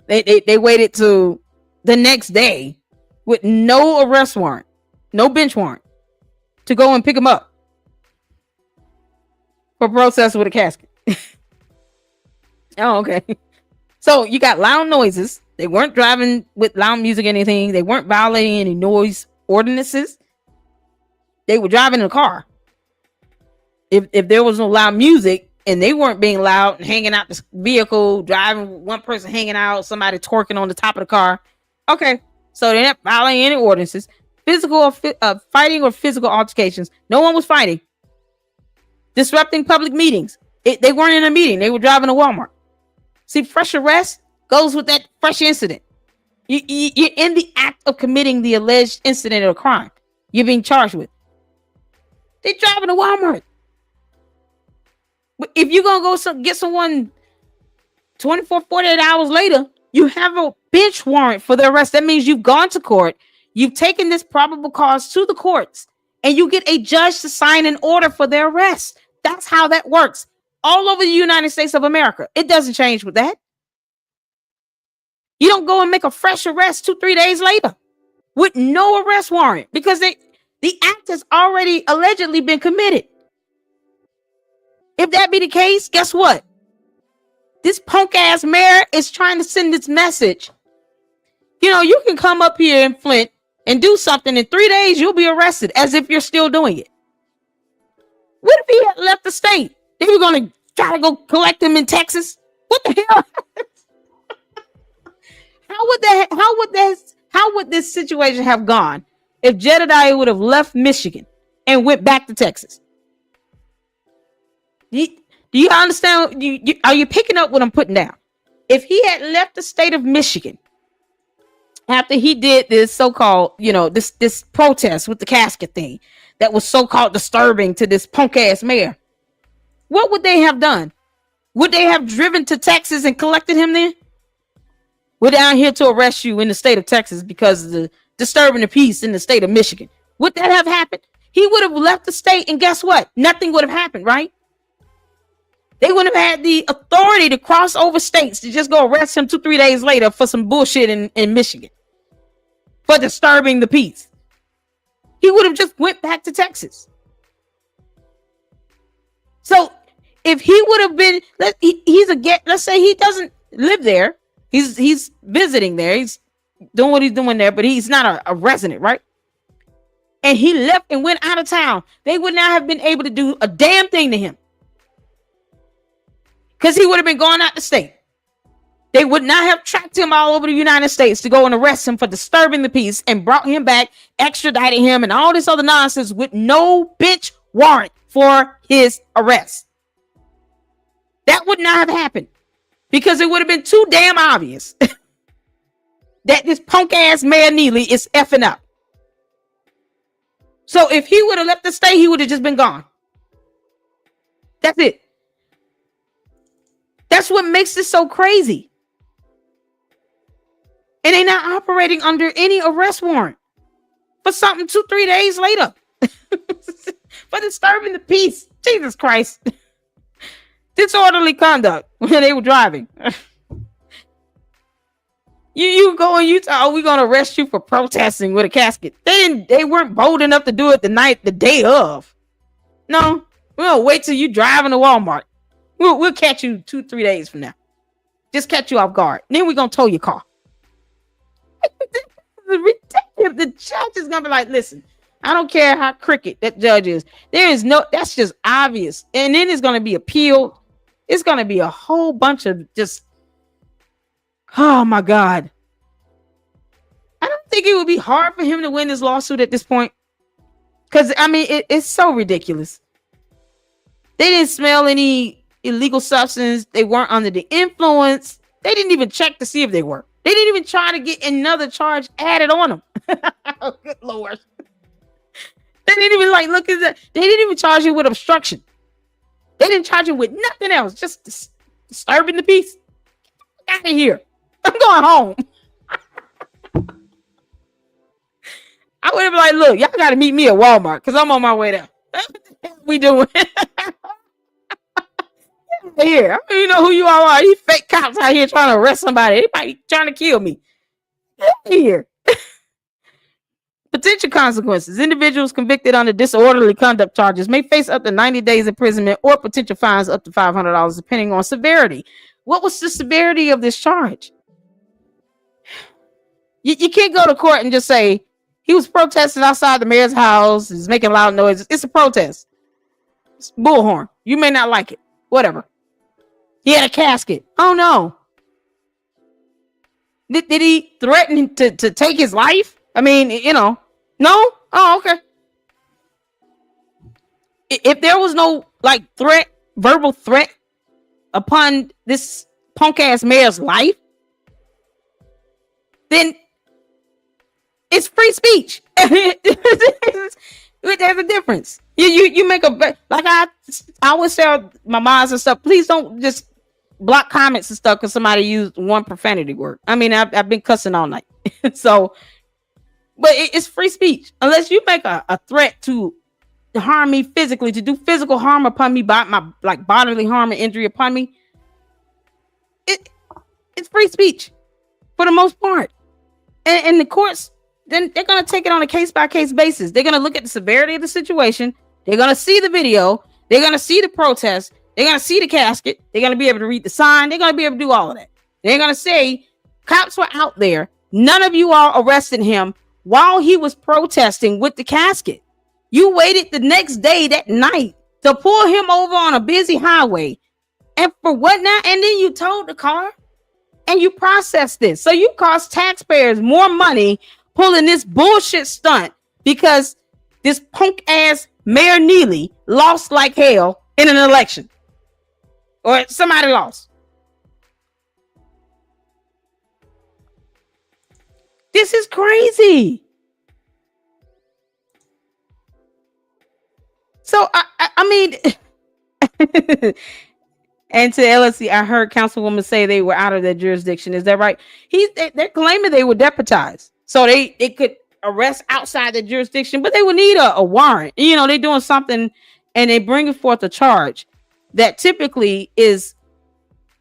They waited to the next day with no arrest warrant, no bench warrant, to go and pick him up for protest with a casket. Oh, okay. So you got loud noises. They weren't driving with loud music or anything. They weren't violating any noise ordinances. They were driving in a car. If there was no loud music and they weren't being loud and hanging out the vehicle, driving, one person hanging out, somebody twerking on the top of the car. Okay. So they're not violating any ordinances. Physical or fighting or physical altercations. No one was fighting. Disrupting public meetings. They weren't in a meeting. They were driving to Walmart. See, fresh arrest goes with that fresh incident. You're in the act of committing the alleged incident or crime you're being charged with. They're driving to Walmart. But if you're going to go get someone 24, 48 hours later, you have a bench warrant for the arrest. That means you've gone to court. You've taken this probable cause to the courts, and you get a judge to sign an order for their arrest. That's how that works all over the United States of America. It doesn't change with that. You don't go and make a fresh arrest 2-3 days later with no arrest warrant because the act has already allegedly been committed. If that be the case, guess what? This punk ass mayor is trying to send this message. You know, you can come up here in Flint and do something in 3 days, you'll be arrested as if you're still doing it. What if he had left the state? They were going to try to go collect him in Texas? What the hell? How would this situation have gone if Jedidiah would have left Michigan and went back to Texas? Do you understand? Are you picking up what I'm putting down? If he had left the state of Michigan after he did this so-called, this protest with the casket thing that was so-called disturbing to this punk ass mayor, what would they have done? Would they have driven to Texas and collected him then? We're down here to arrest you in the state of Texas because of the disturbing the peace in the state of Michigan. Would that have happened? He would have left the state, and guess what? Nothing would have happened, right? They wouldn't have had the authority to cross over states to just go arrest him 2-3 days later for some bullshit in Michigan for disturbing the peace. He would have just went back to Texas. So if he would have been, let's say he doesn't live there. He's visiting there. He's doing what he's doing there, but he's not a resident, right? And he left and went out of town. They would not have been able to do a damn thing to him because he would have been going out the state. They would not have tracked him all over the United States to go and arrest him for disturbing the peace and brought him back, extradited him, and all this other nonsense with no bench warrant for his arrest. That would not have happened because it would have been too damn obvious that this punk ass mayor Neely is effing up. So if he would have left the state, he would have just been gone. That's it. That's what makes this so crazy. And they're not operating under any arrest warrant for something 2-3 days later for disturbing the peace. Jesus Christ. Disorderly conduct when they were driving. You go and you talk, we're gonna arrest you for protesting with a casket. They weren't bold enough to do it the day of. No, we'll wait till you drive into Walmart. We'll catch you 2-3 days from now. Just catch you off guard. Then we're gonna tow your car. The judge is gonna be like, listen, I don't care how crooked that judge is. That's just obvious. And then it's gonna be appealed. It's gonna be a whole bunch of just, oh my God. I don't think it would be hard for him to win this lawsuit at this point. Because I mean, it's so ridiculous. They didn't smell any illegal substance. They weren't under the influence. They didn't even check to see if they were. They didn't even try to get another charge added on them. Oh, good Lord. They didn't even look at that. They didn't even charge you with obstruction. They didn't charge you with nothing else. Just disturbing the peace. Get out of here. I'm going home. I would have been like, look, y'all got to meet me at Walmart because I'm on my way there. What we doing? Here, I mean, you know who you all are. These fake cops out here trying to arrest somebody. They might be trying to kill me. Here. Potential consequences. Individuals convicted under disorderly conduct charges may face up to 90 days imprisonment or potential fines up to $500 depending on severity. What was the severity of this charge? You can't go to court and just say he was protesting outside the mayor's house. He's making loud noises. It's a protest. It's bullhorn. You may not like it. Whatever. He had a casket. Oh no. Did he threaten to take his life? I mean, no? Oh, okay. If there was no verbal threat upon this punk ass mayor's life, then it's free speech. There's a difference. You make I always tell my moms and stuff, please don't just block comments and stuff because somebody used one profanity word. I mean, I've been cussing all night. So But it's free speech. Unless you make a threat to harm me physically, to do physical harm upon me, by my like bodily harm and injury upon me, it's free speech for the most part. And the courts, then they're gonna take it on a case-by-case basis. They're gonna look at the severity of the situation, they're gonna see the video, they're gonna see the protest, they're gonna see the casket, they're gonna be able to read the sign, they're gonna be able to do all of that. They're gonna say cops were out there, none of you all arrested him while he was protesting with the casket. You waited the next day, that night, to pull him over on a busy highway. And for what now? And then you towed the car and you processed this. So you cost taxpayers more money pulling this bullshit stunt because this punk ass Mayor Neely lost like hell in an election. Or somebody lost. This is crazy. So I mean, and to LSC, I heard Councilwoman say they were out of their jurisdiction. Is that right? They're claiming they were deputized, so they could arrest outside the jurisdiction, but they would need a warrant. You know, they're doing something, and they bring forth a charge that typically is,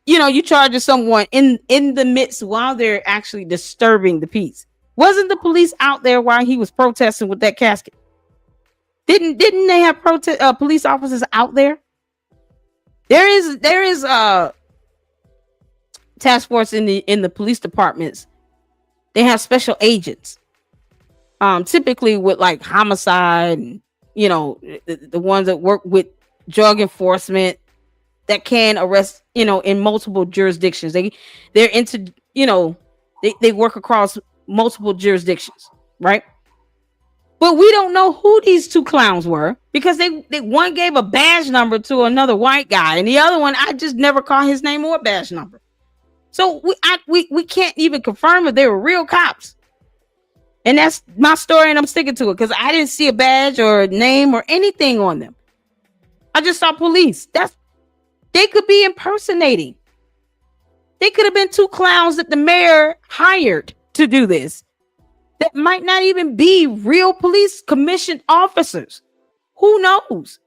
you know, you charge someone in the midst while they're actually disturbing the peace. Wasn't the police out there while he was protesting with that casket? Didn't they have police officers out there? There is a task force in the police departments. They have special agents, typically with like homicide and, you know, the ones that work with drug enforcement that can arrest, you know, in multiple jurisdictions. They're into, you know, they work across multiple jurisdictions, right? But we don't know who these two clowns were because they one gave a badge number to another white guy, and the other one I just never caught his name or badge number. So we can't even confirm if they were real cops. And that's my story, and I'm sticking to it because I didn't see a badge or a name or anything on them. I just saw police. They could be impersonating. They could have been two clowns that the mayor hired to do this. That might not even be real police commissioned officers. Who knows?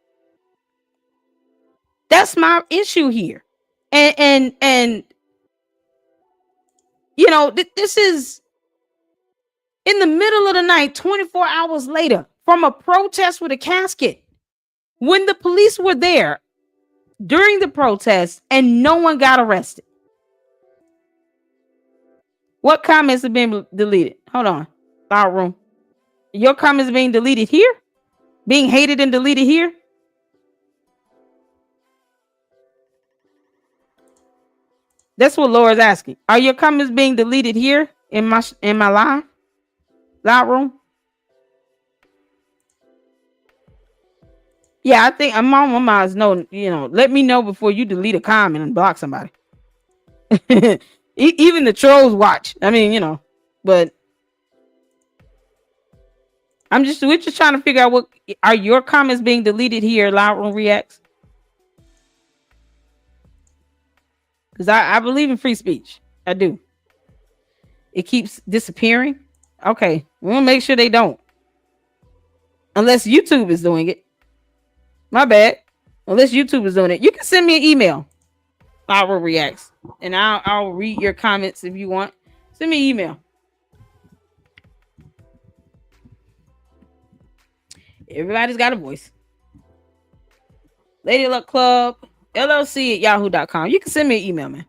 That's my issue here. And you know, this is in the middle of the night, 24 hours later, from a protest with a casket, when the police were there during the protest and no one got arrested. What comments have been deleted? Hold on. Loud room. Your comments being deleted here? Being hated and deleted here? That's what Laura's asking. Are your comments being deleted here in my live? Loud room? Yeah, I think I'm on my mind. No, you know, let me know before you delete a comment and block somebody. Even the trolls watch. I mean, you know, but we're just trying to figure out what are your comments being deleted here. Loud room reacts. Because I believe in free speech. I do. It keeps disappearing. Okay, we'll make sure they don't. Unless YouTube is doing it. My bad. Unless YouTube is doing it. You can send me an email. Loud room reacts. And I'll read your comments if you want. Send me an email. Everybody's got a voice. LadyLuckClubLLC at yahoo.com. You can send me an email, man.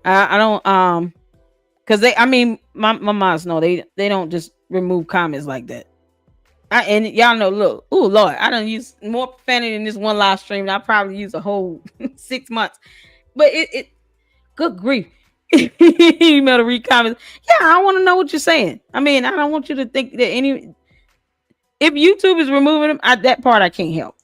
I don't because my moms know they don't just remove comments like that. And y'all know, look, oh Lord, I don't use more profanity in this one live stream than I probably use a whole 6 months. But it good grief. Email to read comments. Yeah, I want to know what you're saying. I mean, I don't want you to think that if YouTube is removing them, that part I can't help.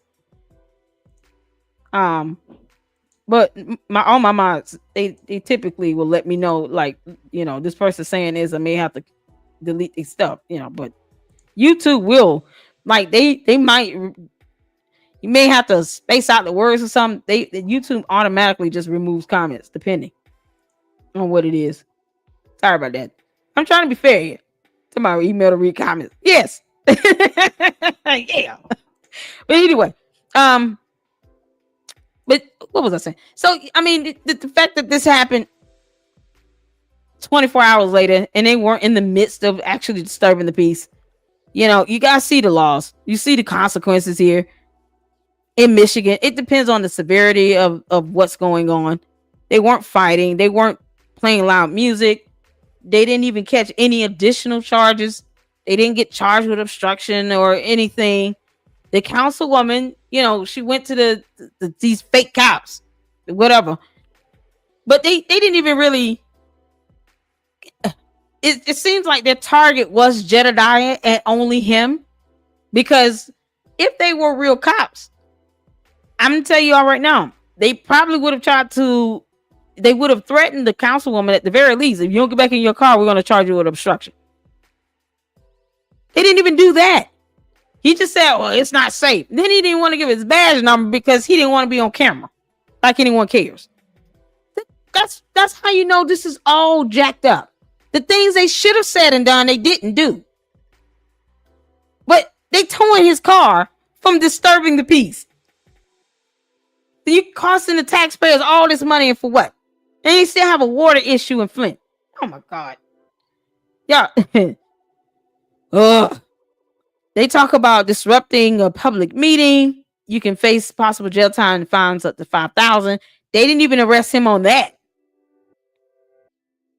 But my mods, they typically will let me know, like, you know, this person saying this, I may have to delete their stuff, you know, but YouTube will, like, they might, you may have to space out the words or something. YouTube automatically just removes comments depending on what it is. Sorry about that. I'm trying to be fair here. Tomorrow, email to read comments. Yes. Yeah. But anyway, but what was I saying? So, I mean, the fact that this happened 24 hours later and they weren't in the midst of actually disturbing the peace, you know, you guys see the laws. You see the consequences here in Michigan. It depends on the severity of what's going on. They weren't fighting. They weren't playing loud music. They didn't even catch any additional charges. They didn't get charged with obstruction or anything. The councilwoman, you know, she went to these fake cops, whatever. But they didn't even really. It seems like their target was Jedidiah and only him. Because if they were real cops, I'm going to tell you all right now, they probably would have they would have threatened the councilwoman at the very least. If you don't get back in your car, we're going to charge you with obstruction. They didn't even do that. He just said, well, it's not safe. Then he didn't want to give his badge number because he didn't want to be on camera. Like anyone cares. That's how you know this is all jacked up. The things they should have said and done, they didn't do. But they towing his car from disturbing the peace. So you costing the taxpayers all this money and for what? And you still have a water issue in Flint. Oh my God. Yeah. Ugh. They talk about disrupting a public meeting. You can face possible jail time and fines up to $5,000. They didn't even arrest him on that.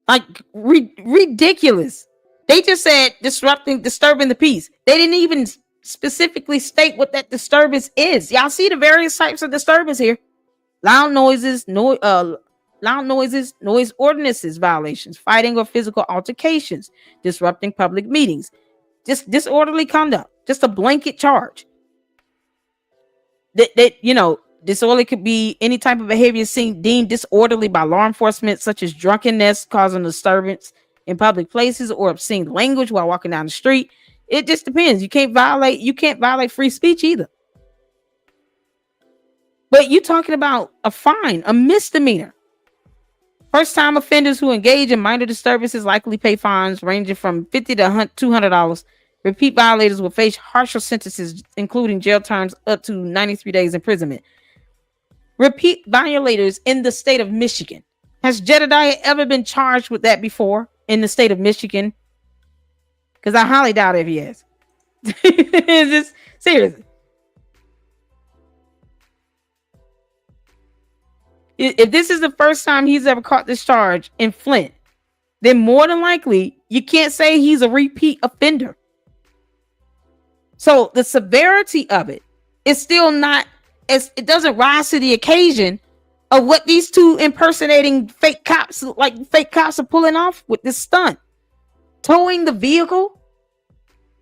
Like ridiculous. They just said disturbing the peace. They didn't even specifically state what that disturbance is. Y'all see the various types of disturbance here: loud noises, noise ordinances violations, fighting or physical altercations, disrupting public meetings. Just disorderly conduct, just a blanket charge. That you know, disorderly could be any type of behavior seen deemed disorderly by law enforcement, such as drunkenness, causing disturbance in public places, or obscene language while walking down the street. It just depends. You can't violate free speech either. But you're talking about a fine, a misdemeanor. First-time offenders who engage in minor disturbances likely pay fines ranging from $50 to $200. Repeat violators will face harsher sentences, including jail terms up to 93 days imprisonment. Repeat violators in the state of Michigan. Has Jedidiah ever been charged with that before in the state of Michigan? Because I highly doubt if he has. Just seriously. If this is the first time he's ever caught this charge in Flint, then more than likely you can't say he's a repeat offender. So the severity of it is still not, it doesn't rise to the occasion of what these two impersonating fake cops are pulling off with this stunt. Towing the vehicle,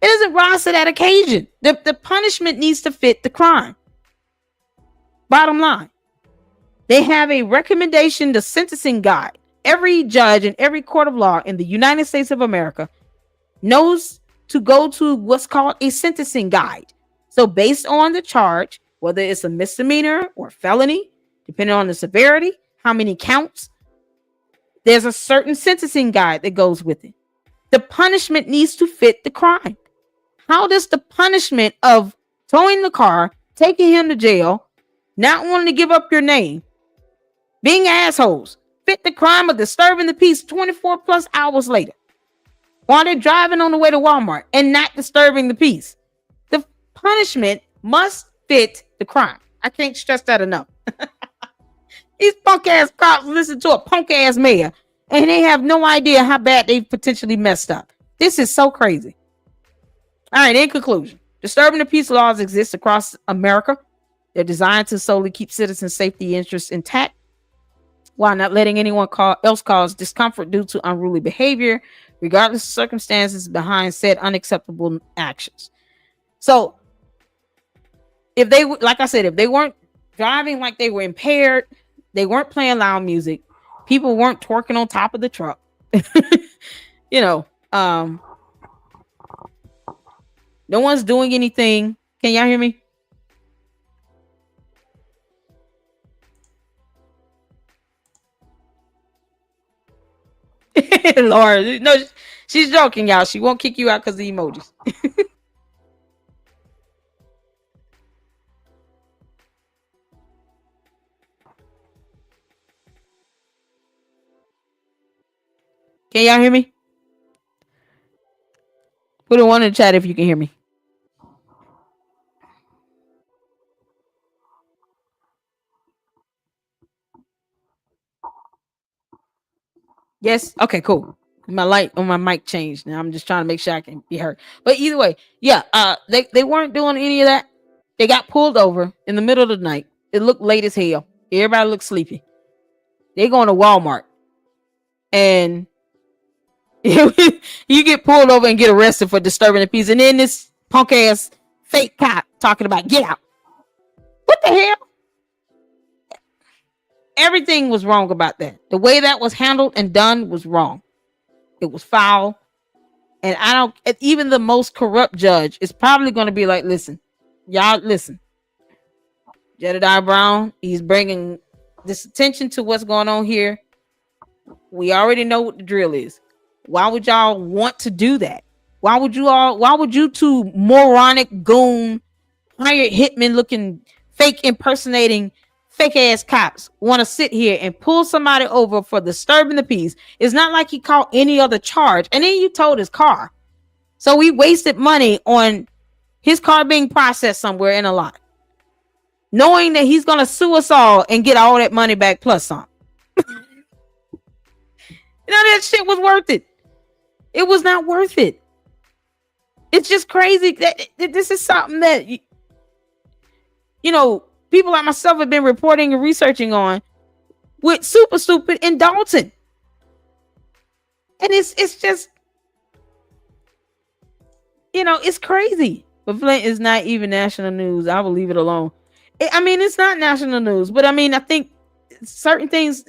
it doesn't rise to that occasion. The punishment needs to fit the crime. Bottom line, they have a recommendation, the sentencing guide. Every judge in every court of law in the United States of America knows to go to what's called a sentencing guide. So based on the charge, whether it's a misdemeanor or felony, depending on the severity, how many counts, there's a certain sentencing guide that goes with it. The punishment needs to fit the crime. How does the punishment of towing the car, taking him to jail, not wanting to give up your name, being assholes, fit the crime of disturbing the peace 24 plus hours later while they're driving on the way to Walmart and not disturbing the peace? The punishment must fit the crime. I can't stress that enough. These punk ass cops listen to a punk ass mayor and they have no idea how bad they've potentially messed up. This is so crazy. All right, in conclusion, disturbing the peace laws exist across America. They're designed to solely keep citizens' safety interests intact while not letting anyone else cause discomfort due to unruly behavior, regardless of circumstances behind said unacceptable actions. So, if they, like I said, if they weren't driving like they were impaired, they weren't playing loud music, people weren't twerking on top of the truck, you know, no one's doing anything. Can y'all hear me? Lord, no, she's joking, y'all. She won't kick you out because of the emojis. Can y'all hear me? Put a 1 in the chat if you can hear me. Yes. Okay, cool. My light on my mic changed. Now I'm just trying to make sure I can be heard. But either way, yeah, they weren't doing any of that. They got pulled over in the middle of the night. It looked late as hell. Everybody looked sleepy. They going to Walmart. And you get pulled over and get arrested for disturbing the peace. And then this punk ass fake cop talking about get out. What the hell? Everything was wrong about that. The way that was handled and done was wrong. It was foul. And I don't, even the most corrupt judge is probably going to be like, listen, y'all, listen. Jedidiah Brown, he's bringing this attention to what's going on here. We already know what the drill is. Why would y'all want to do that? Why would you two moronic goon, hired hitman looking, fake impersonating, fake ass cops want to sit here and pull somebody over for disturbing the peace? It's not like he caught any other charge. And then you towed his car. So we wasted money on his car being processed somewhere in a lot, knowing that he's going to sue us all and get all that money back plus some. That shit was worth it. It was not worth it. It's just crazy that this is something that, people like myself have been reporting and researching on with Super Stupid in Dolton. And it's just, it's crazy. But Flint is not even national news. I will leave it alone. It's not national news, but I think certain things,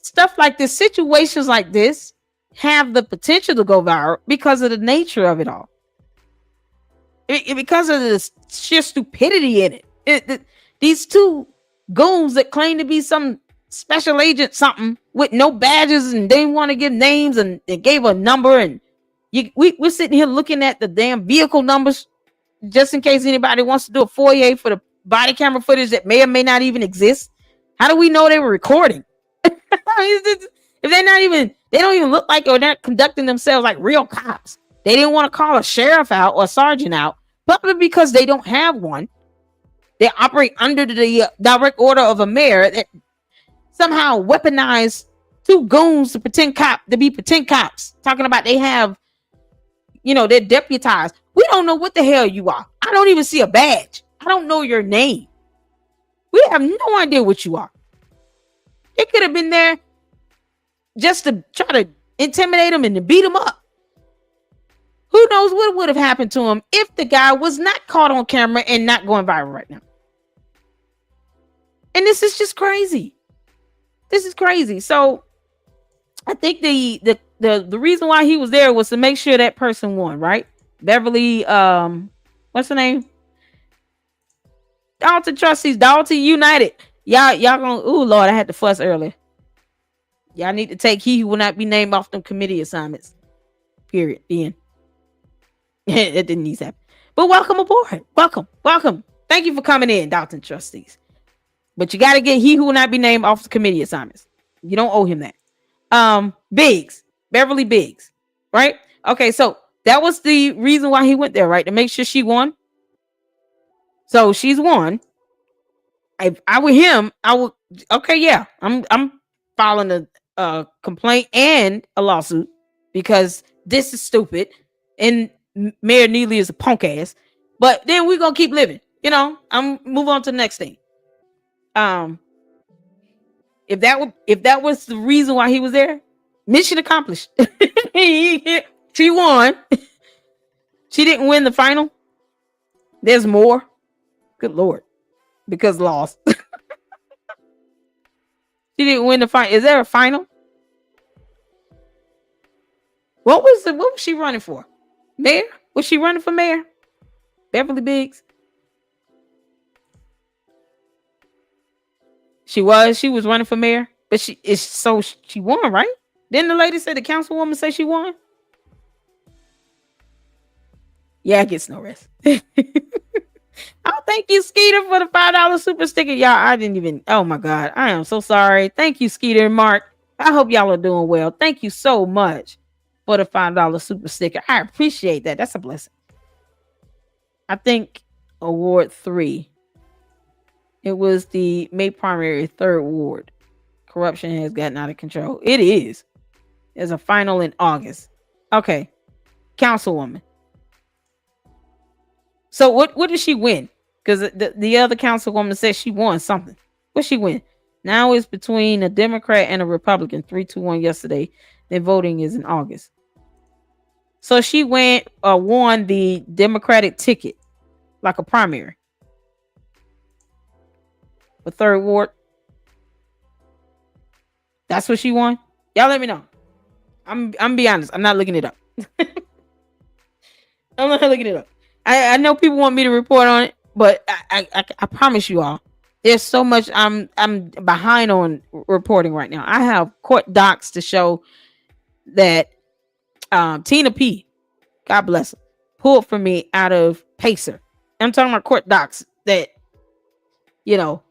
stuff like this, situations like this have the potential to go viral because of the nature of it all. Because of the sheer stupidity in it. These two goons that claim to be some special agent something with no badges and they didn't want to give names and they gave a number, and we're sitting here looking at the damn vehicle numbers just in case anybody wants to do a foyer for the body camera footage that may or may not even exist. How do we know they were recording? If they don't even look like, or they're conducting themselves like real cops. They didn't want to call a sheriff out or a sergeant out, probably because they don't have one. They operate under the direct order of a mayor that somehow weaponized two goons to be pretend cops, talking about they have, they're deputized. We don't know what the hell you are. I don't even see a badge. I don't know your name. We have no idea what you are. They could have been there just to try to intimidate him and to beat him up. Who knows what would have happened to him if the guy was not caught on camera and not going viral right now. And this is just crazy. This is crazy. So I think the reason why he was there was to make sure that person won, right? Beverly, what's her name? Dolton Trustees, Dolton United. Y'all gonna, ooh, Lord, I had to fuss earlier. Y'all need to take he who will not be named off them committee assignments. Period. The end. It didn't need to happen. But welcome aboard. Welcome. Thank you for coming in, Dolton Trustees. But you got to get he who will not be named off the committee assignments. You don't owe him that. Biggs, Beverly Biggs, right? Okay, so that was the reason why he went there, right? To make sure she won. So she's won. If I were him, I would. Okay, yeah, I'm filing a complaint and a lawsuit because this is stupid and Mayor Neely is a punk ass. But then we're gonna keep living. I'm move on to the next thing. If that was the reason why he was there, mission accomplished. She won. She didn't win the final. There's more. Good Lord. Because lost. She didn't win the final. Is there a final? What was she running for? Mayor? Was she running for mayor? Beverly Biggs? She was running for mayor. But she won, right? Didn't the lady say, the councilwoman say she won? Yeah, I gets no rest. Oh, thank you, Skeeter, for the $5 super sticker. Y'all, I didn't even. Oh my God, I am so sorry. Thank you, Skeeter and Mark. I hope y'all are doing well. Thank you so much for the $5 super sticker. I appreciate that. That's a blessing. I think award 3. It was the May primary 3rd ward. Corruption has gotten out of control. It is. There's a final in August. Okay, councilwoman. So what did she win? Because the other councilwoman said she won something. What she win? Now it's between a Democrat and a Republican. 3-1 yesterday. Then voting is in August. So she won the Democratic ticket, like a primary. The 3rd ward. That's what she won. Y'all let me know. I'm be honest. I'm not looking it up. I'm not looking it up. I know people want me to report on it, but I promise you all, there's so much I'm behind on reporting right now. I have court docs to show that Tina P, God bless her, pulled for me out of Pacer. I'm talking about court docs that, you know,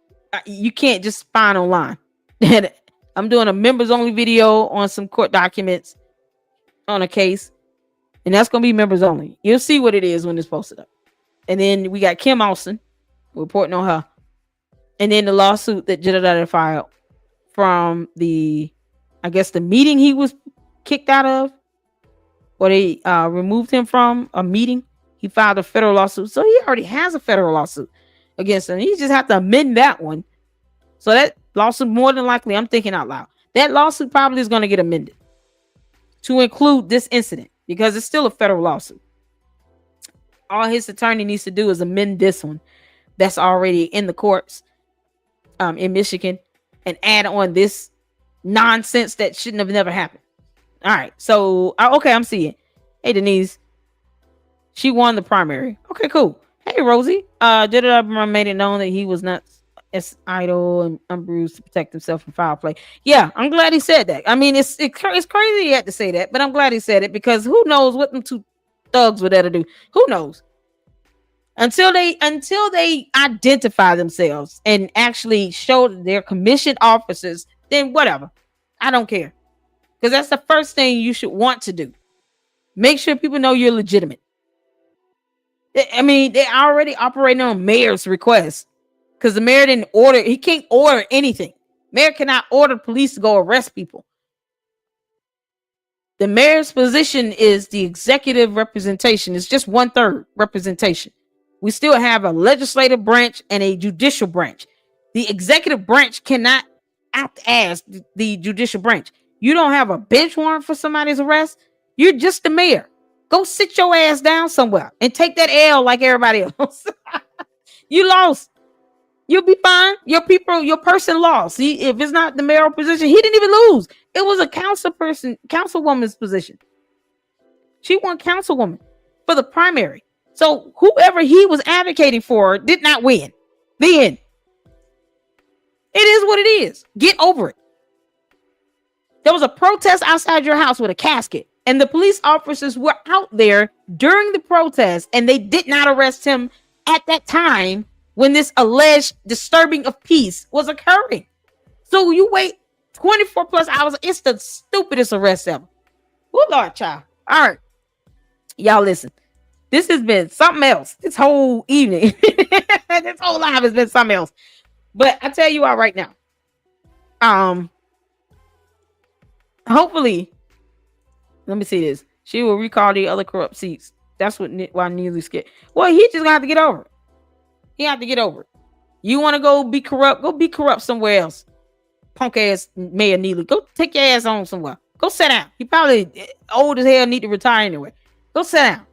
you can't just find online. And I'm doing a members only video on some court documents on a case. And that's going to be members only. You'll see what it is when it's posted up. And then we got Kim Austin reporting on her. And then the lawsuit that Jedidiah filed from the meeting he was kicked out of, or they removed him from a meeting. He filed a federal lawsuit. So he already has a federal lawsuit against him. He just have to amend that one. So that lawsuit, more than likely, I'm thinking out loud, that lawsuit probably is going to get amended to include this incident, because it's still a federal lawsuit. All his attorney needs to do is amend this one that's already in the courts in Michigan and add on this nonsense that shouldn't have never happened. All right. So, okay, I'm seeing. Hey, she won the primary. Okay, cool. Hey, Rosie. Jedidiah made it known that he was not as idle and unbruised to protect himself from foul play. Yeah, I'm glad he said that. I mean, it's crazy he had to say that, but I'm glad he said it, because who knows what them two thugs would ever do? Who knows? Until they identify themselves and actually show their commissioned officers, then whatever. I don't care. Because that's the first thing you should want to do. Make sure people know you're legitimate. I mean, they're already operating on mayor's request. Because the mayor didn't order, he can't order anything. Mayor cannot order police to go arrest people. The mayor's position is the executive representation. It's just 1/3 representation. We still have a legislative branch and a judicial branch. The executive branch cannot act as the judicial branch. You don't have a bench warrant for somebody's arrest. You're just the mayor. Go sit your ass down somewhere and take that L like everybody else. You lost. You'll be fine. Your person lost. See, if it's not the mayoral position, he didn't even lose. It was a councilwoman's position. She won councilwoman for the primary. So whoever he was advocating for did not win. The end. It is what it is. Get over it. There was a protest outside your house with a casket, and the police officers were out there during the protest, and they did not arrest him at that time when this alleged disturbing of peace was occurring. So you wait 24 plus hours. It's the stupidest arrest ever. Oh, Lord, child. All right. Y'all listen. This has been something else this whole evening. This whole live has been something else. But I tell you all right now. Hopefully, let me see this. She will recall the other corrupt seats. That's why Neely's scared. Well, he just gonna have to get over it. He have to get over it. You want to go be corrupt? Go be corrupt somewhere else. Punk ass Mayor Neely. Go take your ass on somewhere. Go sit down. He probably old as hell, need to retire anyway. Go sit down.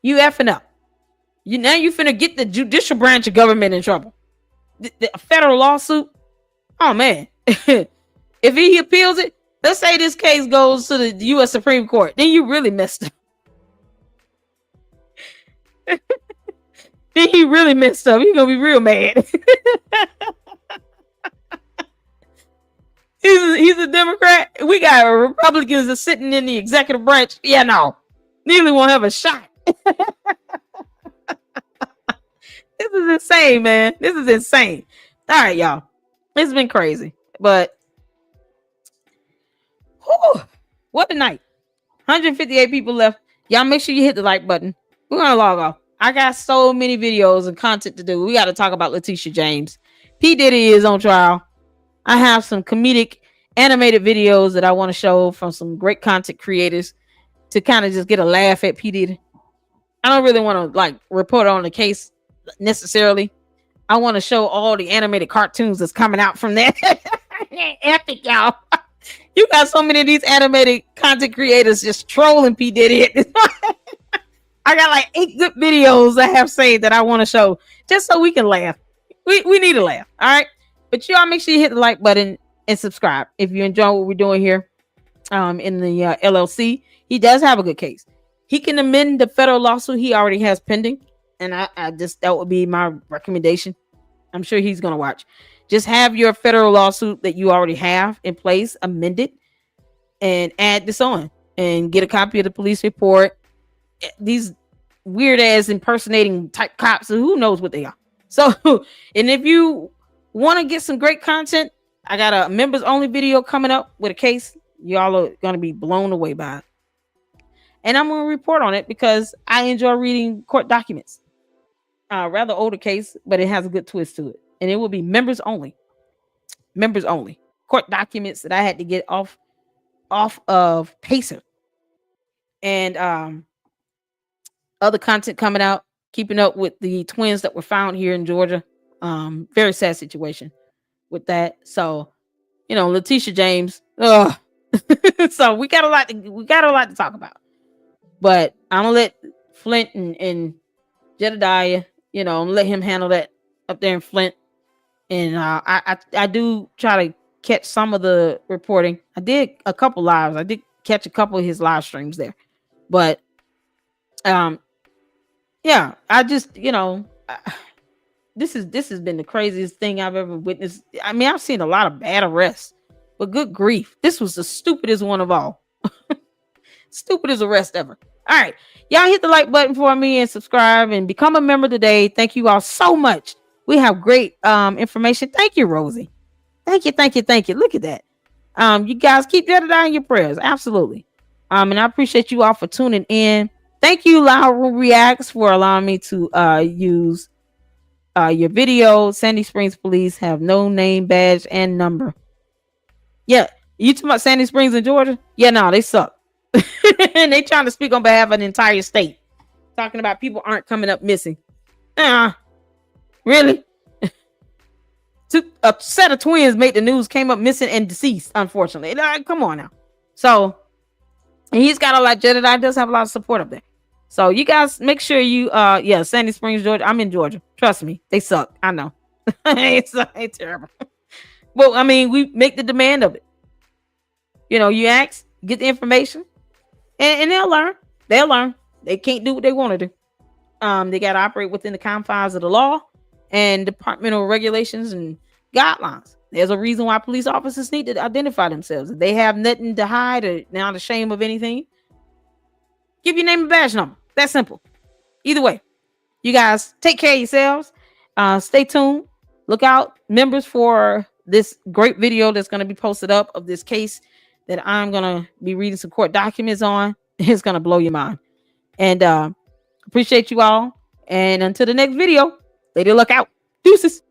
You effing up. You finna get the judicial branch of government in trouble. The federal lawsuit. Oh man. If he appeals it, let's say this case goes to the U.S. Supreme Court, then you really messed up. Then he really messed up. He's gonna be real mad. he's a Democrat. We got Republicans are sitting in the executive branch. Yeah, no. Neely won't have a shot. This is insane, man. This is insane. All right, y'all. It's been crazy. But whew, what a night. 158 people left. Y'all make sure you hit the like button. We're going to log off. I got so many videos and content to do. We got to talk about Letitia James. P. Diddy is on trial. I have some comedic animated videos that I want to show from some great content creators to kind of just get a laugh at P. Diddy. I don't really want to like report on the case necessarily. I want to show all the animated cartoons that's coming out from that. Epic, y'all. You got so many of these animated content creators just trolling P. Diddy. I got like 8 good videos I have saved that I want to show just so we can laugh. We need a laugh. All right. But y'all make sure you hit the like button and subscribe if you enjoy what we're doing here in the LLC. He does have a good case. He can amend the federal lawsuit he already has pending. And I just, that would be my recommendation. I'm sure he's going to watch. Just have your federal lawsuit that you already have in place amended and add this on and get a copy of the police report. These weird ass impersonating type cops, who knows what they are. So, and if you want to get some great content, I got a members only video coming up with a case. Y'all are going to be blown away by it. And I'm going to report on it because I enjoy reading court documents. Rather older case, but it has a good twist to it. And it will be members only. Members only. Court documents that I had to get off of Pacer. And other content coming out. Keeping up with the twins that were found here in Georgia. Very sad situation with that. So, you know, Letitia James. So we got a lot to talk about. But I'm gonna let Flint and Jedidiah, you know, let him handle that up there in Flint. And I do try to catch some of the reporting. I did a couple lives. I did catch a couple of his live streams there. But yeah, I just, you know, this has been the craziest thing I've ever witnessed. I mean, I've seen a lot of bad arrests, but good grief, this was the stupidest one of all. Stupidest arrest ever. All right, y'all hit the like button for me and subscribe and become a member today. Thank you all so much. We have great information. Thank you, Rosie. Thank you. Look at that. You guys keep Jedidiah in your prayers. Absolutely. And I appreciate you all for tuning in. Thank you, Laura Reacts, for allowing me to use your video. Sandy Springs Police have no name, badge, and number. Yeah, you talking about Sandy Springs in Georgia? Yeah, no, they suck. And they trying to speak on behalf of an entire state, talking about people aren't coming up missing. Really? A set of twins made the news, came up missing and deceased, unfortunately. Come on now. So, and he's got a lot. Jedidiah does have a lot of support up there. So you guys make sure you yeah, Sandy Springs, Georgia. I'm in Georgia. Trust me, they suck. I know. It's terrible. Well, I mean, we make the demand of it. You know, you ask, get the information, and they'll learn. They'll learn. They can't do what they want to do. They got to operate within the confines of the law and departmental regulations and guidelines. There's a reason why police officers need to identify themselves. If they have nothing to hide or not ashamed of anything, give your name and badge number. That's simple. Either way, you guys take care of yourselves. Stay tuned. Look out, members, for this great video that's going to be posted up of this case that I'm going to be reading some court documents on. It's going to blow your mind. And appreciate you all. And until the next video, Lady Luck out. Deuces.